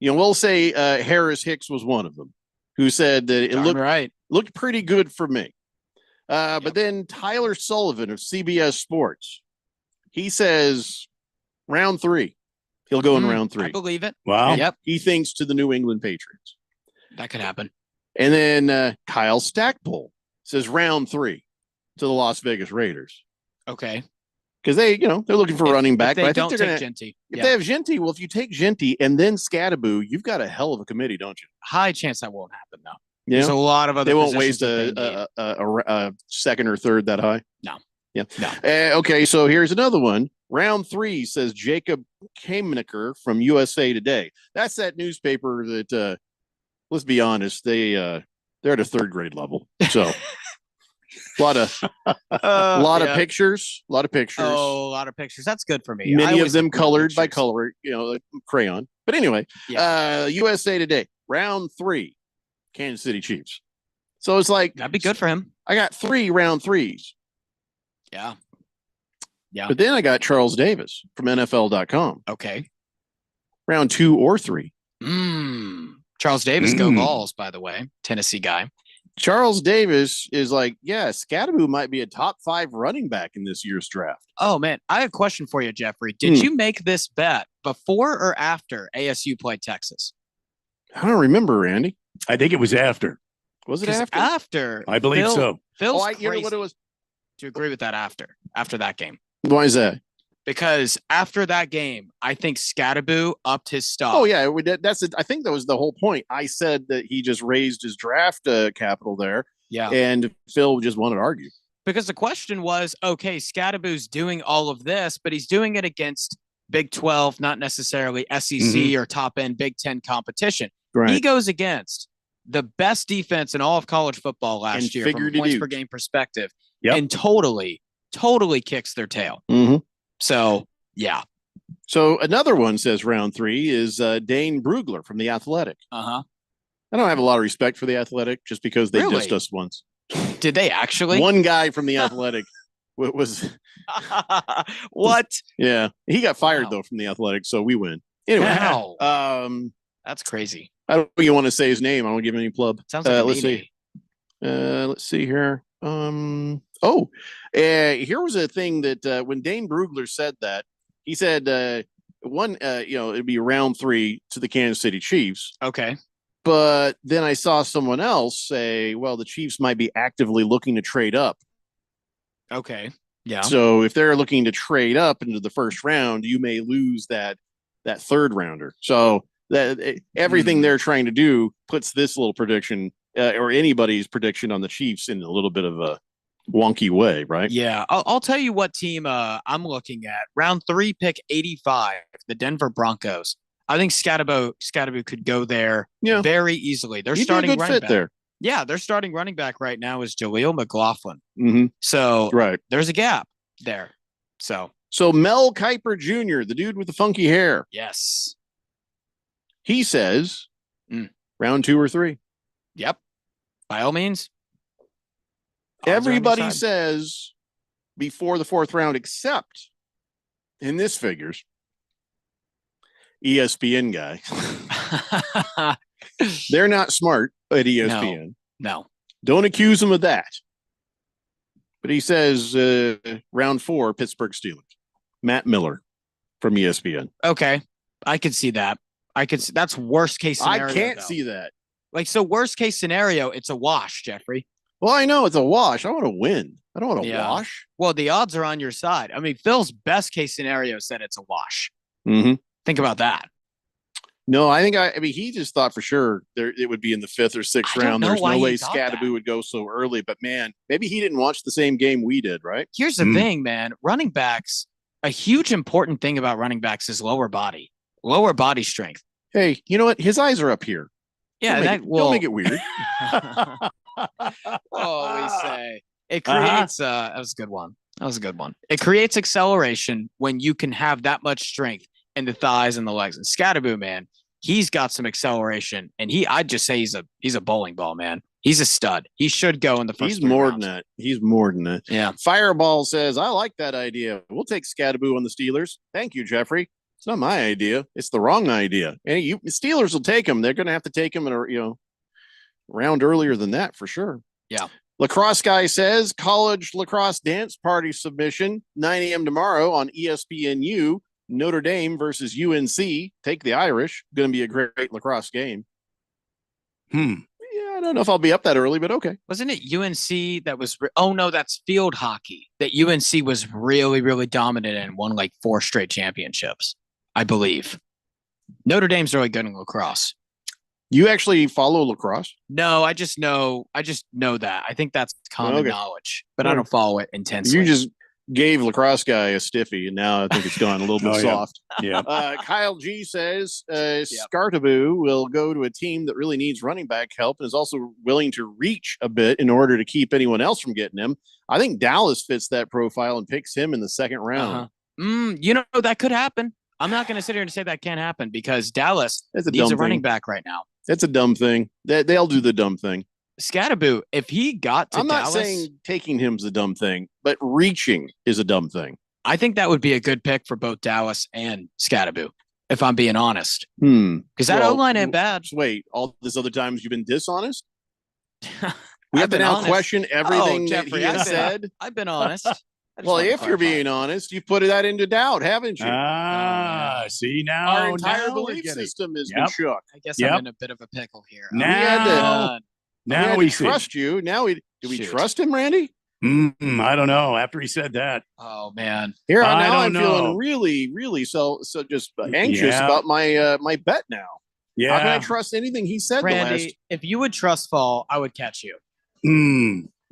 We'll say Harris Hicks was one of them who said that it looked pretty good for me. But then Tyler Sullivan of CBS Sports, he says round 3. He'll go in round 3. I believe it. Wow. Yep. He thinks to the New England Patriots. That could happen. And then Kyle Stackpole says round 3 to the Las Vegas Raiders. Okay. Because they're looking for a running back. If But they I think don't they're take gonna, Genty. If they have Genty, well, if you take Genty and then Scatterboo, you've got a hell of a committee, don't you? High chance that won't happen, though. Yeah. There's a lot of other They won't positions waste that they need. a 2nd or 3rd that high. No. Yeah. No. Okay, so here's another one. Round 3 says Jacob Kamenicker from USA Today. That's that newspaper that, let's be honest, they're at a 3rd grade level. So a lot of pictures. Oh, a lot of pictures. That's good for me. I Many of always them look for colored by pictures. color, crayon. But anyway, USA Today, round 3, Kansas City Chiefs. So it's like that'd be good for him. I got 3 round 3s. Yeah. Yeah. But then I got Charles Davis from NFL.com. Okay. Round 2 or 3. Charles Davis, go Vols, by the way. Tennessee guy. Charles Davis is like, Scatterboo might be a top 5 running back in this year's draft. Oh, man. I have a question for you, Jeffrey. Did you make this bet before or after ASU played Texas? I don't remember, Randy. I think it was after. Was it 'Cause after? After. I believe so. Phil's You know what crazy it was? to agree with that after that game. Why is that? because after that game, I think Scatterboo upped his stock. Oh yeah, that's it. I think that was the whole point. I said that he just raised his draft capital there. Yeah. And Phil just wanted to argue. Because the question was, okay, Scatterboo's doing all of this, but he's doing it against Big 12, not necessarily SEC or top end Big 10 competition. Right. He goes against the best defense in all of college football last year from a points per game perspective, and totally kicks their tail. So, yeah. So another one says round 3 is Dane Brugler from The Athletic. I don't have a lot of respect for The Athletic just because they dissed us once. Did they actually? One guy from The Athletic was what? Yeah, he got fired though from The Athletic, so we win. Anyway, that's crazy. I don't think you want to say his name. I won't give him any plug. Sounds like let's see. Let's see here. Here was a thing that when Dane Brugler said that, he said it'd be round 3 to the Kansas City Chiefs. Okay. But then I saw someone else say, well, the Chiefs might be actively looking to trade up. Okay. Yeah. So if they're looking to trade up into the first round, you may lose that third rounder. So that everything they're trying to do puts this little prediction or anybody's prediction on the Chiefs in a little bit of a wonky way, right? Yeah. I'll tell you what team I'm looking at. Round 3, pick 85, the Denver Broncos. I think Scatterboo could go there very easily. They're starting running back there. Yeah, their starting running back right now is Jaleel McLaughlin. So right, there's a gap there. So Mel Kiper Jr., the dude with the funky hair. Yes. He says round 2 or 3. Yep. By all means. Everybody says before the 4th round, except in this figures. ESPN guy. They're not smart at ESPN. No. Don't accuse them of that. But he says round 4, Pittsburgh Steelers. Matt Miller from ESPN. Okay. I could see that. That's worst case scenario. I can't see that. So worst case scenario, it's a wash, Jeffrey. Well, I know it's a wash. I want to win. I don't want to wash. Well, the odds are on your side. I mean, Phil's best case scenario said it's a wash. Think about that. No, I mean, he just thought for sure it would be in the 5th or 6th round. There's no way Scatterboo would go so early, but man, maybe he didn't watch the same game we did, right? Here's the thing, man. Running backs, a huge important thing about running backs is lower body strength. Hey, you know what? His eyes are up here. Yeah, don't make it weird. We say it creates. That was a good one. It creates acceleration when you can have that much strength in the thighs and the legs. And Scatterboo, man, he's got some acceleration, and I'd just say he's a bowling ball, man. He's a stud. He should go in the first. He's more than that. He's more than that. Yeah. Fireball says, I like that idea. We'll take Scatterboo on the Steelers. Thank you, Jeffrey. It's not my idea. It's the wrong idea. And Steelers will take him. They're going to have to take him in a round earlier than that for sure. Yeah. Lacrosse guy says college lacrosse dance party submission 9 a.m. tomorrow on ESPNU. Notre Dame versus UNC. Take the Irish. Going to be a great lacrosse game. Yeah, I don't know if I'll be up that early, but okay. Wasn't it UNC that was? Oh no, that's field hockey. That UNC was really, really dominant and won like 4 straight championships, I believe. Notre Dame's really good in lacrosse. You actually follow lacrosse? No, I just know that. I think that's common knowledge, but I don't follow it intensely. You just gave lacrosse guy a stiffy, and now I think it's gone a little bit soft. Yeah. Kyle G says Scatterboo will go to a team that really needs running back help and is also willing to reach a bit in order to keep anyone else from getting him. I think Dallas fits that profile and picks him in the 2nd round. That could happen. I'm not going to sit here and say that can't happen because Dallas needs a running back right now. That's a dumb thing. They'll do the dumb thing. Scatterboo, if he got to I'm not Dallas, saying taking him's a dumb thing, but reaching is a dumb thing. I think that would be a good pick for both Dallas and Scatterboo, if I'm being honest. Because that O-line ain't bad. Wait, all these other times you've been dishonest? We have to now question everything Jeffrey, that he has said? I've been honest. Well, if you're being honest, you've put that into doubt, haven't you? See now. Our entire belief system has been shook. I guess I'm in a bit of a pickle here. Now we trust you. Now do we trust him, Randy? I don't know. After he said that, oh man, Here I now I'm don't feeling know. really so just anxious Yeah. about my my bet now. Yeah. How can I trust anything he said? Randy, if you would trust fall, I would catch you.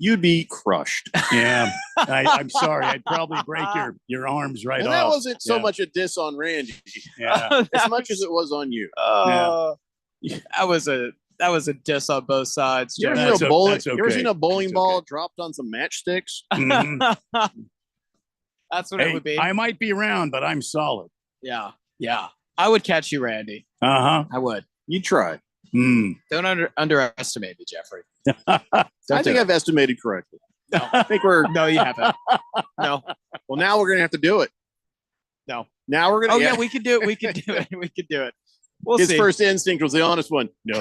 You'd be crushed. Yeah, I'm sorry. I'd probably break your arms right And off. that wasn't so Yeah. much a diss on Randy, Yeah. as much as it was on you. That was a diss on both sides. You ever, Jeff. seen a bowling, you ever seen a bowling ball dropped on some matchsticks? That's what it Hey, would be. I might be round, but I'm solid. Yeah. I would catch you, Randy. Uh-huh. I would. You try. Don't underestimate me, Jeffrey. I think I've estimated correctly. I think we're No, you haven't. No. well. Now we're gonna have to do it. No. Now we're gonna. Oh yeah, we could do it. We could do it. We could do it. We'll His see. first instinct was the honest one. No.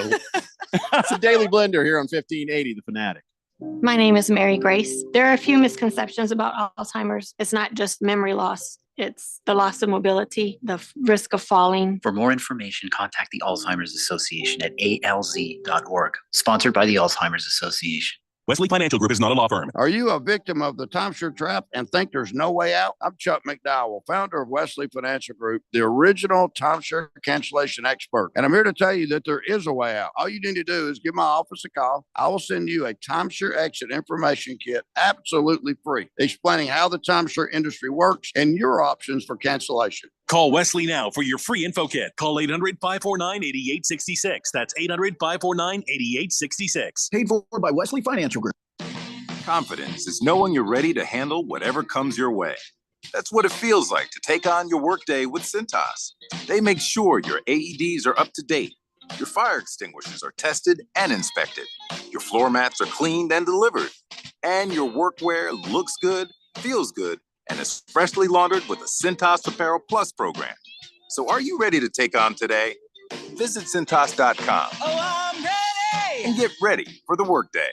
It's a Daily Blender here on 1580 The Fanatic. My name is Mary Grace. There are a few misconceptions about Alzheimer's. It's not just memory loss. It's the loss of mobility, the risk of falling. For more information, contact the Alzheimer's Association at alz.org. Sponsored by the Alzheimer's Association. Wesley Financial Group is not a law firm. Are you a victim of the timeshare trap and think there's no way out? I'm Chuck McDowell, founder of Wesley Financial Group, the original timeshare cancellation expert. And I'm here to tell you that there is a way out. All you need to do is give my office a call. I will send you a timeshare exit information kit absolutely free, explaining how the timeshare industry works and your options for cancellation. Call Wesley now for your free info kit. Call 800-549-8866. That's 800-549-8866. Paid for by Wesley Financial Group. Confidence is knowing you're ready to handle whatever comes your way. That's what it feels like to take on your workday with Cintas. They make sure your AEDs are up to date, your fire extinguishers are tested and inspected, your floor mats are cleaned and delivered, and your workwear looks good, feels good, and is freshly laundered with a Cintas Apparel Plus program. So are you ready to take on today? Visit Cintas.com. Oh, I'm ready! And get ready for the workday.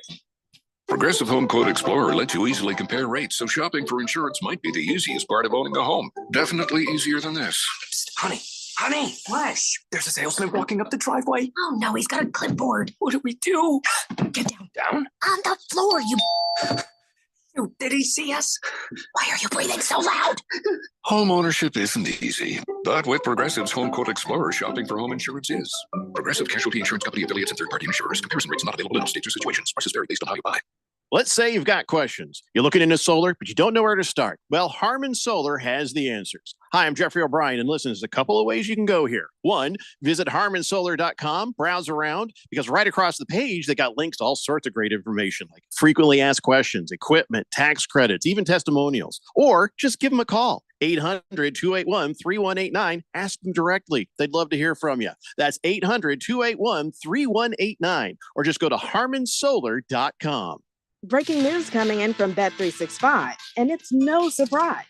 Progressive Home Quote Explorer lets you easily compare rates, so shopping for insurance might be the easiest part of owning a home. Definitely easier than this. Honey, Flash. There's a salesman walking up the driveway. Oh no, he's got a clipboard. What do we do? Get down. Down? On the floor, you. Did he see us? Why are you breathing so loud? Home ownership isn't easy, but with Progressive's Home Quote Explorer, shopping for home insurance is. Progressive Casualty Insurance Company affiliates and third-party insurers. Comparison rates not available in all states or situations. Prices vary based on how you buy. Let's say you've got questions. You're looking into solar, but you don't know where to start. Well, Harmon Solar has the answers. Hi, I'm Jeffrey O'Brien, and listen, there's a couple of ways you can go here. One, visit harmonsolar.com, browse around, because right across the page, they got links to all sorts of great information, like frequently asked questions, equipment, tax credits, even testimonials. Or just give them a call. 800-281-3189. Ask them directly. They'd love to hear from you. That's 800-281-3189. Or just go to harmonsolar.com. Breaking news coming in from Bet365, and it's no surprise.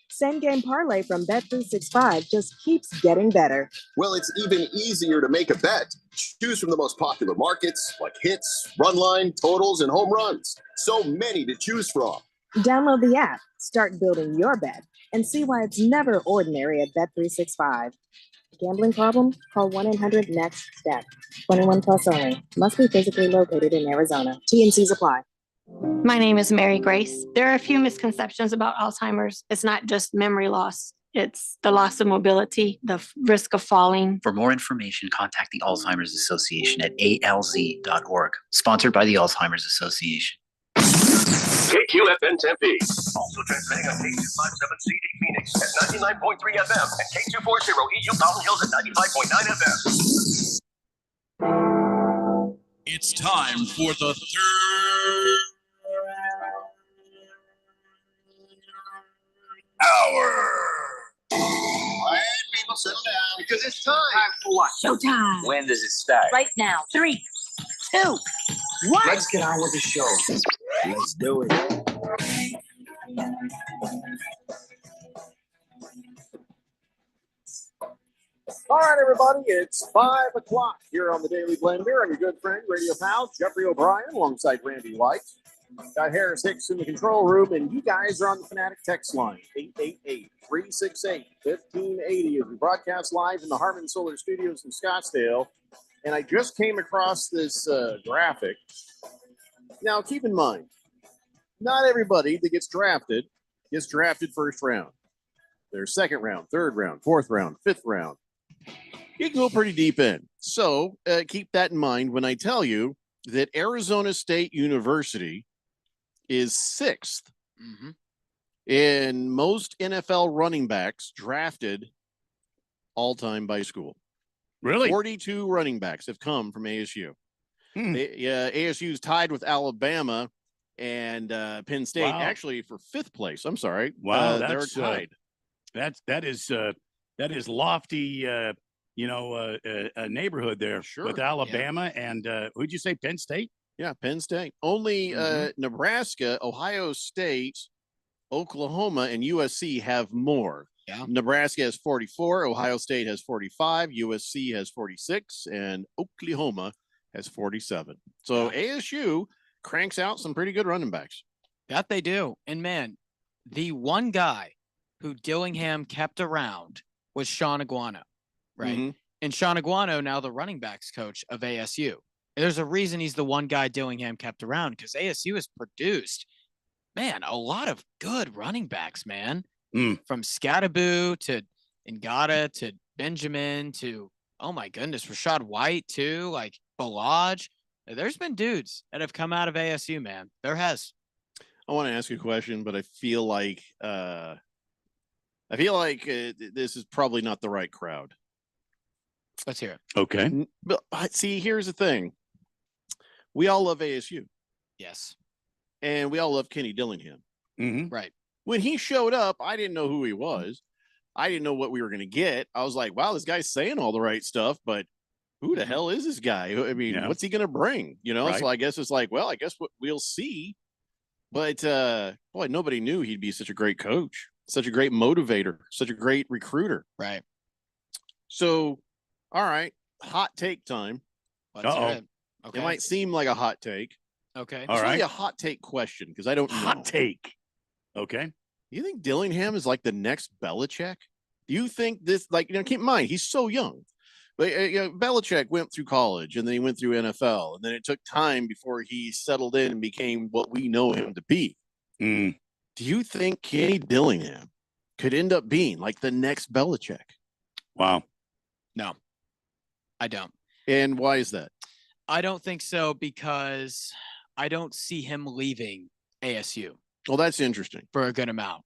Same game parlay from Bet365 just keeps getting better. Well, it's even easier to make a bet. Choose from the most popular markets like hits, run line, totals, and home runs. So many to choose from. Download the app, start building your bet, and see why it's never ordinary at Bet365. Gambling problem? Call 1-800-NEXT-STEP. 21 plus only. Must be physically located in Arizona. T&Cs apply. My name is Mary Grace. There are a few misconceptions about Alzheimer's. It's not just memory loss. It's the loss of mobility, the risk of falling. For more information, contact the Alzheimer's Association at alz.org. Sponsored by the Alzheimer's Association. KQFN Tempe. Also transmitting on K257CD Phoenix at 99.3 FM and K240 EU Mountain Hills at 95.9 FM. It's time for the third hour. Quiet, people, settle down because it's time. For what? Showtime. When does it start? Right now. 3, 2, 1. Let's get on with the show. Let's do it. All right, everybody, it's 5 o'clock here on the Daily Blender. I'm your good friend, radio pal, Jeffrey O'Brien, alongside Randy White. Got Harris Hicks in the control room, and you guys are on the Fanatic text line, 888-368-1580, as we broadcast live in the Harmon Solar Studios in Scottsdale. And I just came across this graphic. Now, keep in mind, not everybody that gets drafted first round. There's second round, third round, fourth round, fifth round. You can go pretty deep in. So keep that in mind when I tell you that Arizona State University is 6th in most NFL running backs drafted all time by school. Really? 42 running backs have come from ASU. ASU is tied with Alabama and Penn State, actually for 5th place. I'm sorry. Wow, they're that's tied. That is lofty. A neighborhood there with Alabama and who'd you say Penn State? Yeah, Penn State. Only Nebraska, Ohio State, Oklahoma, and USC have more. Yeah. Nebraska has 44, Ohio State has 45, USC has 46, and Oklahoma has 47. So ASU cranks out some pretty good running backs. That they do. And man, the one guy who Dillingham kept around was Sean Aguano, right? And Sean Aguano, now the running backs coach of ASU. There's a reason he's the one guy Dillingham kept around because ASU has produced, man, a lot of good running backs, man. From Scattaboo to Ngata to Benjamin to, oh my goodness, Rashad White too, like Balaj. There's been dudes that have come out of ASU, man. There has. I want to ask you a question, but I feel like this is probably not the right crowd. Let's hear it. Okay. But see, here's the thing. We all love ASU. Yes. And we all love Kenny Dillingham. Right. When he showed up, I didn't know who he was. I didn't know what we were going to get. I was like, wow, this guy's saying all the right stuff, but who the hell is this guy? I mean, what's he going to bring? You know, so I guess it's like, well, I guess we'll see. But boy, nobody knew he'd be such a great coach, such a great motivator, such a great recruiter. Right. So, all right, hot take time. Okay. It might seem like a hot take. Okay. It's really a hot take question because I don't know. Hot take. Okay. You think Dillingham is like the next Belichick? Do you think this, like, keep in mind, he's so young. But Belichick went through college and then he went through NFL. And then it took time before he settled in and became what we know him to be. Do you think Kenny Dillingham could end up being like the next Belichick? Wow. No, I don't. And why is that? I don't think so because I don't see him leaving ASU. Well, that's interesting. For a good amount.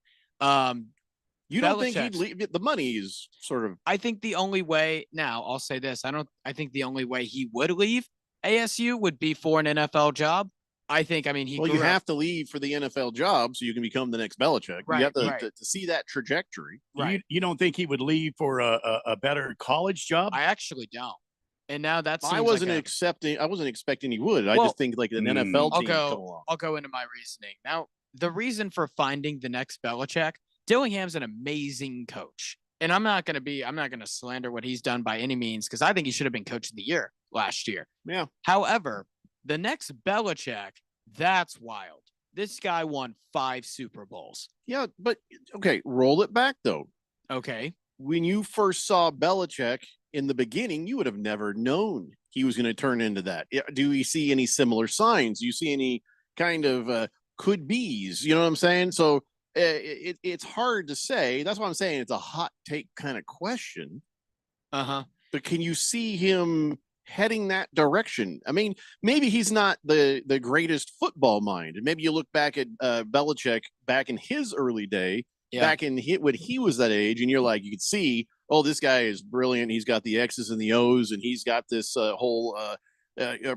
You don't think he'd leave? The money is sort of. I think the only way, now I'll say this, I think the only way he would leave ASU would be for an NFL job. You have to leave for the NFL job so you can become the next Belichick. Right, you have to see that trajectory. Right. You don't think he would leave for a better college job? I actually don't. And now that's I wasn't expecting he would. I just think like an NFL team come along. I'll go into my reasoning. Now, the reason for finding the next Belichick, Dillingham's an amazing coach. And I'm not going to slander what he's done by any means because I think he should have been coach of the year last year. Yeah. However, the next Belichick, that's wild. This guy won 5 Super Bowls. Yeah, but okay, roll it back though. Okay. When you first saw Belichick in the beginning, you would have never known he was going to turn into that. Do we see any similar signs? Do you see any kind of could be's? You know what I'm saying? So it's hard to say. That's why I'm saying it's a hot take kind of question. But can you see him heading that direction? I mean, maybe he's not the greatest football mind. And maybe you look back at Belichick back in his early day, back in when he was that age, and you're like, you could see, oh, this guy is brilliant. He's got the X's and the O's, and he's got this whole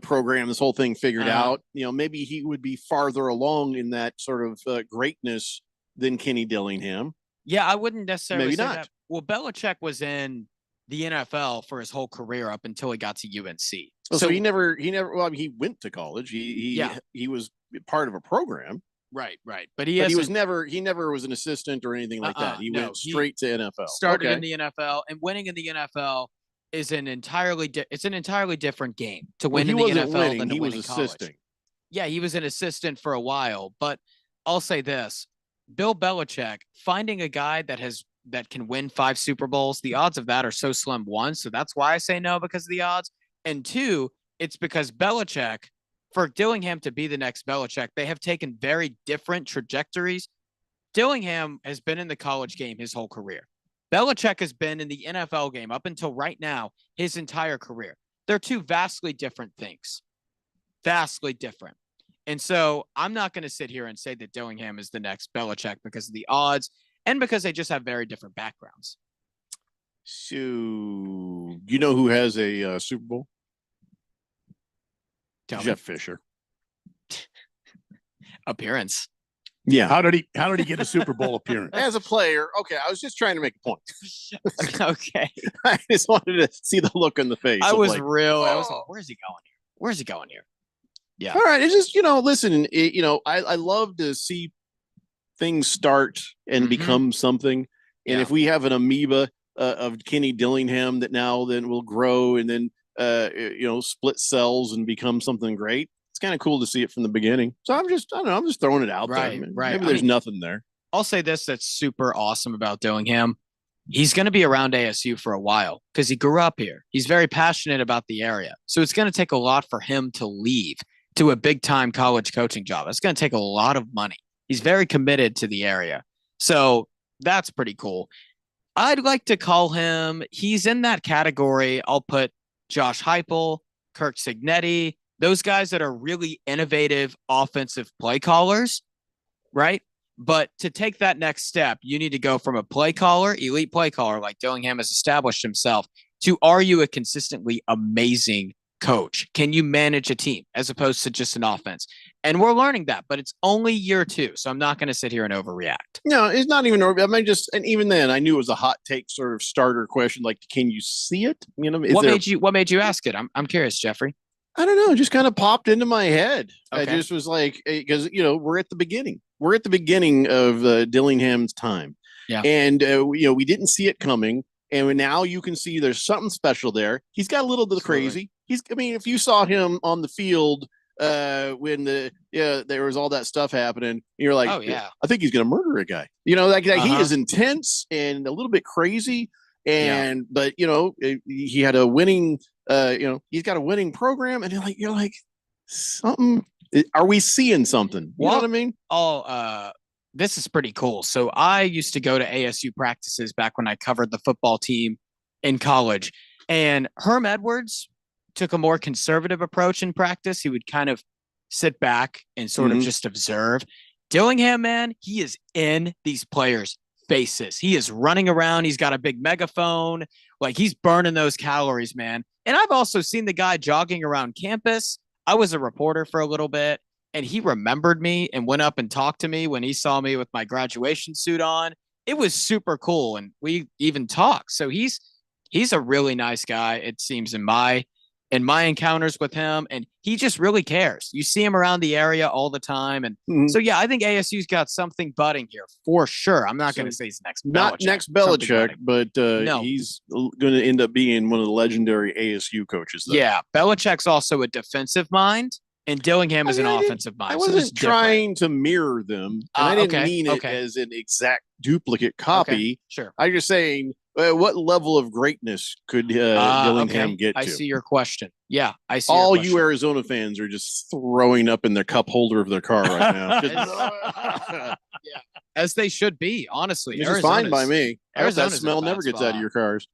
program, this whole thing figured out. You know, maybe he would be farther along in that sort of greatness than Kenny Dillingham. Yeah, I wouldn't necessarily Maybe say not. that. Well, Belichick was in the NFL for his whole career up until he got to UNC. So he never. Well, I mean, he went to college. He was part of a program. Right. But he was never. He never was an assistant or anything like that. He went straight to NFL. Started in the NFL, and winning in the NFL is an entirely different game to win in the NFL than to win in college. Assisting. Yeah, he was an assistant for a while, but I'll say this: Bill Belichick finding a guy that can win 5 Super Bowls, the odds of that are so slim. 1, so that's why I say no because of the odds, and 2, it's because Belichick for Dillingham to be the next Belichick, they have taken very different trajectories. Dillingham has been in the college game his whole career. Belichick has been in the NFL game up until right now, his entire career. They're two vastly different things. Vastly different. And so I'm not going to sit here and say that Dillingham is the next Belichick because of the odds and because they just have very different backgrounds. So, you know who has a Super Bowl? Jeff Fisher. Appearance. Yeah. How did he get a Super Bowl appearance? As a player, okay, I was just trying to make a point. Okay. I just wanted to see the look on the face. I of was like, like, where's he going here? Where's he going here? Yeah. All right. It's just, listen, I love to see things start and become something. And if we have an amoeba of Kenny Dillingham that now then will grow and then, split cells and become something great, it's kind of cool to see it from the beginning. So I'm just throwing it out there. Man. Right. Maybe there's nothing there. I'll say this that's super awesome about Dillingham. He's going to be around ASU for a while because he grew up here. He's very passionate about the area. So it's going to take a lot for him to leave to a big time college coaching job. It's going to take a lot of money. He's very committed to the area. So that's pretty cool. I'd like to call him, he's in that category. I'll put Josh Heupel, Kirk Cignetti, those guys that are really innovative offensive play callers, right? But to take that next step, you need to go from a play caller, elite play caller, like Dillingham has established himself, to are you a consistently amazing coach? Can you manage a team as opposed to just an offense? And we're learning that, but it's only year 2. So I'm not going to sit here and overreact. No, it's not even. I mean, and even then, I knew it was a hot take sort of starter question. Like, can you see it? What made you ask it? I'm curious, Jeffrey. I don't know. It just kind of popped into my head. Okay. I just was like, because we're at the beginning. We're at the beginning of Dillingham's time. Yeah. And we didn't see it coming, and now you can see there's something special there. He's got a little bit of crazy. If you saw him on the field when there was all that stuff happening, you're like, oh yeah, I think he's gonna murder a guy. He is intense and a little bit crazy. But he had a winning. He's got a winning program, and you're like something. Are we seeing something? You know what I mean? This is pretty cool. So I used to go to ASU practices back when I covered the football team in college, and Herm Edwards took a more conservative approach in practice. He would kind of sit back and sort of just observe. Dillingham, man, he is in these players' faces. He is running around. He's got a big megaphone. Like, he's burning those calories, man. And I've also seen the guy jogging around campus. I was a reporter for a little bit, and he remembered me and went up and talked to me when he saw me with my graduation suit on. It was super cool, and we even talked. So he's a really nice guy, it seems, in my encounters with him, and he just really cares. You see him around the area all the time. And so, yeah, I think ASU's got something budding here for sure. I'm not going to say he's next Belichick. Not next Belichick, but he's going to end up being one of the legendary ASU coaches. Though. Yeah, Belichick's also a defensive mind, and Dillingham is an offensive mind. I wasn't trying to mirror them, and I didn't mean it as an exact duplicate copy. Okay, sure. I'm just saying, what level of greatness could Dillingham get to? I see your question. Yeah, I see. All you Arizona fans are just throwing up in their cup holder of their car right now. Yeah, as they should be. Honestly, It's fine by me. That smell never gets out of your cars.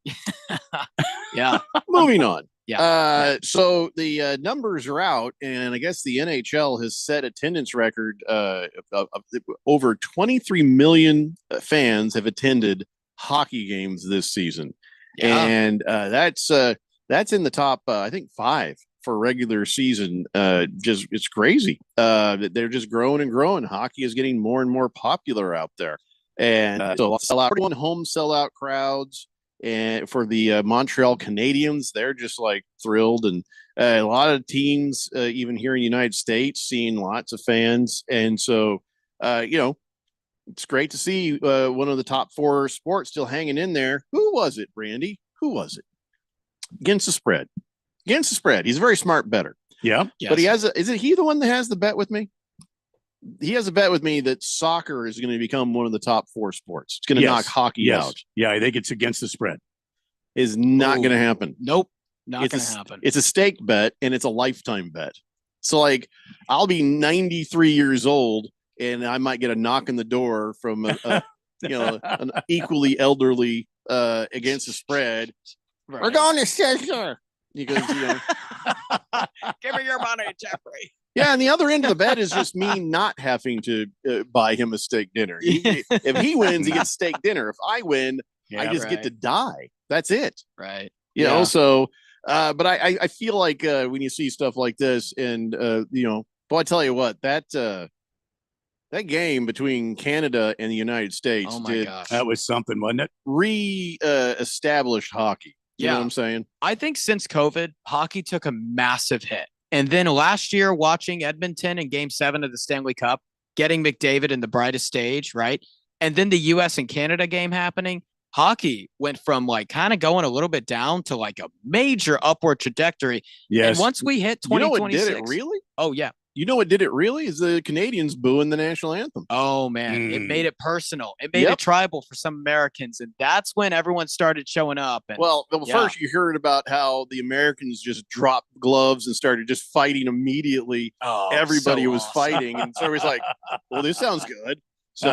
Yeah. Moving on. Yeah. So the numbers are out, and I guess the NHL has set attendance record of over 23 million fans have attended hockey games this season. Yeah. And that's in the top I think 5 for regular season. It's crazy that they're just growing and growing. Hockey is getting more and more popular out there, and so home sellout crowds. And for the Montreal Canadiens, they're just like thrilled, and a lot of teams even here in the United States seeing lots of fans. And so it's great to see one of the top 4 sports still hanging in there. Who was it, Randy? Who was it? Against the spread. He's a very smart bettor. Yeah. Yes. But isn't he the one that has the bet with me? He has a bet with me that soccer is going to become one of the top 4 sports. It's going to knock hockey out. Yeah, I think it's against the spread. Is not going to happen. Nope. Not going to happen. It's a stake bet, and it's a lifetime bet. So like, I'll be 93 years old, and I might get a knock on the door from an equally elderly against the spread. Right. We're going to Sizzler. He goes, Give me your money, Jeffrey. yeah, and the other end of the bet is just me not having to buy him a steak dinner. If he wins, he gets steak dinner. If I win, I just get to die. That's it. Right. You know, so, but I feel like when you see stuff like this and, I tell you what, that game between Canada and the United States that was something, wasn't it? Re-established hockey. You know what I'm saying? I think since COVID, hockey took a massive hit. And then last year, watching Edmonton in Game 7 of the Stanley Cup, getting McDavid in the brightest stage, right? And then the U.S. and Canada game happening, hockey went from like kind of going a little bit down to like a major upward trajectory. Yes. And once we hit 2026, what did it really? Oh yeah. You know what did it really is the Canadians booing the national anthem. Oh man, it made it personal. It made it tribal for some Americans, and that's when everyone started showing up. And, first you heard about how the Americans just dropped gloves and started just fighting immediately. Oh, everybody was fighting, and so it was like, "Well, this sounds good." So,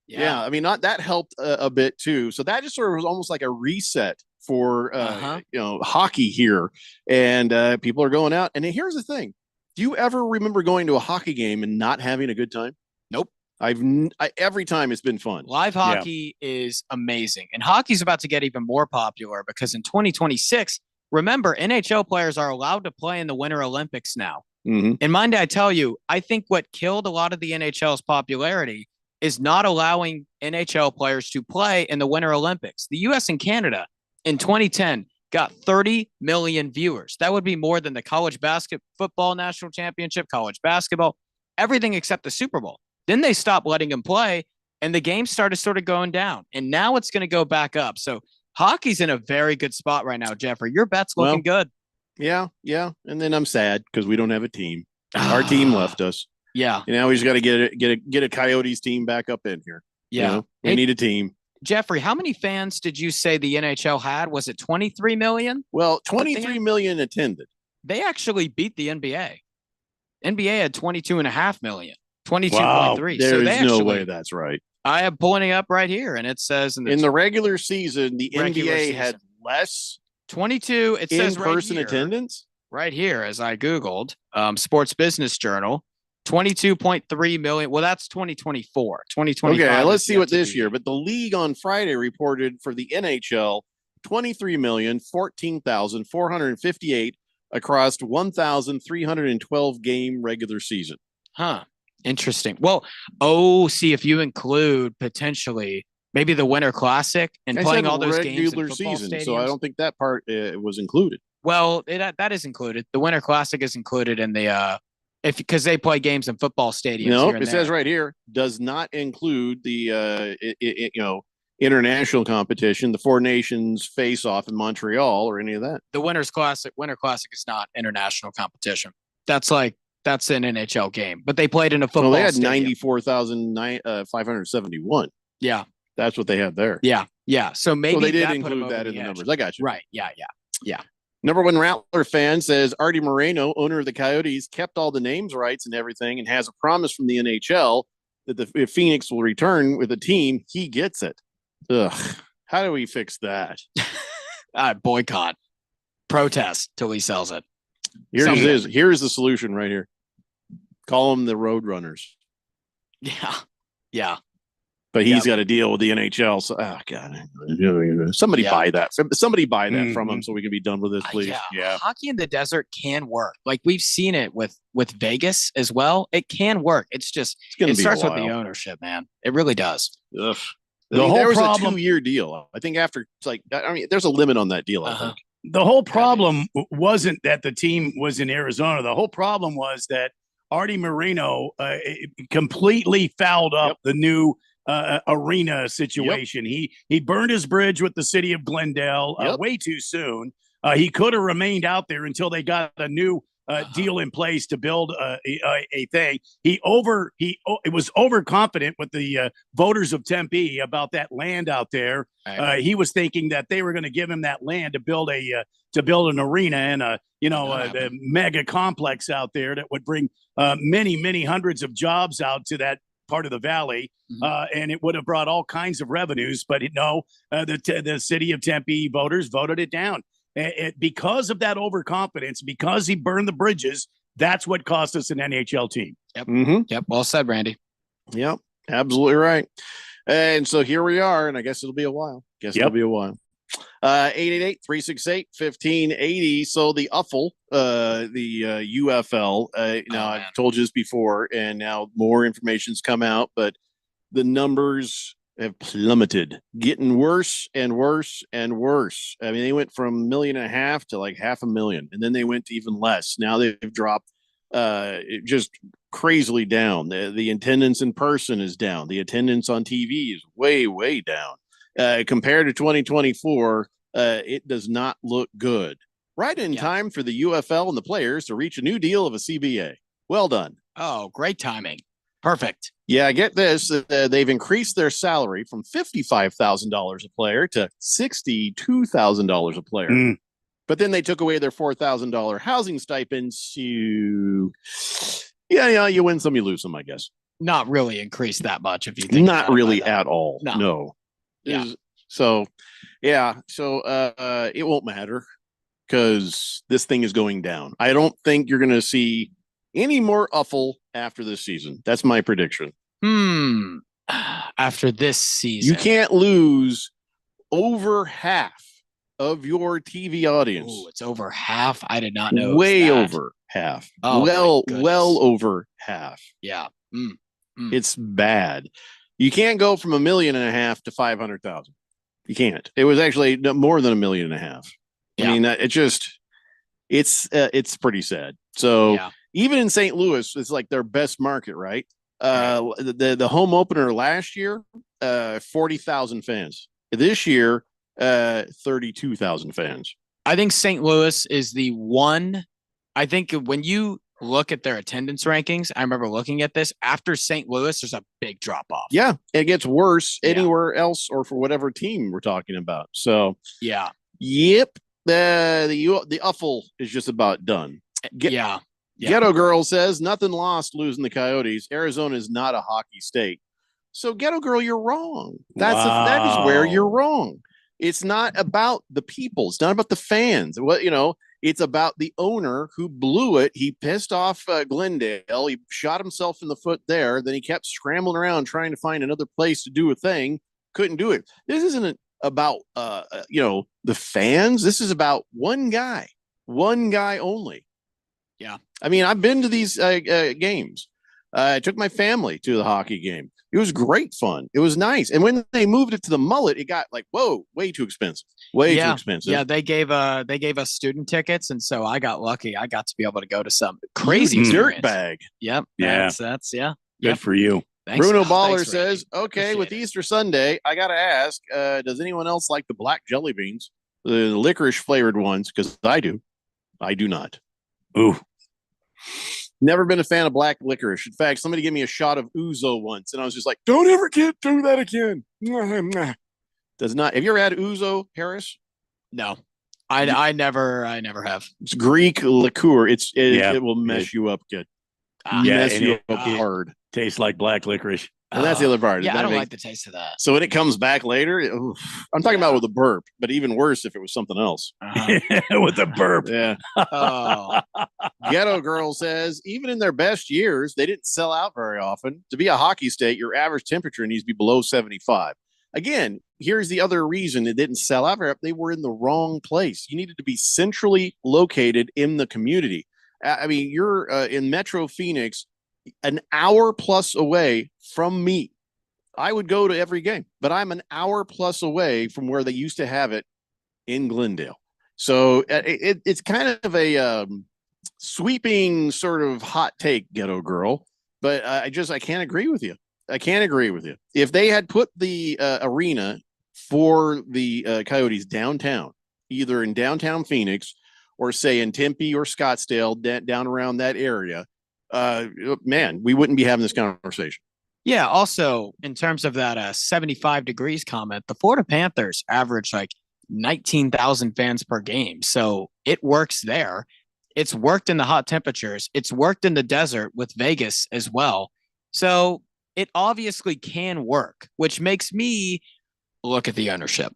yeah, I mean, that helped a bit too. So that just sort of was almost like a reset for hockey here, and people are going out. And here's the thing. Do you ever remember going to a hockey game and not having a good time? Nope. Every time it's been fun. Live hockey is amazing. And hockey's about to get even more popular because in 2026, remember, NHL players are allowed to play in the Winter Olympics now. Mm-hmm. And mind I tell you, I think what killed a lot of the NHL's popularity is not allowing NHL players to play in the Winter Olympics. The US and Canada in 2010 got 30 million viewers. That would be more than the college football national championship, college basketball, everything except the Super Bowl. Then they stopped letting them play, and the game started sort of going down. And now it's going to go back up. So hockey's in a very good spot right now, Jeffrey. Your bet's looking good. Yeah. And then I'm sad because we don't have a team. Our team left us. Yeah. We just got to get a Coyotes team back up in here. Yeah. We need a team. Jeffrey, how many fans did you say the NHL had? Was it 23 million? Well, 23 million attended. They actually beat the NBA. NBA had 22.5 million, 22.3. Wow, there's no way way that's right. I am pulling it up right here, and it says in the regular season, the NBA had less 22. It says in-person attendance right here, as I Googled Sports Business Journal. 22.3 million. Well, that's 2024. 2025. Okay, let's see what this year. But the league on Friday reported for the NHL 23,014,458 across 1,312 game regular season. Huh. Interesting. Well, see if you include potentially maybe the Winter Classic and playing all those games in football season. stadiums. So I don't think that part was included. Well, that is included. The Winter Classic is included in the because they play games in football stadiums. No, it says right here does not include the international competition, the Four Nations face-off in Montreal, or any of that. The Winter Classic is not international competition. That's an NHL game, but they played in a football. Well, they had stadium. 94,571. Yeah, that's what they had there. Yeah. So maybe they did that include that in the numbers. I got you. Right. Yeah. Number one Rattler fan says Artie Moreno, owner of the Coyotes, kept all the names rights and everything and has a promise from the NHL that if Phoenix will return with a team, he gets it. Ugh. How do we fix that? Boycott. Protest till he sells it. Here's the solution right here. Call them the Roadrunners. Yeah. But he's got to deal with the NHL. So, God, somebody buy that. Somebody buy that from him so we can be done with this, please. Yeah. Hockey in the desert can work. Like we've seen it with Vegas as well. It can work. It starts with the ownership, man. It really does. Ugh. There was a 2-year deal. I think after there's a limit on that deal. I think. The whole problem wasn't that the team was in Arizona. The whole problem was that Artie Moreno completely fouled up the new arena situation. He burned his bridge with the city of Glendale way too soon. He could have remained out there until they got a new deal in place to build a thing. It was overconfident with the voters of Tempe about that land out there. He was thinking that they were going to give him that land to build an arena and the mega complex out there that would bring many hundreds of jobs out to that part of the valley, and it would have brought all kinds of revenues. But the city of Tempe voters voted it down. Because of that overconfidence, because he burned the bridges, that's what cost us an NHL team. Yep. Yep. Well said, Randy. Yep. Absolutely right. And so here we are, and I guess it'll be a while. It'll be a while. 888-368-1580. So the UFL, the UFL, I've told you this before, and now more information's come out, but the numbers have plummeted, getting worse and worse and worse. I mean, they went from 1.5 million to like 500,000, and then they went to even less. Now they've dropped just crazily down. The attendance in person is down. The attendance on TV is way down. Compared to 2024, it does not look good. Right in time for the UFL and the players to reach a new deal of a CBA. Well done. Oh, great timing. Perfect. Yeah, get this. They've increased their salary from $55,000 a player to $62,000 a player. But then they took away their $4,000 housing stipends. You win some, you lose some, I guess. Not really increased that much if you think. Not really at all. No. Yeah. So it won't matter because this thing is going down. I don't think you're going to see any more UFL after this season. That's my prediction. After this season, you can't lose over half of your TV audience. Ooh, it's over half. I did not know. Way over half. Oh, well over half. Yeah. It's bad. You can't go from 1.5 million to 500,000. You can't. It was actually more than 1.5 million. I mean, it's pretty sad. So even in St. Louis, it's like their best market, right? The home opener last year, 40,000 fans. This year, 32,000 fans. I think St. Louis is the one. I think when you look at their attendance rankings, I remember looking at this after St. Louis, there's a big drop off. Yeah, it gets worse anywhere else or for whatever team we're talking about. So yep, the UFL is just about done. Ghetto Girl says nothing lost losing the Coyotes. Arizona is not a hockey state. So Ghetto Girl, you're wrong. That is where you're wrong. It's not about the people. It's not about the fans. It's about the owner who blew it. He pissed off Glendale. He shot himself in the foot there. Then he kept scrambling around trying to find another place to do a thing. Couldn't do it. This isn't about the fans. This is about one guy only. Yeah. I mean, I've been to these games. I took my family to the hockey game. It was great fun. It was nice. And when they moved it to the Mullet, it got like, whoa, way too expensive. Way too expensive. Yeah, they gave us student tickets, and so I got lucky. I got to be able to go to some crazy dirt bag. Yep. Yeah. That's Good for you. Thanks. Bruno Baller says, okay, with Easter Sunday, I got to ask, does anyone else like the black jelly beans? The licorice flavored ones? Because I do. I do not. Ooh. Never been a fan of black licorice. In fact, somebody gave me a shot of Ouzo once, and I was just like, don't ever do that again. Does not. Have you ever had Ouzo, Harris? No. I never have. It's Greek liqueur. It will mess you up, kid. Mess you up hard. Tastes like black licorice. And that's the other part. Yeah, I don't like the taste of that. So when it comes back later, I'm talking about with a burp, but even worse if it was something else. With a burp. Yeah. Ghetto Girl says, even in their best years, they didn't sell out very often. To be a hockey state, your average temperature needs to be below 75. Again, here's the other reason it didn't sell out very often. They were in the wrong place. You needed to be centrally located in the community. I mean, you're in Metro Phoenix, an hour plus away from me. I would go to every game, but I'm an hour plus away from where they used to have it in Glendale. So it's kind of a sweeping sort of hot take, Ghetto Girl, but I can't agree with you. I can't agree with you. If they had put the arena for the Coyotes downtown, either in downtown Phoenix or say in Tempe or Scottsdale, down around that area, man, we wouldn't be having this conversation. Yeah. Also, in terms of that 75 degrees comment, the Florida Panthers average like 19,000 fans per game. So it works there. It's worked in the hot temperatures. It's worked in the desert with Vegas as well. So it obviously can work, which makes me look at the ownership.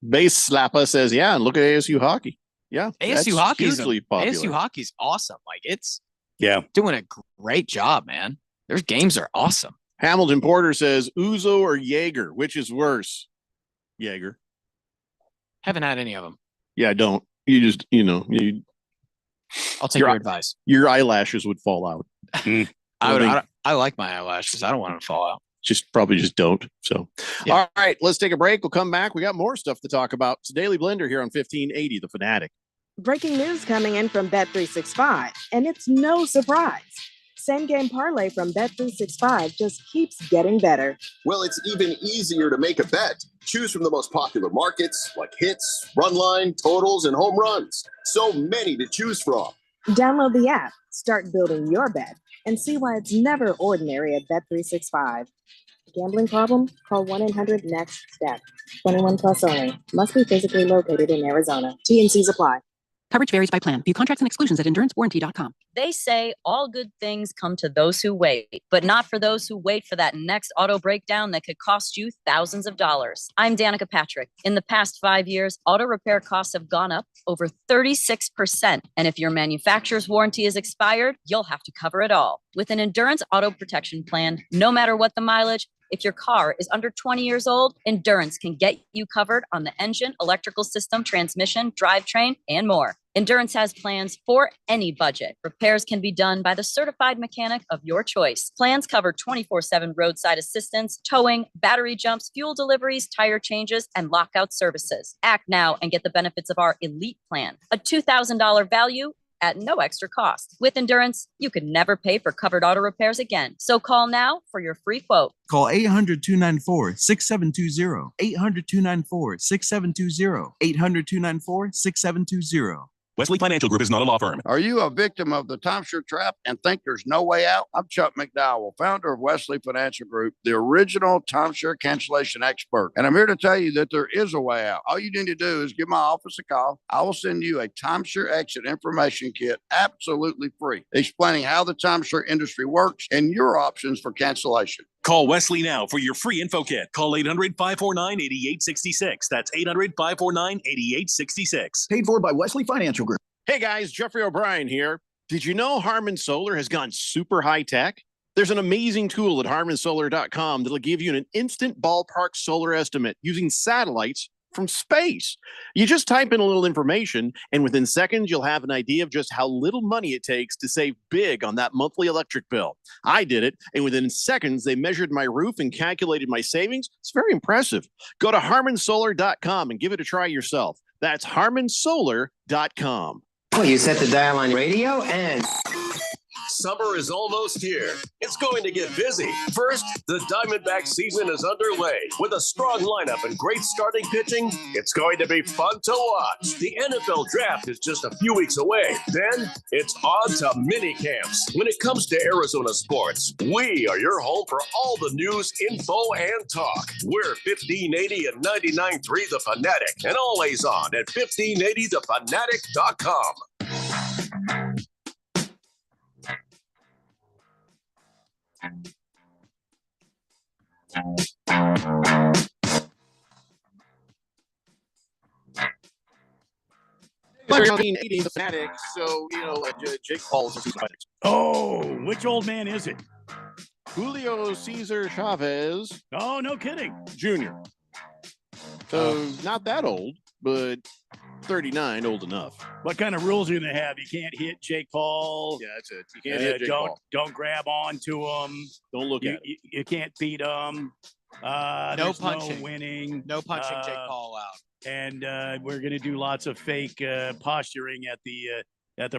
Base Slappa says, yeah, and look at ASU hockey. Yeah. ASU hockey's hugely popular. ASU hockey's awesome. Like it's Yeah. doing a great job, man. Their games are awesome. Hamilton Porter says, Uzo or Jaeger, which is worse? Jaeger. Haven't had any of them. Yeah, I don't. You just, I'll take your advice. Your eyelashes would fall out. I like my eyelashes. I don't want them to fall out. Probably just don't. So, All right, let's take a break. We'll come back. We got more stuff to talk about. It's Daily Blender here on 1580, The Fanatic. Breaking news coming in from Bet365, and it's no surprise. Same game parlay from Bet365 just keeps getting better. Well, it's even easier to make a bet. Choose from the most popular markets like hits, run line, totals, and home runs. So many to choose from. Download the app, start building your bet, and see why it's never ordinary at Bet365. Gambling problem? Call 1-800-NEXT-STEP. 21 plus only. Must be physically located in Arizona. T&Cs apply. Coverage varies by plan. View contracts and exclusions at endurancewarranty.com. They say all good things come to those who wait, but not for those who wait for that next auto breakdown that could cost you thousands of dollars. I'm Danica Patrick. In the past 5 years, auto repair costs have gone up over 36%. And if your manufacturer's warranty is expired, you'll have to cover it all. With an Endurance Auto Protection Plan, no matter what the mileage, if your car is under 20 years old, Endurance can get you covered on the engine, electrical system, transmission, drivetrain, and more. Endurance has plans for any budget. Repairs can be done by the certified mechanic of your choice. Plans cover 24/7 roadside assistance, towing, battery jumps, fuel deliveries, tire changes, and lockout services. Act now and get the benefits of our Elite Plan, a $2,000 value at no extra cost. With Endurance, you could never pay for covered auto repairs again. So call now for your free quote. Call 800-294-6720. 800-294-6720. 800-294-6720. Wesley Financial Group is not a law firm. Are you a victim of the timeshare trap and think there's no way out? I'm Chuck McDowell, founder of Wesley Financial Group, the original timeshare cancellation expert. And I'm here to tell you that there is a way out. All you need to do is give my office a call. I will send you a timeshare exit information kit absolutely free, explaining how the timeshare industry works and your options for cancellation. Call Wesley now for your free info kit. Call 800-549-8866. That's 800-549-8866. Paid for by Wesley Financial Group. Hey guys, Jeffrey O'Brien here. Did you know Harman Solar has gone super high tech? There's an amazing tool at harmansolar.com that'll give you an instant ballpark solar estimate using satellites from space. You just type in a little information, and within seconds, you'll have an idea of just how little money it takes to save big on that monthly electric bill. I did it, and within seconds, they measured my roof and calculated my savings. It's very impressive. Go to harmansolar.com and give it a try yourself. That's harmansolar.com. Well, you set the dial on radio and... Summer is almost here. It's going to get busy. First, the Diamondback season is underway. With a strong lineup and great starting pitching, it's going to be fun to watch. The NFL draft is just a few weeks away. Then, it's on to mini camps. When it comes to Arizona sports, we are your home for all the news, info, and talk. We're 1580 and 99.3 The Fanatic, and always on at 1580thefanatic.com. The Fanatic, so, Jake Paul is a Fanatic. Oh, which old man is it? Julio Cesar Chavez. Oh, no kidding. Jr. So, not that old, but 39, old enough. What kind of rules are you going to have? You can't hit Jake Paul. Yeah, that's it. You can't hit Jake Paul. Don't grab onto him. Don't look at him. You can't beat him. No punching. No winning. No punching Jake Paul out. And we're going to do lots of fake posturing at the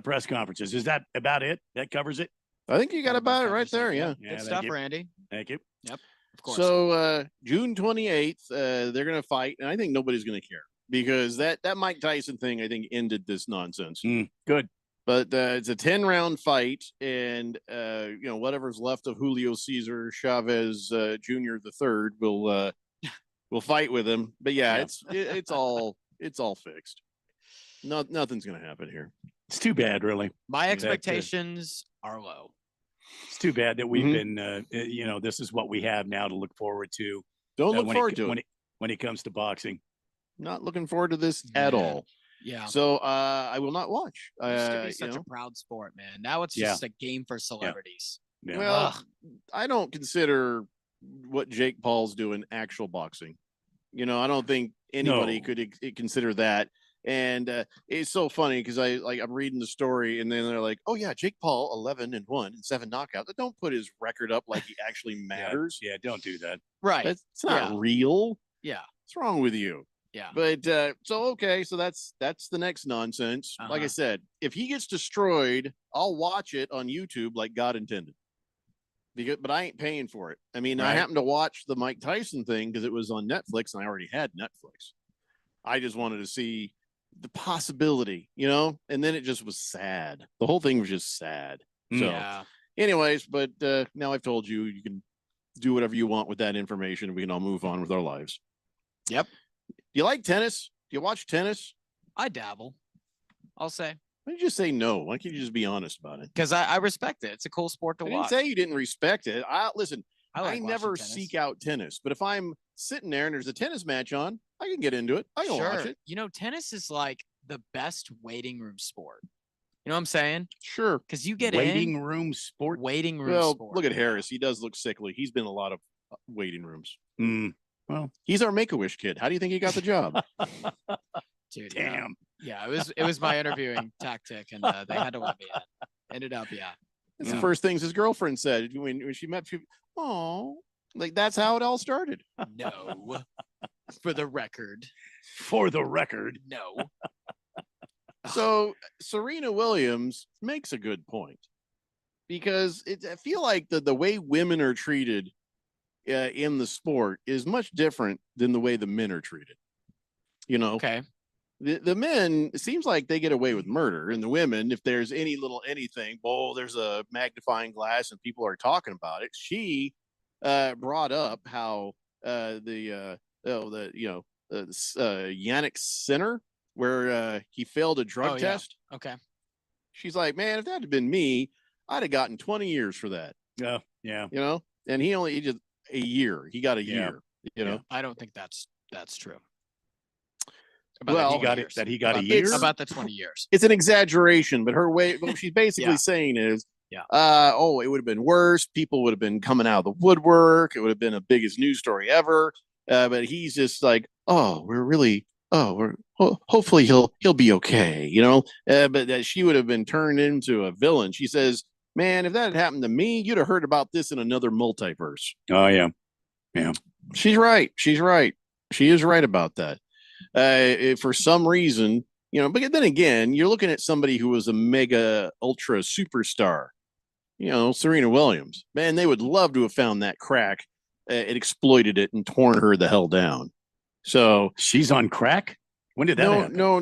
press conferences. Is that about it? That covers it? I think you got about it right there. Yeah. Good stuff, Randy. Thank you. Yep. Of course. So June 28th, they're going to fight, and I think nobody's going to care. because that Mike Tyson thing, I think, ended this nonsense. Good. But it's a 10-round fight, and whatever's left of Julio Cesar Chavez Jr. the third will fight with him. But yeah. it's all fixed. Nothing's gonna happen here. It's too bad, really. My expectations are low. It's too bad that we've been, this is what we have now to look forward to. Don't look forward to it when it comes to boxing. Not looking forward to this at all. Yeah. So I will not watch. It used to be such a proud sport, man. Now it's just a game for celebrities. Yeah. Well, I don't consider what Jake Paul's doing actual boxing. I don't think anybody could consider that. And it's so funny because I'm reading the story, and then they're like, "Oh yeah, Jake Paul 11-1 and 7 knockouts." Don't put his record up like he actually matters. Yeah, don't do that. Right? It's not real. Yeah. What's wrong with you? Yeah. But so that's the next nonsense. Like I said, if he gets destroyed, I'll watch it on YouTube like God intended. But I ain't paying for it. I mean, I happened to watch the Mike Tyson thing because it was on Netflix, and I already had Netflix. I just wanted to see the possibility, and then it just was sad. The whole thing was just sad. So anyways, but now I've told you, you can do whatever you want with that information. We can all move on with our lives. Yep. Do you like tennis? Do you watch tennis? I dabble. I'll say. Why don't you just say no? Why can't you just be honest about it? Because I respect it. It's a cool sport to I watch. didn't say you didn't respect it. Listen, I like never watching tennis. seek out tennis, but if I'm sitting there and there's a tennis match on, I can get into it. I can watch it. Tennis is like the best waiting room sport. You know what I'm saying? Sure. Because you get waiting room sport. Waiting room Well, sport. look at Harris. He does look sickly. He's been in a lot of waiting rooms. Well, he's our Make-A-Wish kid. How do you think he got the job? Dude, damn. Yeah, it was my interviewing tactic, and they had to let me in. Ended up, That's the first things his girlfriend said when she met. Oh, like that's how it all started. No, for the record. For the record, no. So Serena Williams makes a good point because I feel like the way women are treated in the sport is much different than the way the men are treated. Okay. The men, it seems like they get away with murder, and the women, if there's anything, there's a magnifying glass and people are talking about it. She brought up how Yannick Sinner, where he failed a drug test. Okay. She's like, man, if that had been me, I'd have gotten 20 years for that. Yeah. And he just a year. He got a year. I don't think that's true. Well, he got a year about the 20 years. It's an exaggeration, but her way, what she's basically saying is, it would have been worse. People would have been coming out of the woodwork. It would have been the biggest news story ever. But he's just like, hopefully he'll be okay, but that she would have been turned into a villain. She says, man, if that had happened to me, you'd have heard about this in another multiverse. Oh yeah. Yeah. She's right. She is right about that. For some reason, but then again, you're looking at somebody who was a mega ultra superstar, Serena Williams. Man, they would love to have found that crack and exploited it and torn her the hell down. So she's on crack. When did that happen? No.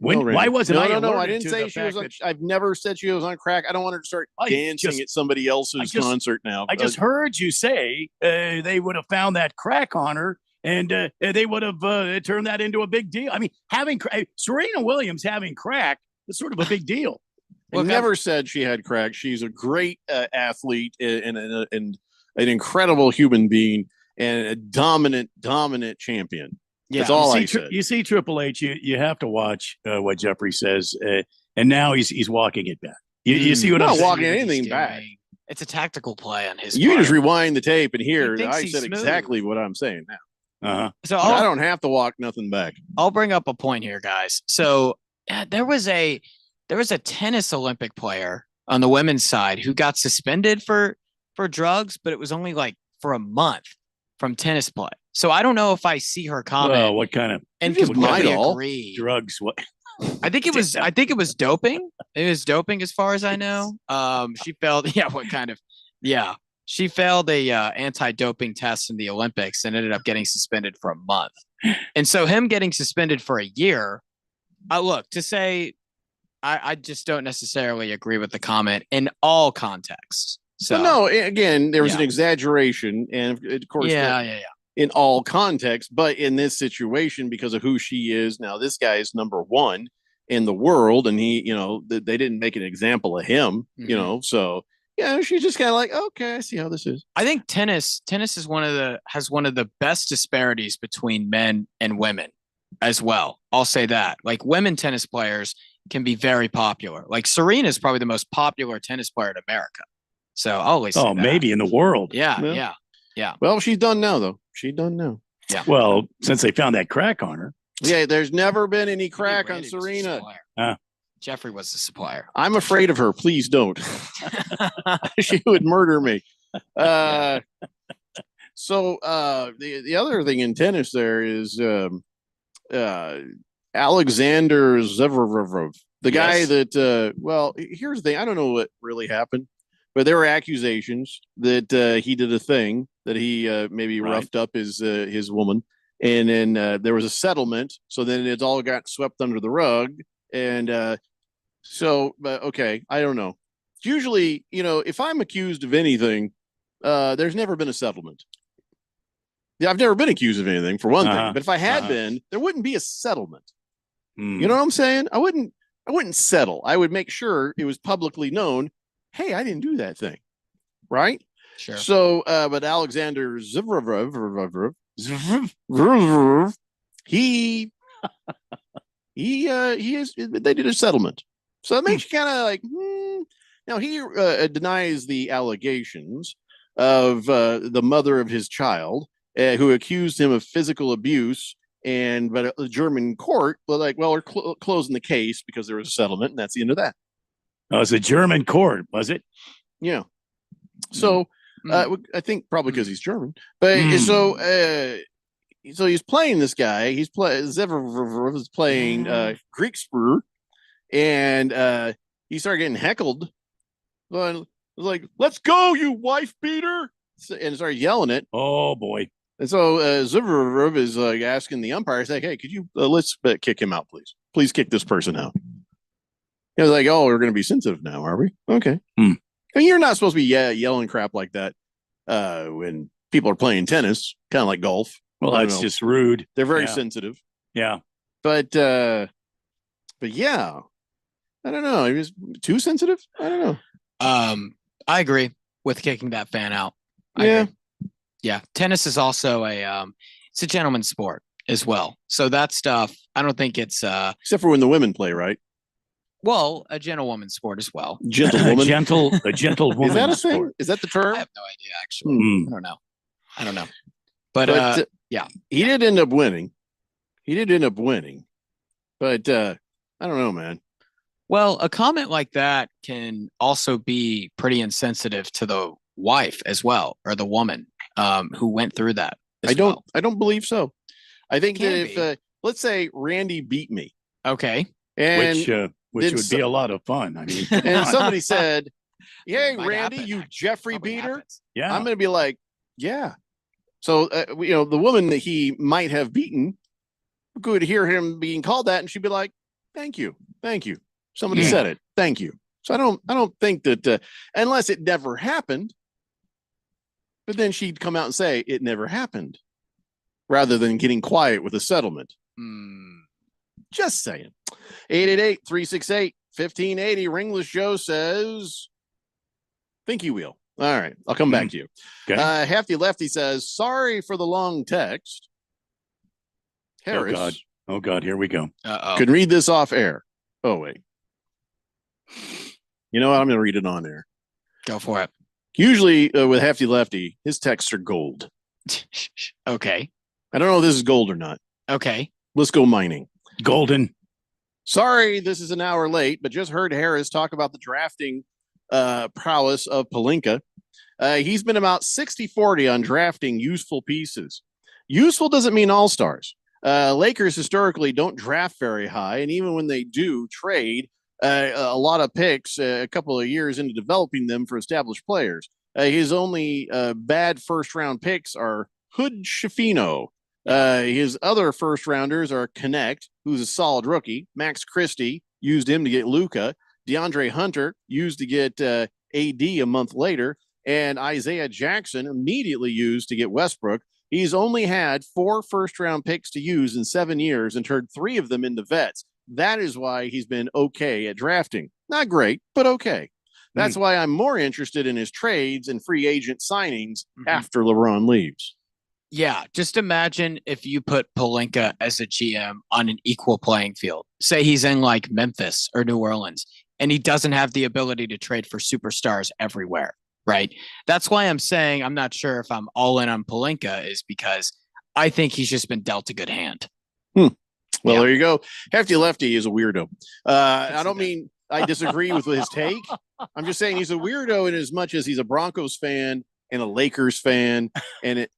Why wasn't I? No, I didn't say she was on. I've never said she was on crack. I don't want her to start dancing at somebody else's concert now. I just heard you say they would have found that crack on her. And they would have turned that into a big deal. I mean, Serena Williams having crack is sort of a big deal. I never said she had crack. She's a great athlete and an incredible human being and a dominant champion. Yeah, that's all I said. You see, Triple H, you have to watch what Jeffrey says, and now he's walking it back. You see what I'm saying? Not walking anything back. It's a tactical play on his You part. just rewind the tape and hear He that thinks I he's said smooth. exactly what I'm saying now. So I don't have to walk nothing back. I'll bring up a point here, guys. So there was a tennis Olympic player on the women's side who got suspended for drugs, but it was only like for a month from tennis play. So I don't know if I see her comment. Well, what kind of and completely agree. Drugs? What? I think it was doping. It was doping, as far as I know. She failed. Yeah, what kind of? Yeah. She failed a anti-doping test in the Olympics and ended up getting suspended for a month. And so him getting suspended for a year, look, to say I just don't necessarily agree with the comment in all contexts. So But no, again, there was an Yeah. exaggeration, and of course, yeah. in all contexts. But in this situation, because of who she is, now this guy is number one in the world, and he, they didn't make an example of him, Mhm. so she's just kind of like, okay, I see how this is. I think tennis is has one of the best disparities between men and women as well. I'll say that. Like women tennis players can be very popular. Like Serena is probably the most popular tennis player in America. So I'll always say that. maybe in the world. Yeah. Well, she's done now, though. She's done now. Yeah. Well, since they found that crack on her. Yeah, there's never been any crack on Randy was the Serena. supplier. Jeffrey was the supplier. I'm afraid of her. Please don't. She would murder me. So the other thing in tennis there is Alexander Zverev, the guy Yes. that here's the thing. I don't know what really happened, but there were accusations that he did a thing that he maybe Right. roughed up his woman, and then there was a settlement. So then it all got swept under the rug, and but okay, I don't know. Usually, if I'm accused of anything, there's never been a settlement. Yeah, I've never been accused of anything, for one thing. Uh-huh. But if I had Uh-huh. been, there wouldn't be a settlement. Hmm. You know what I'm saying? I wouldn't settle. I would make sure it was publicly known, hey, I didn't do that thing. Right? Sure. So, but Alexander Zverev, he they did a settlement. So that makes you kind of like, Now he denies the allegations of the mother of his child, who accused him of physical abuse. But the German court was like, well, we're closing the case because there was a settlement, and that's the end of that. Oh, it's a German court, was it? Yeah. So I think probably because he's German, but so he's playing this guy. Zverev is playing Greek Spur, and he started getting heckled. But it was like, "Let's go, you wife beater!" And started yelling it. Oh boy! And so Zverev is like asking the umpire, "Say, hey, could you let's kick him out, please? Please kick this person out." He was like, "Oh, we're going to be sensitive now, are we? Okay." I mean, you're not supposed to be yelling crap like that when people are playing tennis, kind of like golf. Well, I don't that's know. just rude. They're very Yeah. sensitive. Yeah. But yeah, I don't know. He was too sensitive. I don't know. I agree with kicking that fan out. Yeah. Yeah. Tennis is also it's a gentleman's sport as well. So that stuff, I don't think it's except for when the women play, right? Well, a gentlewoman's sport as well. Gentlewoman. a gentle woman. Is that a thing? sport. Is that the term? I have no idea, actually. Hmm. I don't know. But yeah, he did end up winning. But I don't know, man. Well, a comment like that can also be pretty insensitive to the wife as well, or the woman who went through that. I don't believe so. I think that if let's say Randy beat me, okay, and which would be a lot of fun. I mean, and somebody said, "Hey, might Randy, happen, you Jeffrey beater," yeah, I'm going to be like, "Yeah." So the woman that he might have beaten could hear him being called that, and she'd be like, "Thank you. Somebody said it. Thank you." So I don't think that unless it never happened, but then she'd come out and say it never happened, rather than getting quiet with a settlement. Just saying. 888-368-1580. Ringless Joe says, "Thinky wheel." All right, I'll come back to you. Okay. Hefty Lefty says, "Sorry for the long text." Harris. Oh God, here we go. Could read this off air. Oh, wait. You know what? I'm going to read it on air. Go for it. Usually with Hefty Lefty, his texts are gold. Okay. I don't know if this is gold or not. Okay. Let's go mining. Golden. Sorry, this is an hour late, but just heard Harris talk about the drafting prowess of Pelinka. He's been about 60-40 on drafting useful pieces. Useful doesn't mean all-stars. Lakers historically don't draft very high, and even when they do trade a lot of picks a couple of years into developing them for established players. His only bad first-round picks are Hood Schifino, His other first rounders are Connect, who's a solid rookie. Max Christie used him to get Luca. DeAndre Hunter used to get AD a month later. And Isaiah Jackson immediately used to get Westbrook. He's only had 4 first-round picks to use in 7 years and turned 3 of them into vets. That is why he's been okay at drafting. Not great, but okay. That's why I'm more interested in his trades and free agent signings after LeBron leaves. Yeah, just imagine if you put Pelinka as a GM on an equal playing field. Say he's in like Memphis or New Orleans, and he doesn't have the ability to trade for superstars everywhere, right? That's why I'm saying I'm not sure if I'm all in on Pelinka, is because I think he's just been dealt a good hand. Well, there you go. Hefty Lefty is a weirdo. I don't mean I disagree with his take. I'm just saying he's a weirdo in as much as he's a Broncos fan and a Lakers fan. And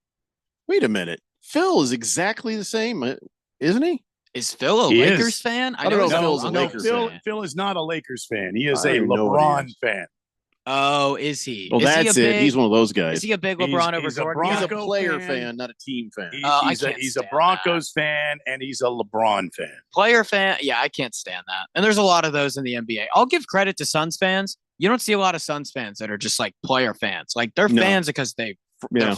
wait a minute. Phil is exactly the same, isn't he? Is Phil a Lakers fan? I don't know if Phil's a Lakers fan. Phil is not a Lakers fan. He is a LeBron fan. Oh, is he? Well, that's it. He's one of those guys. Is he a big LeBron over Jordan? He's a player fan, not a team fan. He's a Broncos fan, and he's a LeBron fan. Player fan? Yeah, I can't stand that. And there's a lot of those in the NBA. I'll give credit to Suns fans. You don't see a lot of Suns fans that are just like player fans. Like they're fans because they're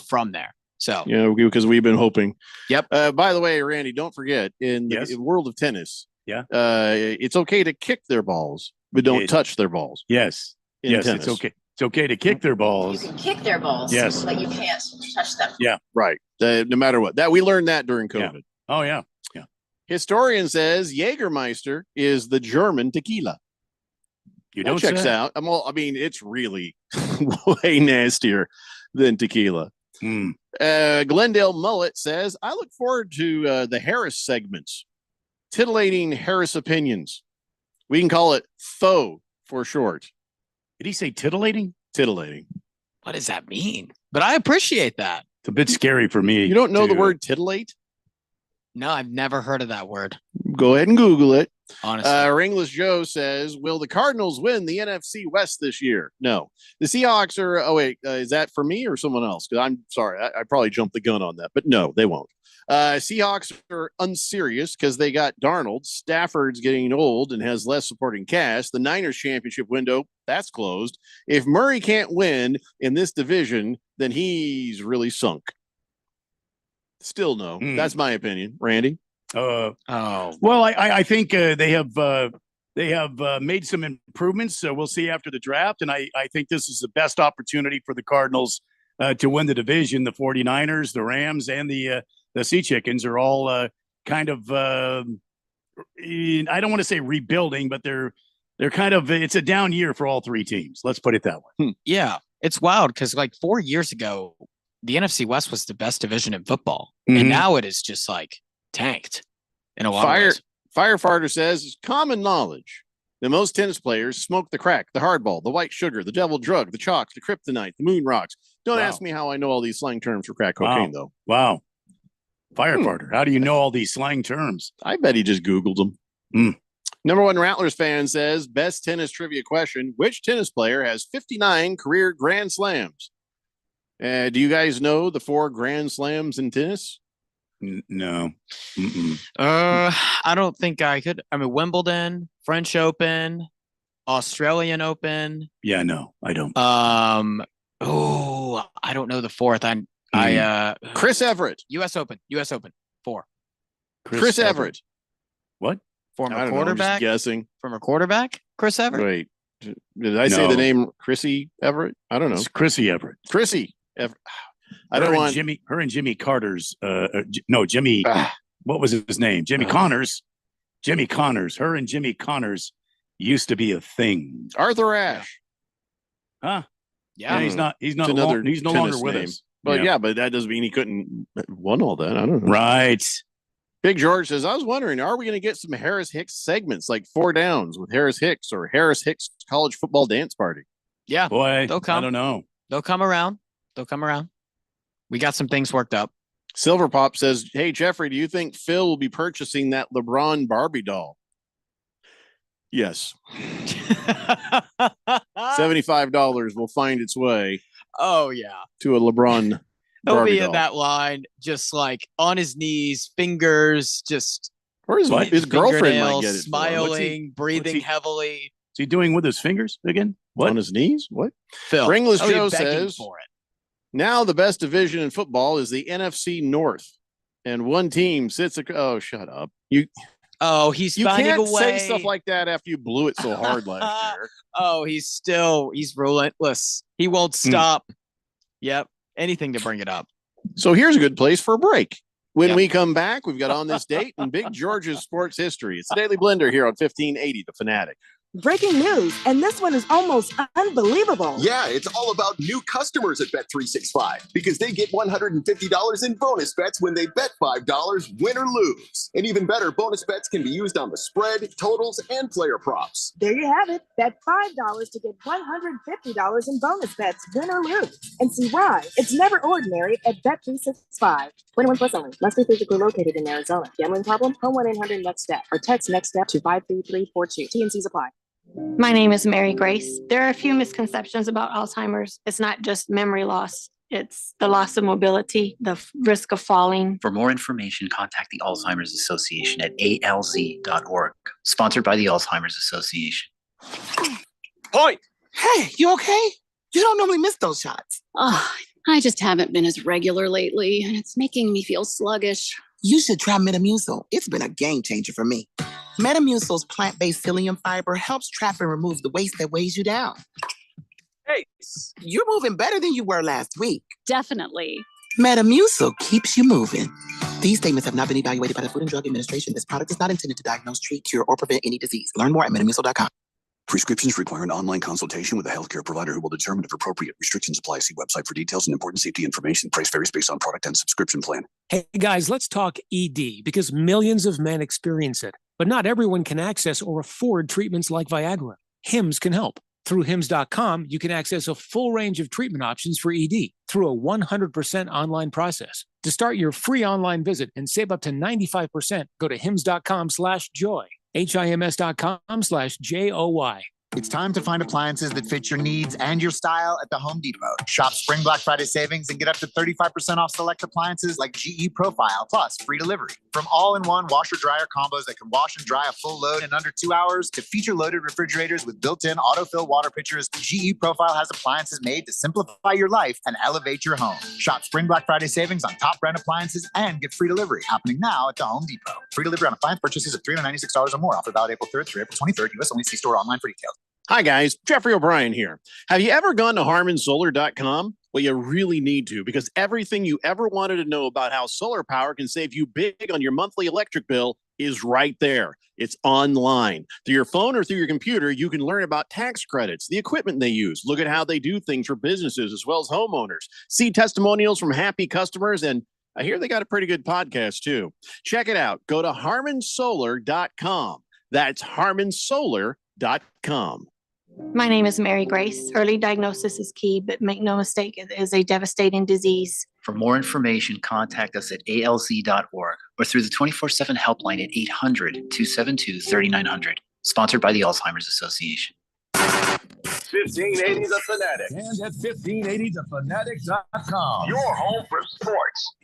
from there. So because we've been hoping. Yep. By the way, Randy, don't forget in the world of tennis, it's okay to kick their balls, but don't touch their balls. Yes. Yes, tennis. it's okay. It's okay to kick their balls. You can kick their balls, yes, but you can't touch them. Yeah, right. No matter what. That we learned that during COVID. Yeah. Oh yeah. Historian says Jägermeister is the German tequila. You don't checks say. out. I mean, it's really way nastier than tequila. Glendale Mullet says, I look forward to the Harris segments. Titillating Harris opinions. We can call it FO for short. Did he say titillating? Titillating. What does that mean? But I appreciate that. It's a bit scary for me. You don't know the word titillate? No, I've never heard of that word. Go ahead and Google it. Honestly. Ringless Joe says, will the Cardinals win the NFC West this year? No. The Seahawks are, is that for me or someone else? Because I'm sorry, I probably jumped the gun on that, but no, they won't. Seahawks are unserious because they got Darnold. Stafford's getting old and has less supporting cast. The Niners championship window, that's closed. If Murray can't win in this division, then he's really sunk. Still no. That's my opinion. Randy? Well, I think they have made some improvements. So we'll see after the draft. And I think this is the best opportunity for the Cardinals to win the division. The 49ers, the Rams, and the Sea Chickens are all kind of, I don't want to say rebuilding, but they're kind of, it's a down year for all three teams. Let's put it that way. Yeah. It's wild because like 4 years ago, the NFC West was the best division in football. And now it is just like tanked in a lot of ways. Firefighter says it's common knowledge that most tennis players smoke the crack, the hardball, the white sugar, the devil drug, the chalk, the kryptonite, the moon rocks. Don't ask me how I know all these slang terms for crack cocaine, though. Wow. Firefighter, how do you know all these slang terms? I bet he just Googled them. Number one Rattlers fan says, best tennis trivia question, which tennis player has 59 career Grand Slams? Do you guys know the 4 Grand Slams in tennis? No. I don't think I could. I mean, Wimbledon, French Open, Australian Open. Yeah, no, I don't. I don't know the 4th. Chris Everett. U.S. Open. 4. Chris Everett. What? Former quarterback. Guessing. Former quarterback. Chris Everett. Wait, did I say the name Chrissy Everett? I don't know. It's Chrissy Everett. Chrissy Everett. Her and Jimmy Carter's. Jimmy. What was his name? Jimmy Connors. Jimmy Connors. Her and Jimmy Connors used to be a thing. Arthur Ashe. Huh? Yeah. He's not. He's no tennis longer with name. us. But yeah, but that doesn't mean he couldn't won all that. I don't know. Right. Big George says, I was wondering, are we going to get some Harris Hicks segments like 4 Downs with Harris Hicks or Harris Hicks college football dance party? Yeah. Boy, they'll come. I don't know. They'll come around. We got some things worked up. Silver Pop says, hey, Jeffrey, do you think Phil will be purchasing that LeBron Barbie doll? Yes. $75 will find its way. Oh, yeah. To a LeBron He'll Barbie be doll. in that line, just like on his knees, fingers, just Or his girlfriend might fingernails, get it. for him. smiling, breathing heavily. What's he doing with his fingers again? What? On his knees? What? Phil, Ringless he'll be Joe begging says, for it. now the best division in football is the NFC North. And one team sits. Oh, shut up. He's You finding can't a way. say stuff like that after you blew it so hard last year. Oh, he's relentless. He won't stop. Yep. Anything to bring it up. So here's a good place for a break. When we come back, we've got On This Date and Big George's sports history. It's the Daily Blender here on 1580 The Fanatic. Breaking news, and this one is almost unbelievable. Yeah, it's all about new customers at Bet365 because they get $150 in bonus bets when they bet $5, win or lose. And even better, bonus bets can be used on the spread, totals, and player props. There you have it. Bet $5 to get $150 in bonus bets, win or lose. And see why it's never ordinary at Bet365. 21 plus only. Must be physically located in Arizona. Gambling problem? Call 1-800-NEXT-STEP or text NEXT STEP to 53342. T&Cs apply. My name is Mary Grace. There are a few misconceptions about Alzheimer's. It's not just memory loss. It's the loss of mobility, the risk of falling. For more information, contact the Alzheimer's Association at alz.org. Sponsored by the Alzheimer's Association. Point. Hey, you okay? You don't normally miss those shots. Oh, I just haven't been as regular lately, and it's making me feel sluggish. You should try Metamucil. It's been a game changer for me. Metamucil's plant-based psyllium fiber helps trap and remove the waste that weighs you down. Hey, you're moving better than you were last week. Definitely. Metamucil keeps you moving. These statements have not been evaluated by the Food and Drug Administration. This product is not intended to diagnose, treat, cure, or prevent any disease. Learn more at metamucil.com. Prescriptions require an online consultation with a healthcare provider who will determine if appropriate. Restrictions apply. See website for details and important safety information. Price varies based on product and subscription plan. Hey guys, let's talk ED because millions of men experience it, but not everyone can access or afford treatments like Viagra. Hims can help. Through Hims.com, you can access a full range of treatment options for ED through a 100% online process. To start your free online visit and save up to 95%, go to Hims.com/joy. HIMS.com/JOY. It's time to find appliances that fit your needs and your style at the Home Depot. Shop Spring Black Friday savings and get up to 35% off select appliances like GE Profile, plus free delivery. From all-in-one washer-dryer combos that can wash and dry a full load in under 2 hours to feature-loaded refrigerators with built-in autofill water pitchers, GE Profile has appliances made to simplify your life and elevate your home. Shop Spring Black Friday savings on top brand appliances and get free delivery happening now at the Home Depot. Free delivery on appliance purchases of $396 or more. Offer valid April 3rd through April 23rd. U.S. only. See store online for details. Hi, guys. Jeffrey O'Brien here. Have you ever gone to HarmonSolar.com? Well, you really need to because everything you ever wanted to know about how solar power can save you big on your monthly electric bill is right there. It's online. Through your phone or through your computer, you can learn about tax credits, the equipment they use, look at how they do things for businesses as well as homeowners, see testimonials from happy customers, and I hear they got a pretty good podcast too. Check it out. Go to HarmonSolar.com. That's HarmonSolar.com. My name is Mary Grace. Early diagnosis is key, but make no mistake, it is a devastating disease. For more information, contact us at alz.org or through the 24/7 helpline at 800-272-3900. Sponsored by the Alzheimer's Association. 1580 The Fanatic. And at 1580thefanatic.com. Your home for sports.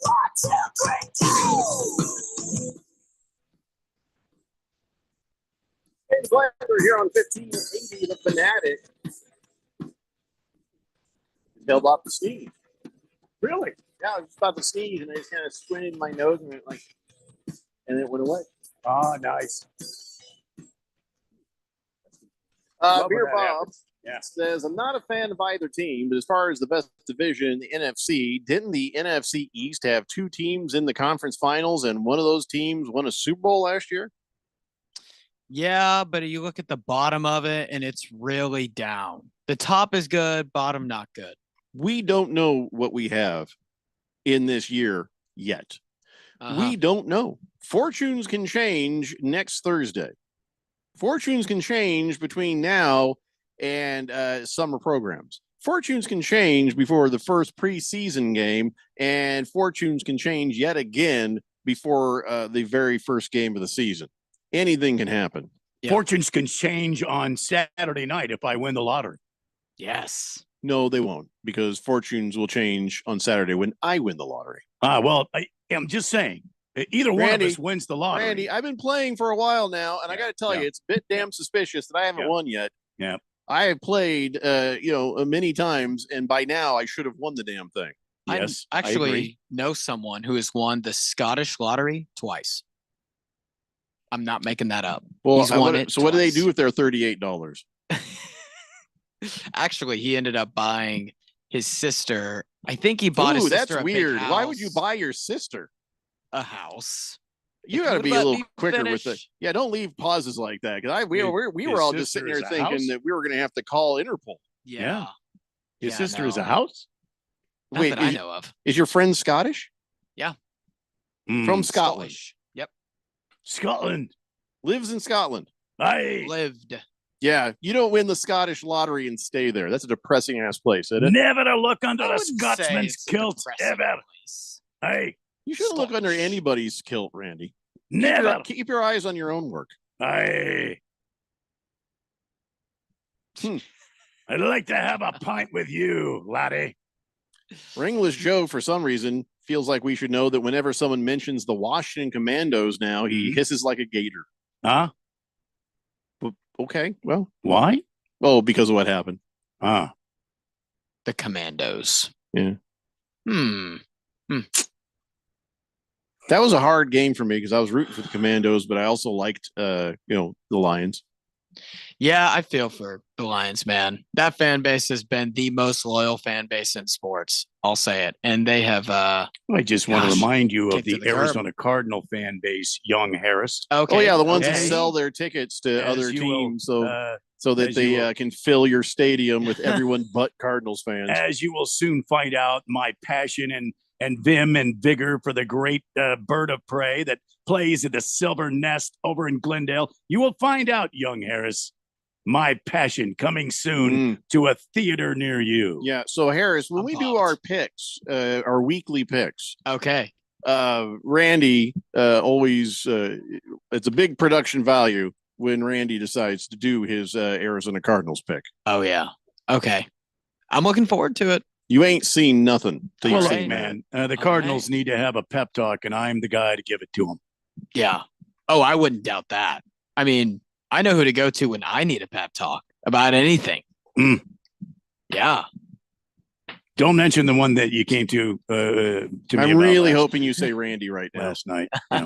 What's a great James Blander here on 1580 The Fanatic. Held off the sneeze. Really? Yeah, I was just about to sneeze and I just kind of squinted my nose and went like, and it went away. Oh, nice. Beer Bob says, I'm not a fan of either team, but as far as the best division in the NFC, didn't the NFC East have two teams in the conference finals and one of those teams won a Super Bowl last year? Yeah, but you look at the bottom of it and it's really down. The top is good, bottom not good. We don't know what we have in this year yet. We don't know. Fortunes can change next Thursday. Fortunes can change between now and summer programs. Fortunes can change before the first preseason game, and fortunes can change yet again before the very first game of the season. Anything can happen. Fortunes can change on Saturday night if I win the lottery. Yes. No, they won't, because fortunes will change on Saturday when I win the lottery. Well, I'm just saying, either one of us wins the lottery. Randy, I've been playing for a while now, and I got to tell you, it's a bit damn suspicious that I haven't won yet. Yeah. I have played, many times, and by now I should have won the damn thing. Yes, I actually know someone who has won the Scottish lottery twice. I'm not making that up. Well, He's won it so what do they twice. do with their $38? Actually, he ended up buying his sister. I think he bought his Ooh, sister that's a big weird. Why would you house. buy your sister? A house? You If got to would be a let little me quicker with it. finish. Yeah, don't leave pauses like that, because we His- were all just sitting his there sister is a thinking house? that we were going to have to call Interpol. Yeah. His Yeah, sister is a no. house? Not Wait, that I is- know of. Is your friend Scottish? Yeah. From Scotland. Scottish. Yep. Scotland. Lives in Scotland. Aye. Lived. Yeah, you don't win the Scottish lottery and stay there. That's a depressing ass place, isn't it? Never to look under I the wouldn't say Scotsman's it's a kilt depressing ever. place. Hey, You shouldn't look under anybody's kilt, Randy. never. Keep your eyes on your own work. Aye. I'd like to have a pint with you, laddie. Ringless Joe, for some reason, feels like we should know that whenever someone mentions the Washington Commandos now, he hisses like a gator. Huh? Okay, well. Why? Oh, because of what happened. Ah. The Commandos. Yeah. That was a hard game for me because I was rooting for the Commandos, but I also liked, the Lions. Yeah, I feel for the Lions, man. That fan base has been the most loyal fan base in sports. I'll say it. And they have I just want to remind you of kicked to the the curb. Arizona Cardinal fan base, Young Harris. Okay. Oh yeah, the ones Okay. that sell their tickets to As other you will, teams, so that as you they will. can fill your stadium with everyone but Cardinals fans. As you will soon find out, my passion and vim and vigor for the great bird of prey that plays at the Silver Nest over in Glendale. You will find out, Young Harris, my passion coming soon to a theater near you. Yeah. So Harris, when we do our picks, our weekly picks, okay. Randy always it's a big production value when Randy decides to do his Arizona Cardinals pick. Oh yeah. Okay. I'm looking forward to it. You ain't seen nothing. till you've Well, seen hey, that. man, the Cardinals need to have a pep talk, and I'm the guy to give it to them. Yeah. Oh, I wouldn't doubt that. I mean, I know who to go to when I need a pep talk about anything. Yeah. Don't mention the one that you came to me I'm about really last- hoping you say Randy right now. last night. Yeah.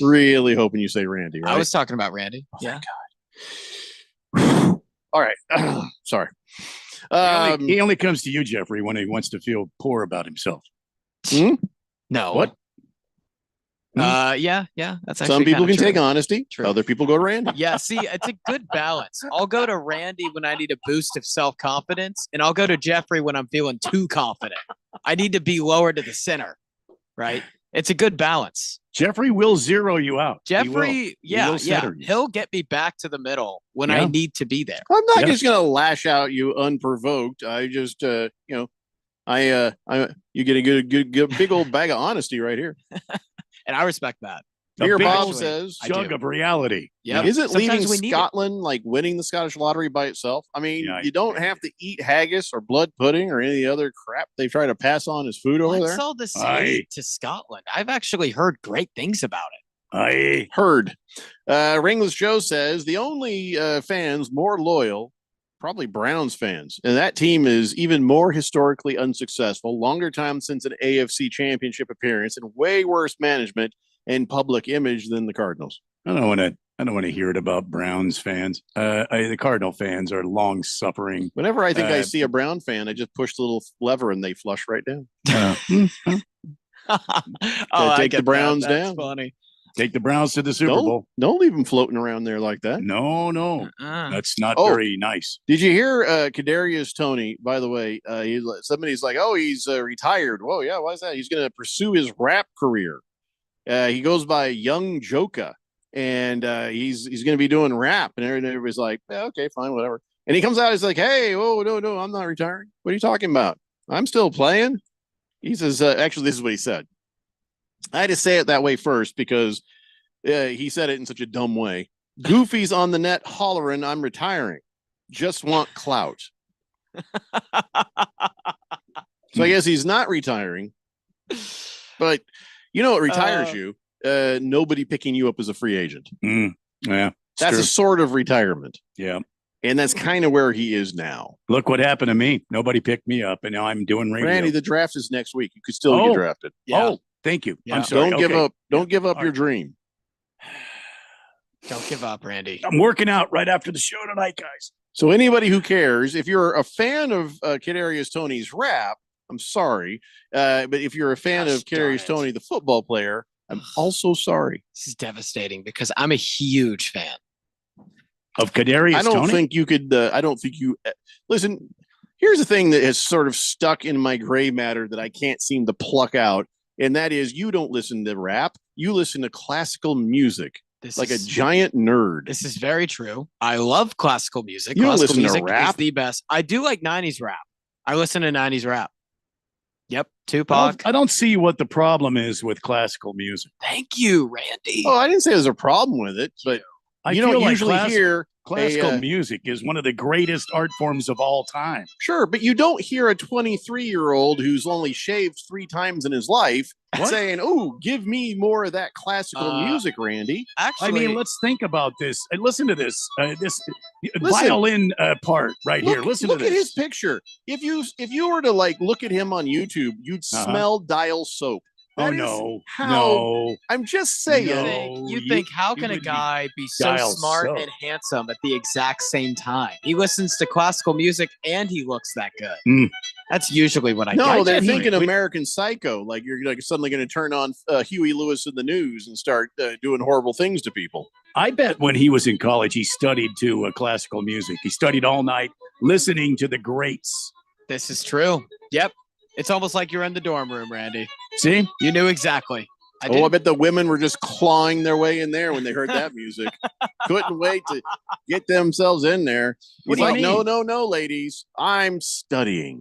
Really hoping you say Randy. Right? I was talking about Randy. Yeah. All right. Sorry. He only comes to you, Jeffrey, when he wants to feel poor about himself. No. What? Yeah. That's actually Some people kinda can true. take honesty. True. Other people go to Randy. Yeah, see, it's a good balance. I'll go to Randy when I need a boost of self-confidence, and I'll go to Jeffrey when I'm feeling too confident. I need to be lower to the center, right? It's a good balance. Jeffrey will zero you out. He will. Jeffrey, He yeah, will yeah, center you. he'll get me back to the middle when I Yeah. need to be there. I'm not Yeah. just gonna lash out you unprovoked. I just you get a good big old bag of honesty right here. And I respect that. A Here big Bob old says jug of reality. Yeah. Isn't Sometimes leaving we need it. Scotland like winning the Scottish lottery by itself? I mean, Yeah, you don't have to eat haggis or blood pudding or any of the other crap they try to pass on as food over What's there. all this Aye. hate to Scotland? I've actually heard great things about it. Aye. Heard. Ringless Joe says the only fans more loyal, probably Browns fans, and that team is even more historically unsuccessful, longer time since an AFC championship appearance, and way worse management and public image than the Cardinals. I don't want to hear it about Browns fans. The Cardinal fans are long suffering. Whenever I think I see a Brown fan, I just push the little lever and they flush right down. I take get the Browns that. That's down. funny. Take the Browns to the Super Bowl. Don't leave them floating around there like that. No, Uh-uh. that's not Oh. very nice. Did you hear Kadarius Toney? By the way, somebody's like, "Oh, he's retired." Whoa, yeah, why is that? He's going to pursue his rap career. He goes by Young Joka, and he's going to be doing rap. And everybody's like, yeah, "Okay, fine, whatever." And he comes out, he's like, "Hey, oh no, I'm not retiring. What are you talking about? I'm still playing." He says, "Actually, this is what he said." I had to say it that way first because he said it in such a dumb way. Goofy's on the net hollering, I'm retiring. Just want clout. So I guess he's not retiring. But you know what retires you? Nobody picking you up as a free agent. Yeah. That's true. a sort of retirement. Yeah. And that's kind of where he is now. Look what happened to me. Nobody picked me up, and now I'm doing radio. Randy, the draft is next week. You could still get drafted. Oh, thank you. Yeah. I'm sorry. Don't give Okay. up. Don't give up All your right. dream. Don't give up, Randy. I'm working out right after the show tonight, guys. So anybody who cares, if you're a fan of Kid Arias Tony's rap, I'm sorry. But if you're a fan of Kid Arias Tony, the football player, I'm also sorry. This is devastating because I'm a huge fan of Kadarius I don't Toney? think you could. I don't think you listen. Here's the thing that has sort of stuck in my gray matter that I can't seem to pluck out, and that is you don't listen to rap. You listen to classical music. This like is- a giant nerd. This is very true. I love classical music. You don't Classical listen to music is rap? the best. I do like 90s rap. I listen to 90s rap. Yep. I Tupac. don't see what the problem is with classical music. Thank you, Randy. Oh, I didn't say there's a problem with it, but I you feel don't like usually hear classical a, music is one of the greatest art forms of all time. Sure, but you don't hear a 23-year-old who's only shaved 3 times in his life saying, "Oh, give me more of that classical music, Randy." I mean, let's think about this. And listen to this. This Listen. violin part right here. Listen look to at this. his picture. If you were to like look at him on YouTube, you'd smell Dial soap. Oh, That is no. how- No. I'm just saying. You think how can a guy be so dial smart soap. and handsome at the exact same time? He listens to classical music and he looks that good. Mm. That's usually what I No, get. they're thinking American Psycho. Like you're like suddenly going to turn on Huey Lewis in the news and start doing horrible things to people. I bet when he was in college, he studied to classical music. He studied all night listening to the greats. This is true. Yep. It's almost like you're in the dorm room, Randy. See? You knew exactly. I bet the women were just clawing their way in there when they heard that music. Couldn't wait to get themselves in there. What He's do you like, mean? no, ladies. I'm studying.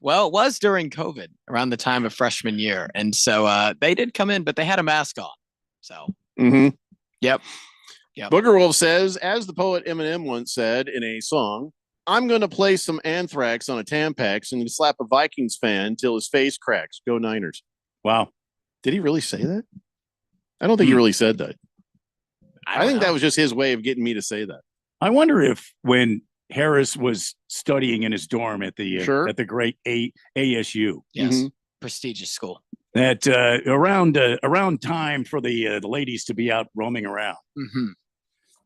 Well, it was during COVID, around the time of freshman year. And so they did come in, but they had a mask on. So, Mm-hmm. Yep. Booger Wolf says, as the poet Eminem once said in a song, I'm going to play some Anthrax on a Tampax and slap a Vikings fan till his face cracks. Go Niners. Wow. Did he really say that? I don't think he really said that. I think that was just his way of getting me to say that. I wonder if when Harris was studying in his dorm at the Sure. at the great ASU, yes. Prestigious school. that around time for the ladies to be out roaming around. Mm-hmm.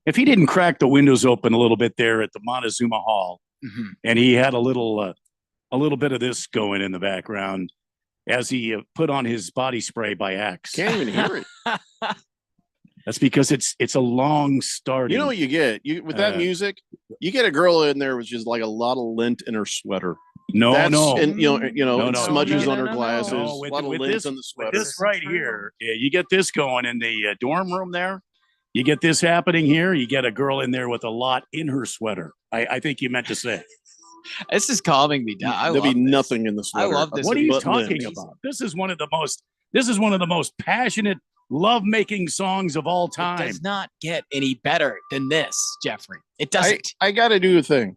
If he didn't crack the windows open a little bit there at the Montezuma Hall, Mm-hmm. and he had a little bit of this going in the background as he put on his body spray by Axe. Can't even hear it. That's because it's a long starting. You know what you get? You with that music, you get a girl in there with just like a lot of lint in her sweater. No, no. And No, it no. smudges No, on her no, no, glasses. no. A lot of lint on the sweater. With this right here, you get this going in the dorm room there. You get this happening here. You get a girl in there with a lot in her sweater. I think you meant to say. This is calming me down. There'll be nothing in the sweater. love this. What are you but talking lint. about? This is one of the most passionate love-making songs of all It time. does not get any better than this, Jeffrey. It doesn't. I got to do a thing.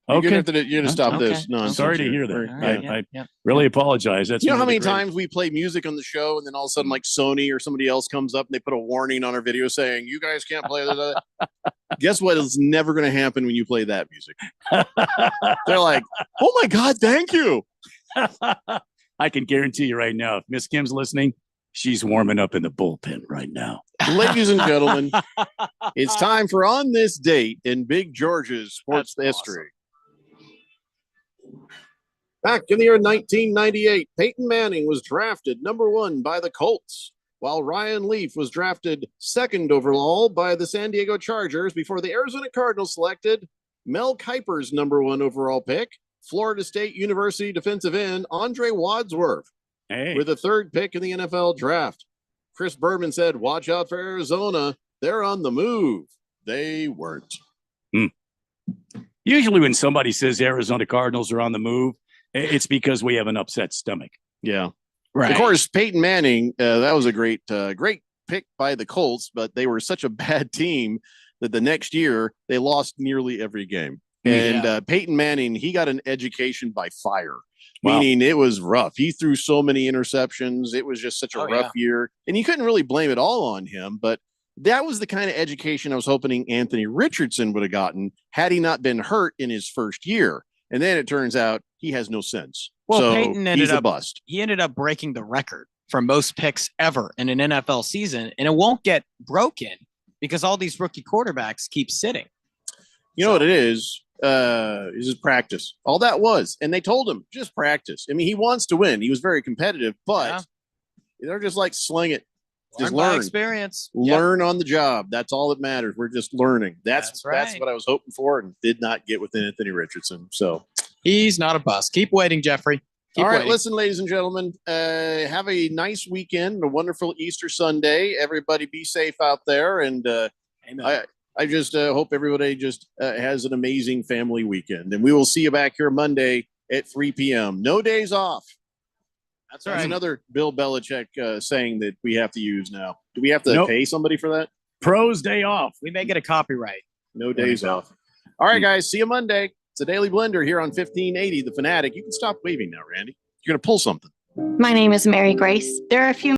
Okay. You're going to stop Okay. this. No, I'm sorry to hear that. Yeah. I really apologize. That's You know one how of the many great- times we play music on the show and then all of a sudden like Sony or somebody else comes up and they put a warning on our video saying, you guys can't play that. Guess what is never going to happen when you play that music? They're like, oh my God, thank you. I can guarantee you right now, if Miss Kim's listening, she's warming up in the bullpen right now. Ladies and gentlemen, it's time for On This Date in Big George's sports history. Back in the year 1998, Peyton Manning was drafted number 1 by the Colts, while Ryan Leaf was drafted 2nd overall by the San Diego Chargers before the Arizona Cardinals selected Mel Kiper's number 1 overall pick, Florida State University defensive end Andre Wadsworth, with the 3rd pick in the NFL draft. Chris Berman said, watch out for Arizona. They're on the move. They weren't. Usually when somebody says Arizona Cardinals are on the move, it's because we have an upset stomach. Yeah. Of course, Peyton Manning, that was a great pick by the Colts, but they were such a bad team that the next year they lost nearly every game. And Peyton Manning, he got an education by fire, meaning it was rough. He threw so many interceptions. It was just such a rough year. And you couldn't really blame it all on him, but that was the kind of education I was hoping Anthony Richardson would have gotten had he not been hurt in his first year. And then it turns out he has no sense. Well, so Peyton he's a bust. He ended up breaking the record for most picks ever in an NFL season, and it won't get broken because all these rookie quarterbacks keep sitting. You know what it is his practice. All that was. And they told him, just practice. I mean, he wants to win. He was very competitive, but they're just like, sling it. Just Learn by learn. experience. Learn on the job. That's all that matters. We're just learning. That's right. what I was hoping for and did not get with Anthony Richardson. So he's not a bust. Keep waiting, Jeffrey. Keep all right, waiting. listen, ladies and gentlemen, have a nice weekend, a wonderful Easter Sunday. Everybody be safe out there. And I just hope everybody just has an amazing family weekend. And we will see you back here Monday at 3 p.m. No days off. That's right. Another Bill Belichick saying that we have to use now. Do we have to pay somebody for that? Pros day off. We may get a copyright. No days off. All right, guys. See you Monday. It's a Daily Blender here on 1580 The Fanatic. You can stop waving now, Randy. You're going to pull something. My name is Mary Grace. There are a few